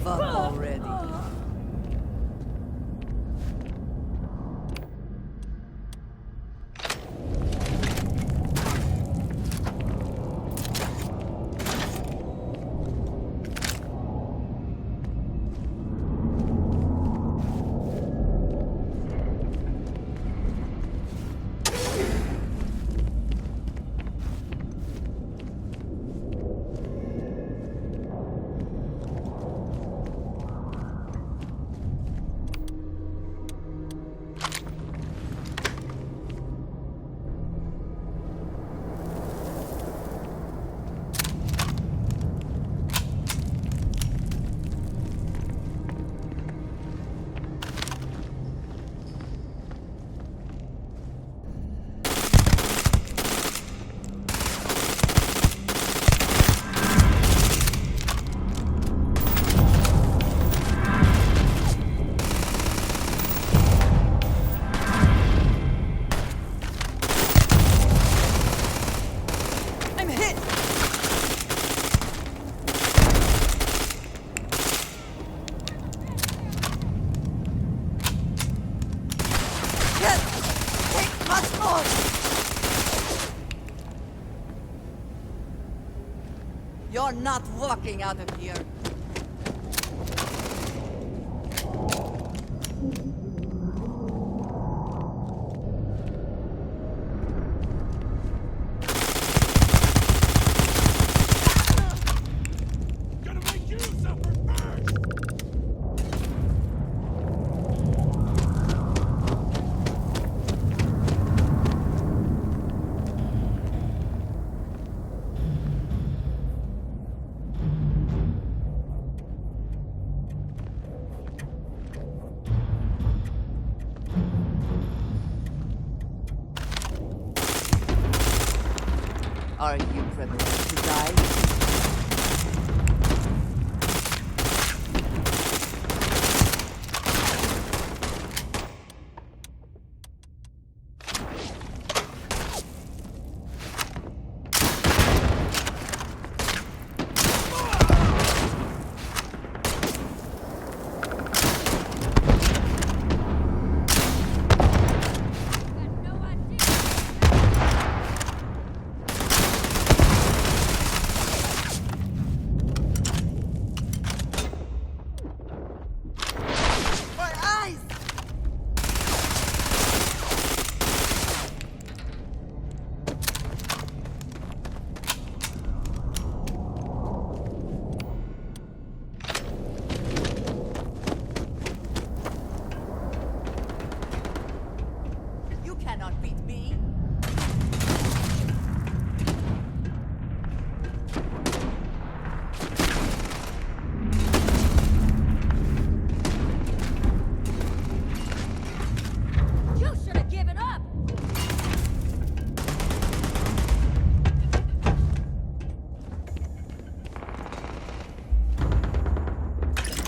up already. You're not walking out of here. Are you prepared to die?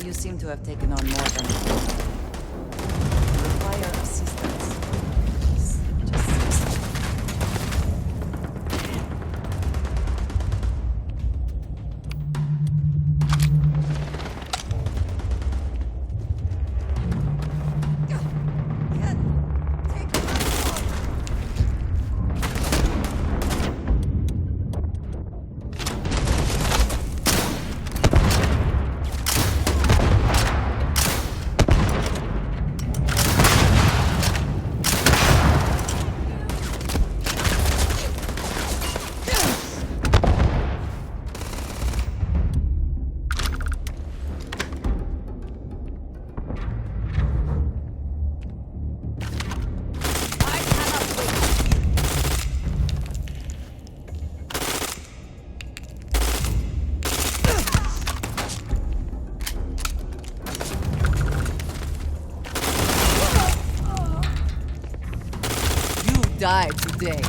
You seem to have taken on more than you require assistance. Die today.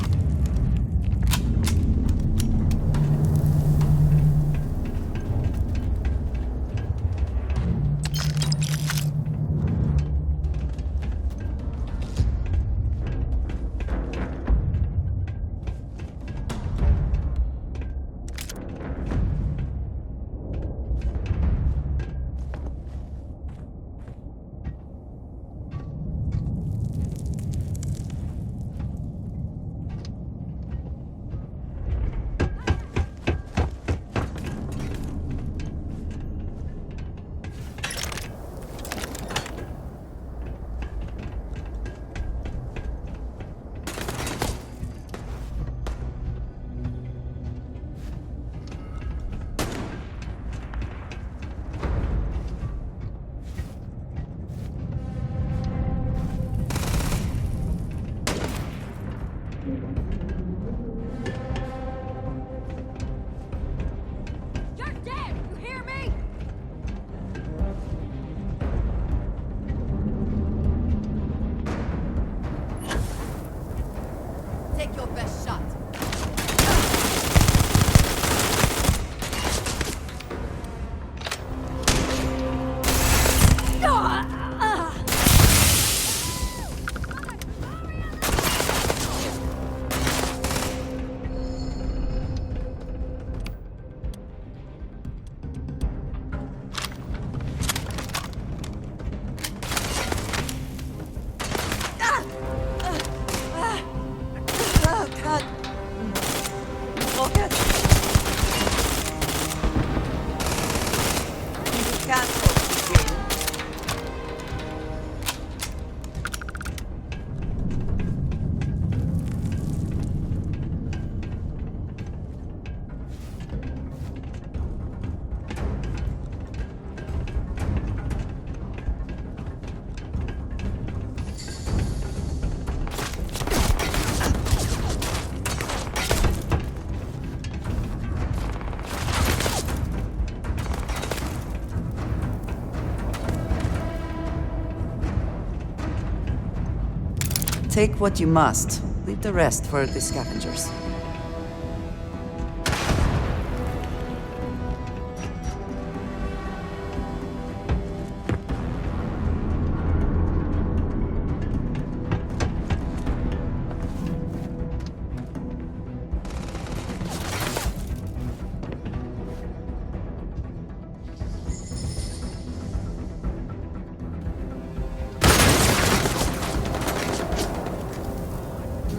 Take what you must. Leave the rest for the scavengers.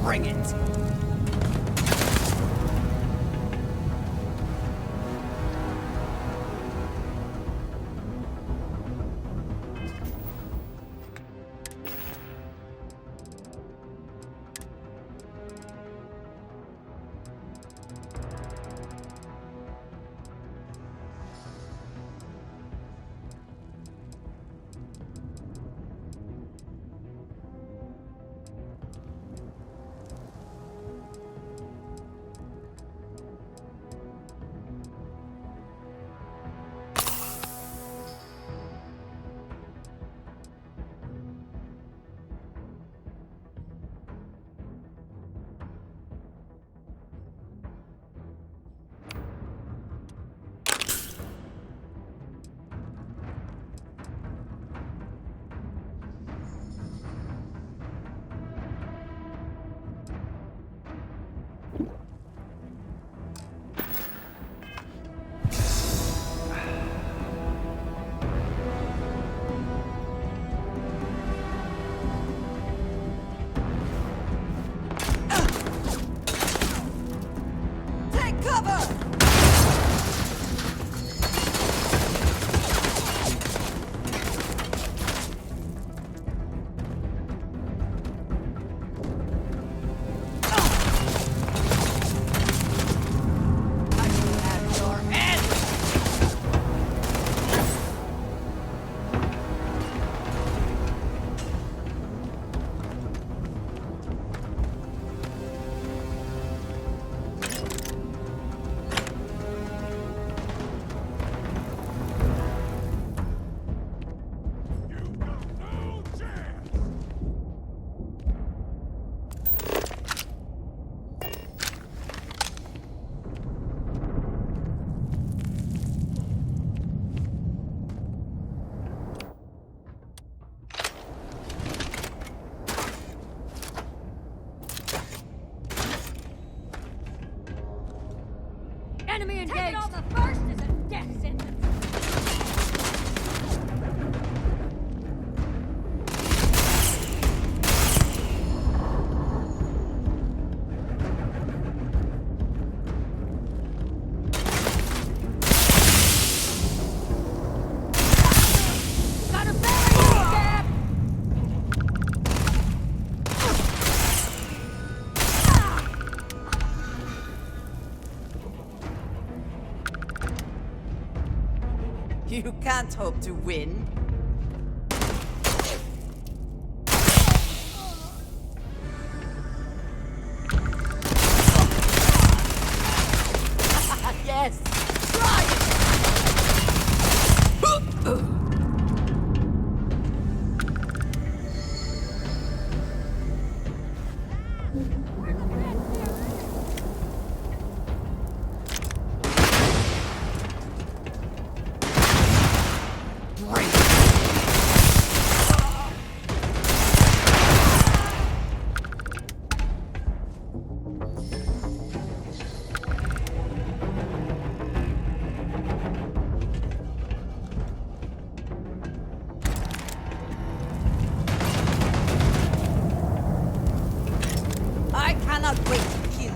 Bring it! Enemy engaged! Taking on the first is a death sentence! You can't hope to win. Yes! Try it! I cannot wait to kill you.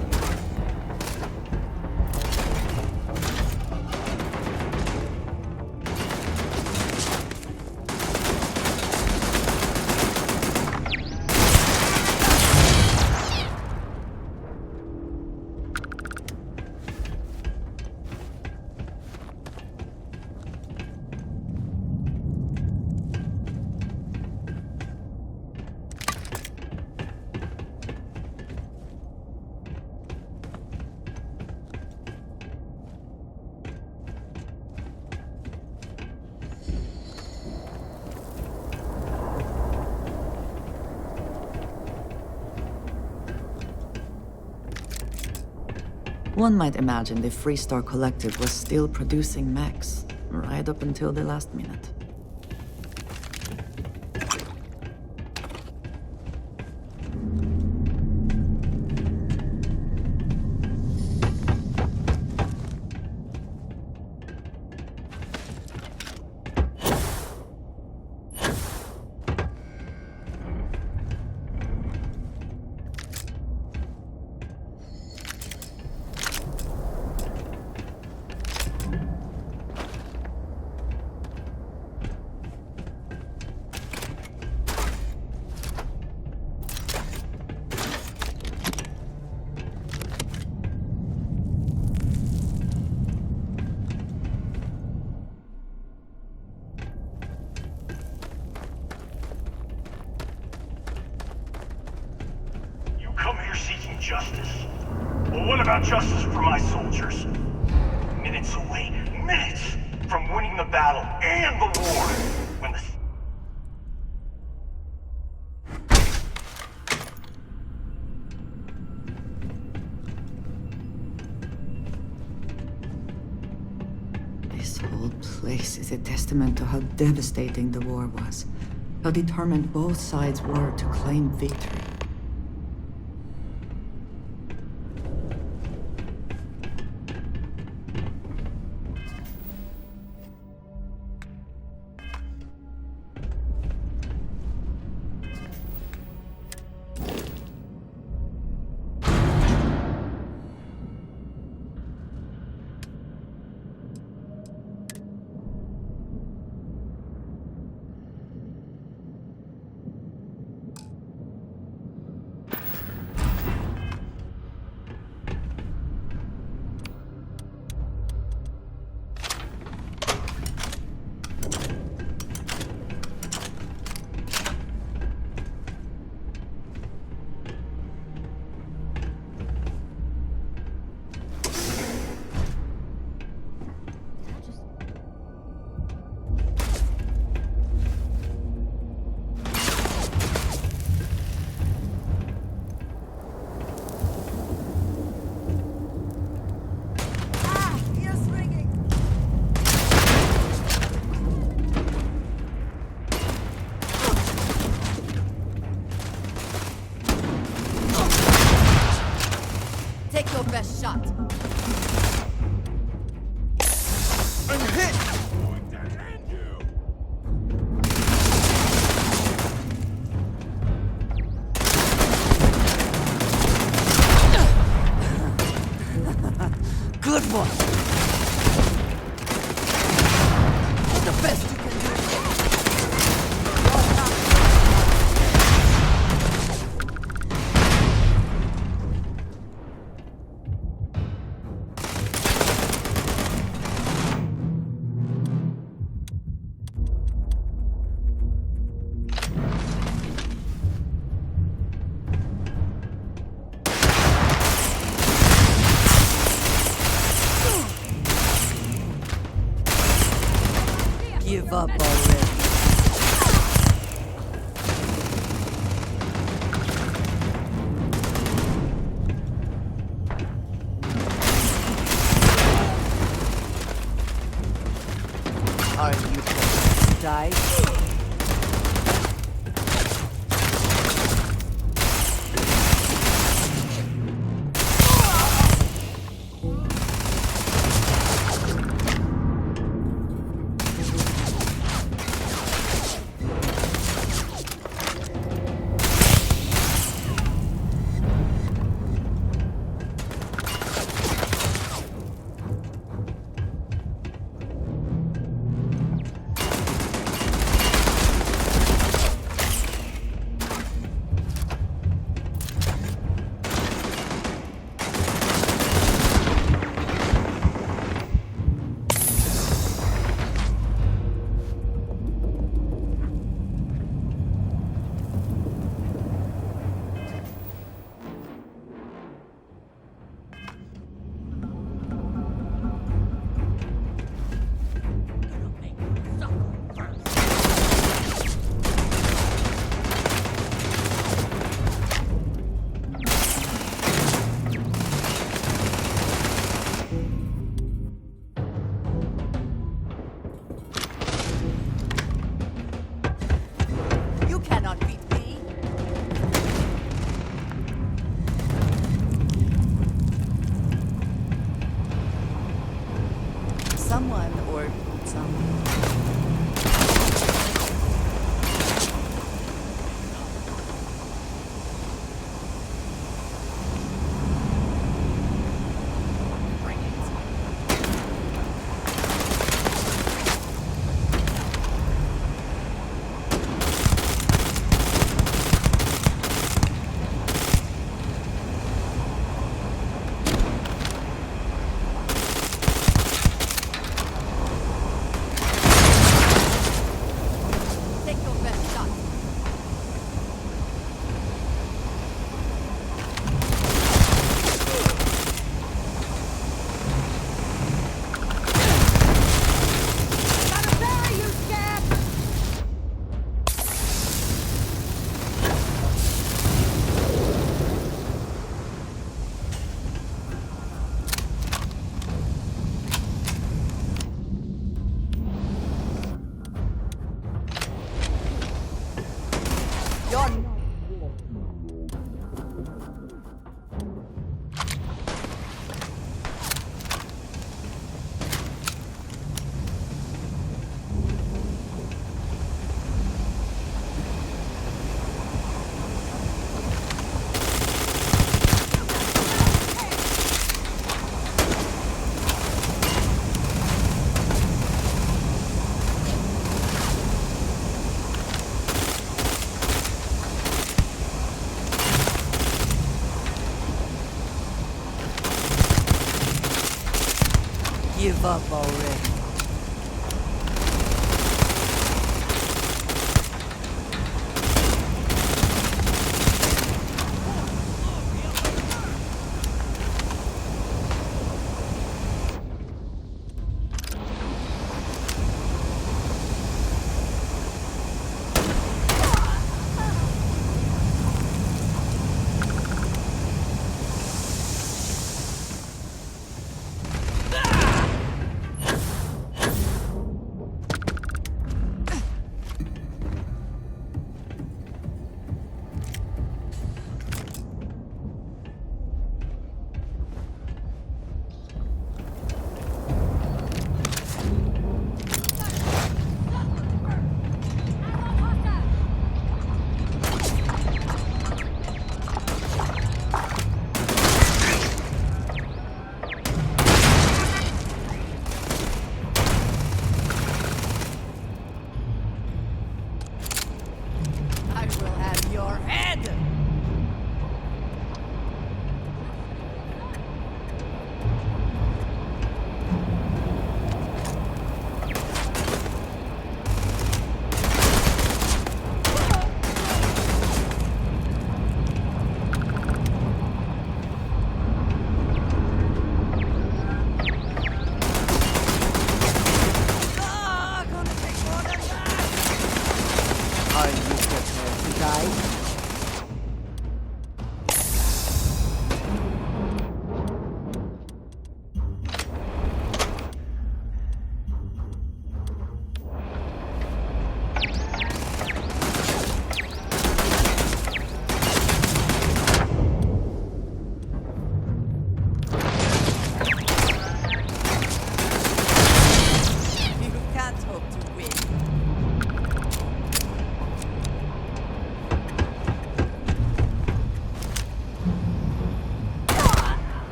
One might imagine the Freestar Collective was still producing mechs, right up until the last minute. Justice? Well, what about justice for my soldiers? Minutes away, minutes from winning the battle and the war. When the... This whole place is a testament to how devastating the war was. How determined both sides were to claim victory. Take your best shot. I'm hit! Good one. The best you can do. Give up already. Are you going to die? give up already.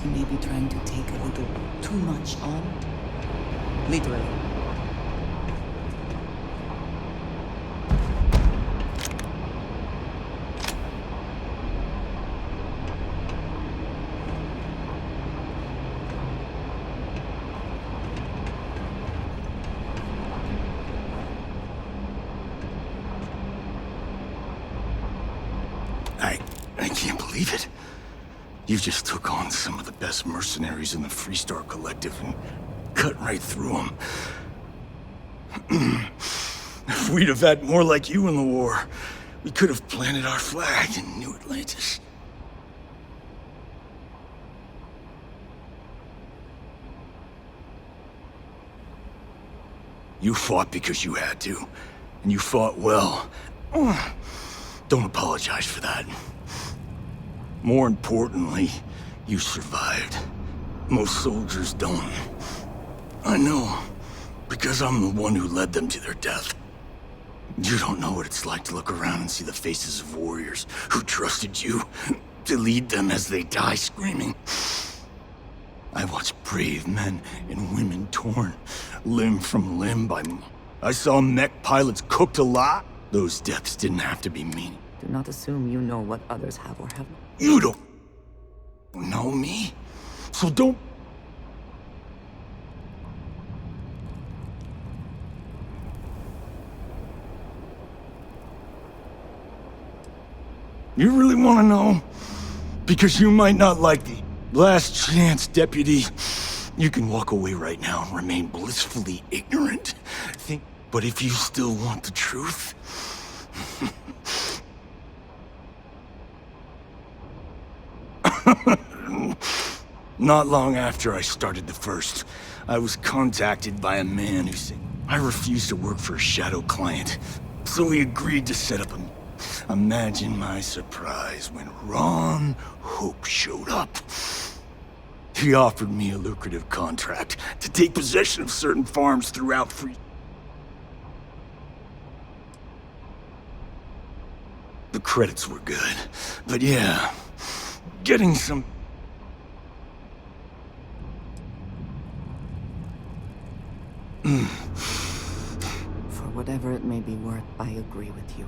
You may be trying to take a little too much on. Literally. I can't believe it. You just took on some of the best mercenaries in the Freestar Collective and cut right through them. If we'd have had more like you in the war, we could have planted our flag in New Atlantis. You fought because you had to, and you fought well. Don't apologize for that. More importantly, you survived. Most soldiers don't. I know, because I'm the one who led them to their death. You don't know what it's like to look around and see the faces of warriors who trusted you to lead them as they die screaming. I watched brave men and women torn limb from limb by... I saw mech pilots cooked alive. Those deaths didn't have to be mean. Do not assume you know what others have or have not. You don't know me, so don't... You really want to know? Because you might not like the last chance, Deputy. You can walk away right now and remain blissfully ignorant. But if you still want the truth... Not long after I started the first, I was contacted by a man who said I refused to work for a shadow client, so he agreed to set up a... Imagine my surprise when Ron Hope showed up. He offered me a lucrative contract to take possession of certain farms throughout Free... The credits were good, but yeah, getting some... For whatever it may be worth, I agree with you.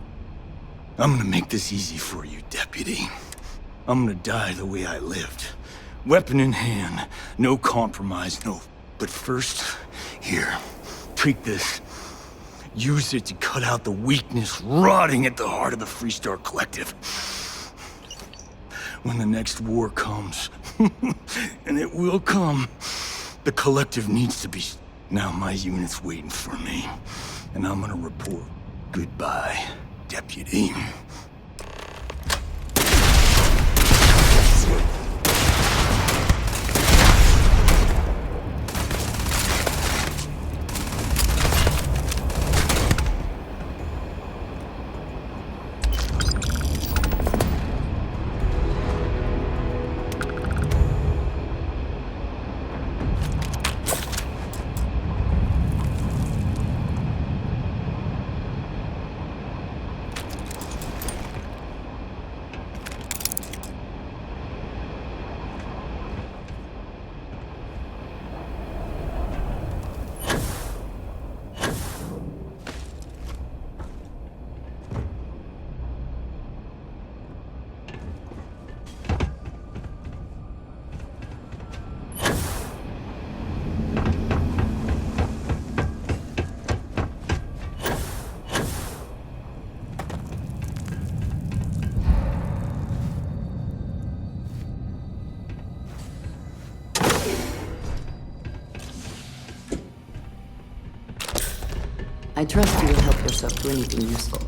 I'm gonna make this easy for you, Deputy. I'm gonna die the way I lived. Weapon in hand, no compromise, no... But first, here, take this. Use it to cut out the weakness rotting at the heart of the Freestar Collective. When the next war comes, and it will come, the Collective needs to be... Now my unit's waiting for me, and I'm gonna report. Goodbye, Deputy. I trust you will help yourself to anything useful.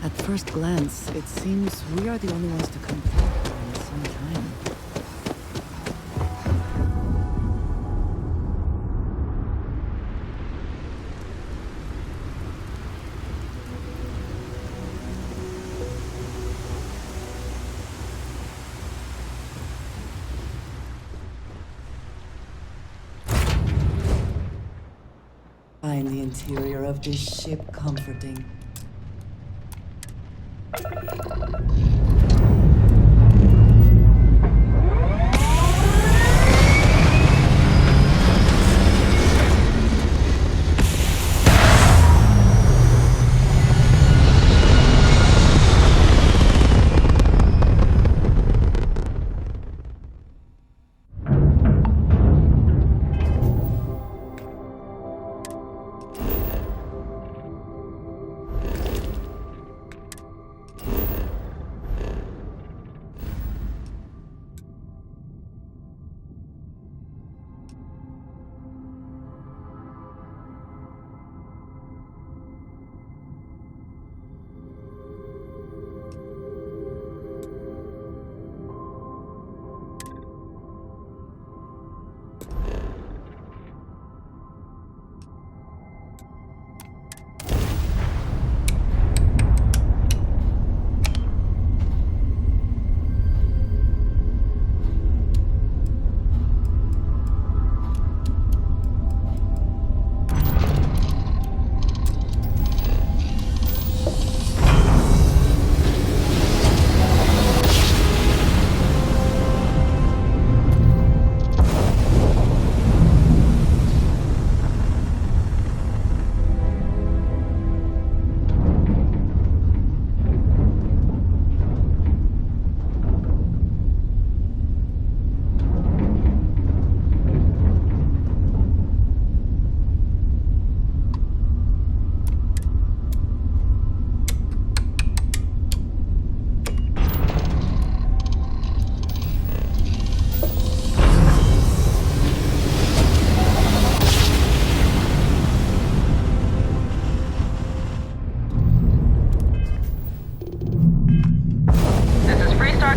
At first glance, it seems we are the only ones to come through in some time. find the interior of this ship comforting.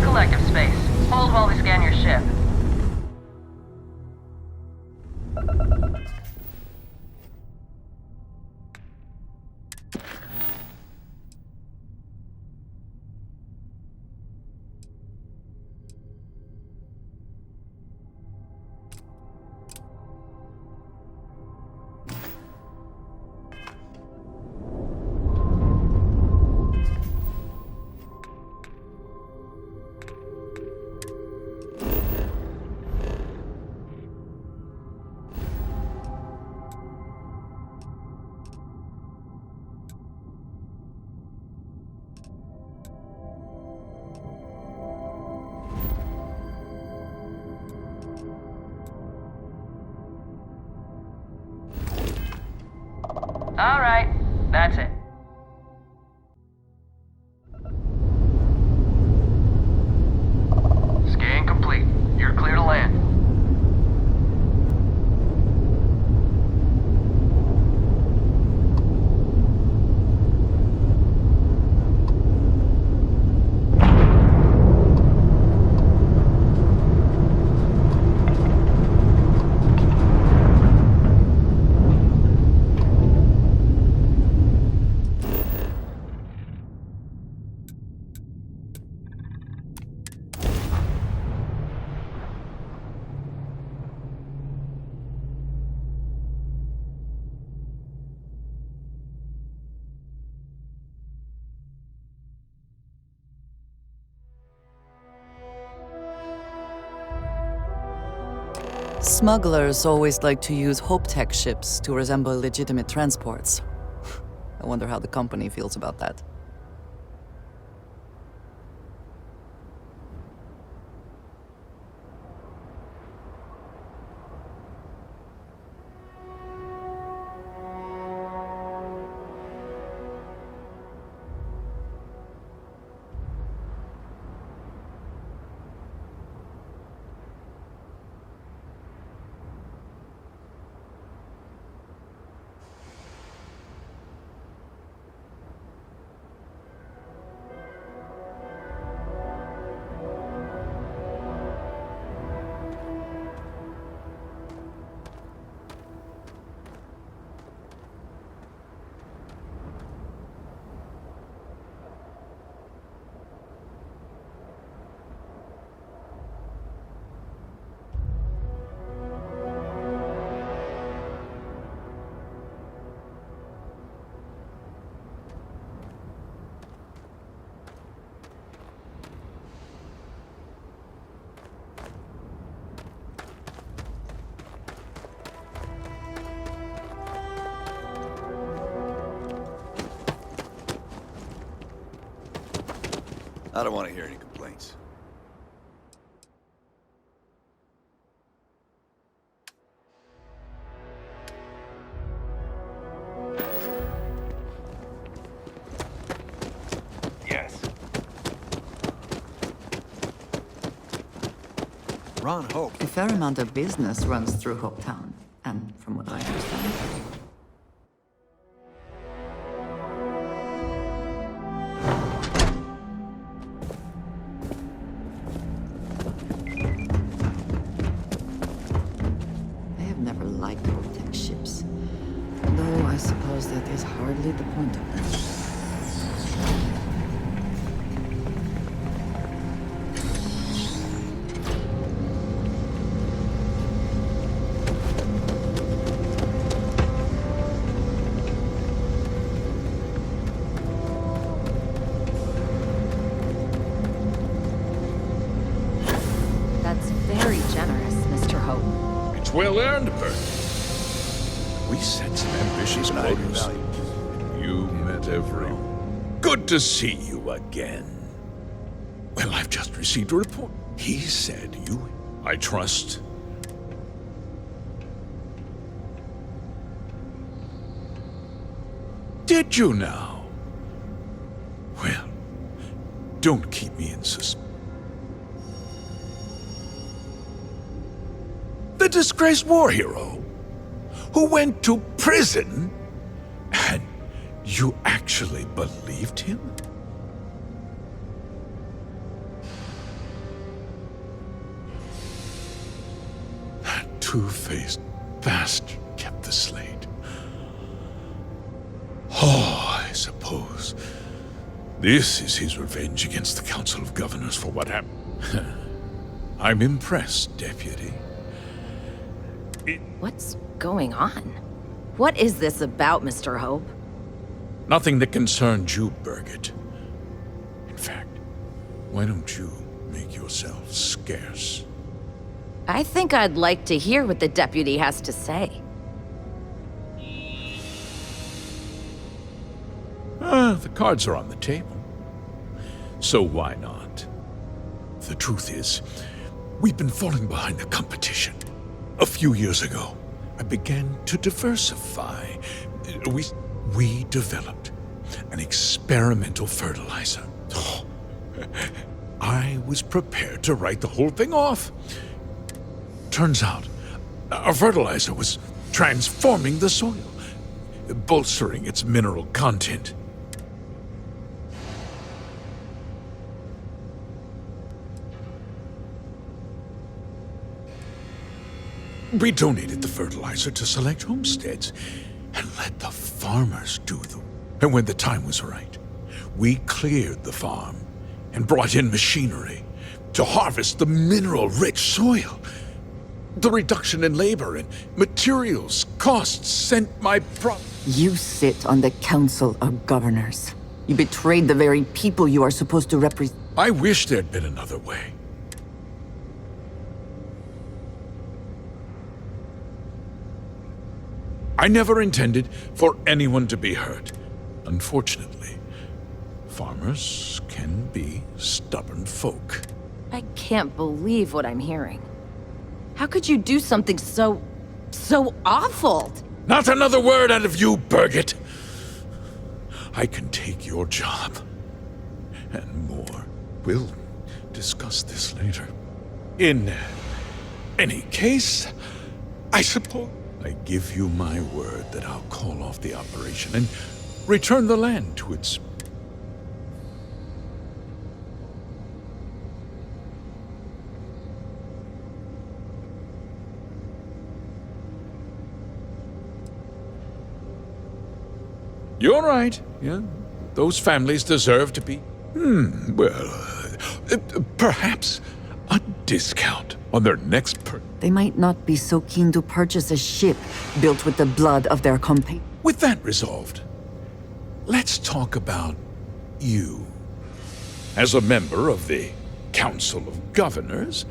Collective space. Hold while we scan your ship. All right, that's it. Scan complete. You're clear to land. Smugglers always like to use Hope-Tech ships to resemble legitimate transports. I wonder how the company feels about that. I don't want to hear any complaints. Yes. Ron Hope. A fair amount of business runs through Hopetown, and from what I understand. I have never liked Hoptech ships, though I suppose that is hardly the point of them. It's well earned, Bert. We set some ambitious quotas. You met everyone. Good to see you again. Well, I've just received a report. He said you... I trust. Did you now? Well, don't keep me in suspense. The disgraced war hero who went to prison, and you actually believed him? That two-faced bastard kept the slate. Oh, I suppose this is his revenge against the Council of Governors for what happened. I'm impressed, Deputy. What's going on? What is this about, Mr. Hope? Nothing that concerns you, Birgit. In fact, why don't you make yourself scarce? I think I'd like to hear what the deputy has to say. The cards are on the table. So why not? The truth is, we've been falling behind the competition. A few years ago, I began to diversify. We developed an experimental fertilizer. Oh, I was prepared to write the whole thing off. Turns out, our fertilizer was transforming the soil, bolstering its mineral content. We donated the fertilizer to select homesteads and let the farmers do them. And when the time was right, we cleared the farm and brought in machinery to harvest the mineral-rich soil. The reduction in labor and materials costs sent my You sit on the Council of Governors. You betrayed the very people you are supposed to represent. I wish there'd been another way. I never intended for anyone to be hurt. Unfortunately, farmers can be stubborn folk. I can't believe what I'm hearing. How could you do something so awful? Not another word out of you, Birgit! I can take your job. And more. We'll discuss this later. In any case, I suppose I give you my word that I'll call off the operation and return the land to its... You're right, yeah. Those families deserve to be... perhaps a discount on their next They might not be so keen to purchase a ship built with the blood of their company. With that resolved, let's talk about you. As a member of the Council of Governors,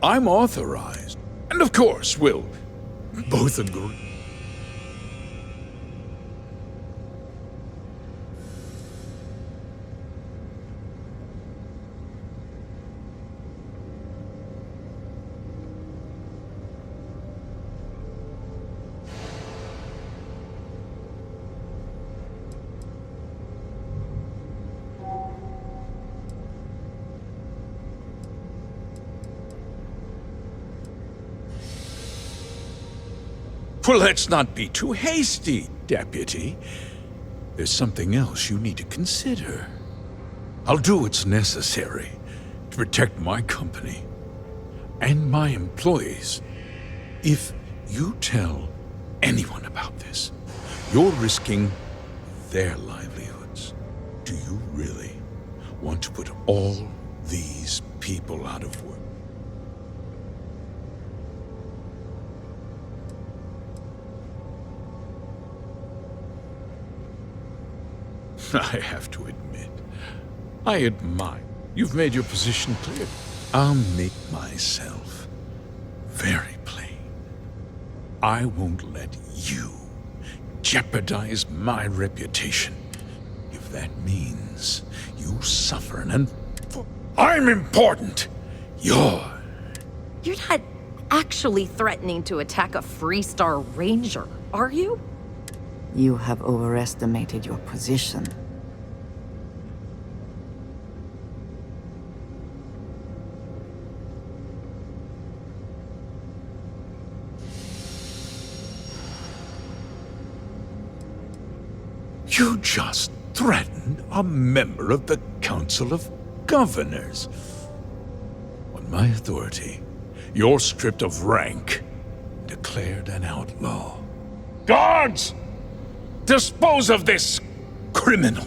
I'm authorized. And of course, we'll both agree. Well, let's not be too hasty, Deputy. There's something else you need to consider. I'll do what's necessary to protect my company and my employees. If you tell anyone about this, you're risking their livelihoods. Do you really want to put all these people out of work? I have to admit, I admire you've made your position clear. I'll make myself very plain. I won't let you jeopardize my reputation. If that means you suffer I'm important. You're not actually threatening to attack a Freestar Ranger, are you? You have overestimated your position. You just threatened a member of the Council of Governors. On my authority, you're stripped of rank, declared an outlaw. Guards! Dispose of this criminal!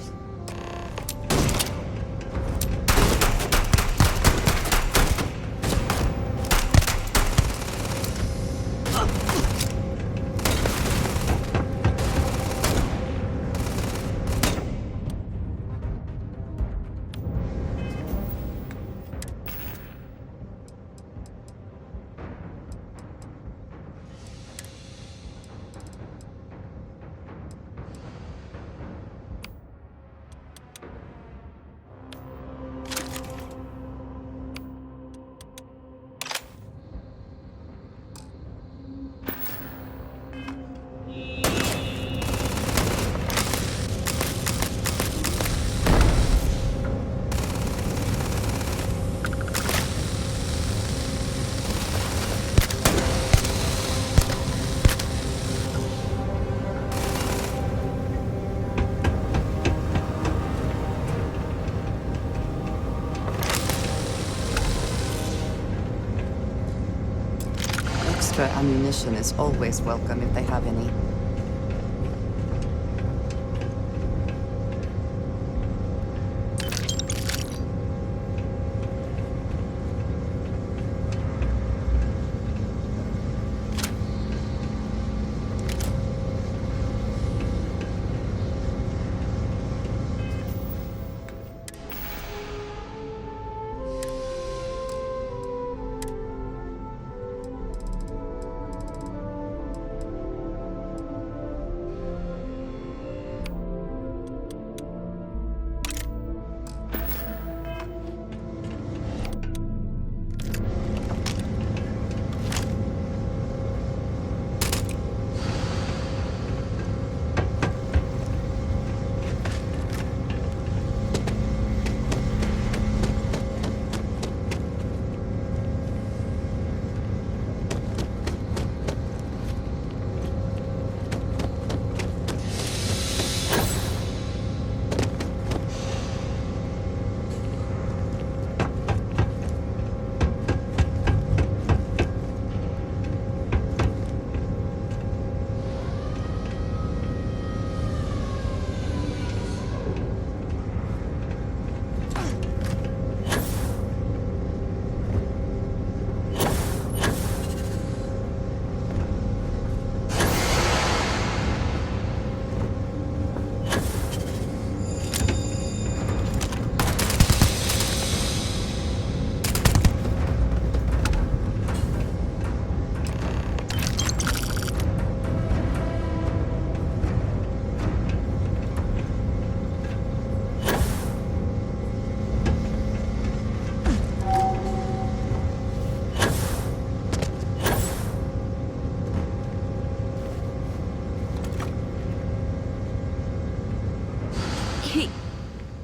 Extra ammunition is always welcome if they have any.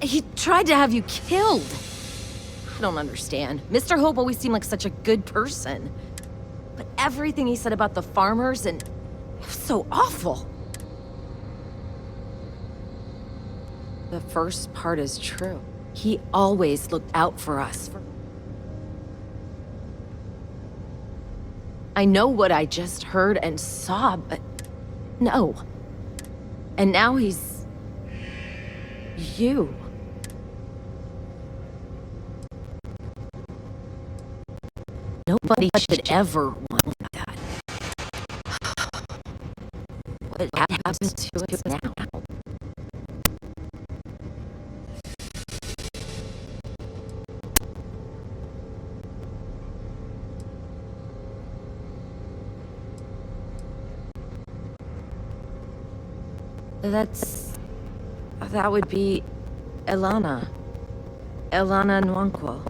He tried to have you killed. I don't understand. Mr. Hope always seemed like such a good person. But everything he said about the farmers and It was so awful. The first part is true. He always looked out for us. I know what I just heard and saw, but no. And now he's... you. Nobody should ever want that. What happens to us now? That would be Elana. Elana Nwankwo.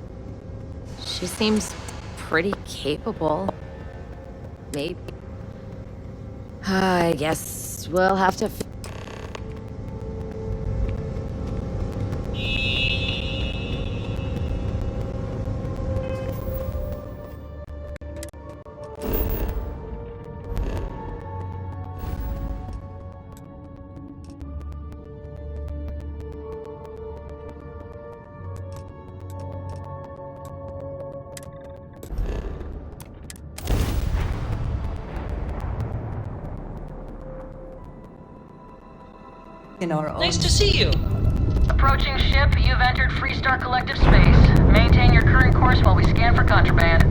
She seems pretty capable. Maybe. I guess we'll have to... In our own. Nice to see you. Approaching ship, you've entered Freestar Collective space. Maintain your current course while we scan for contraband.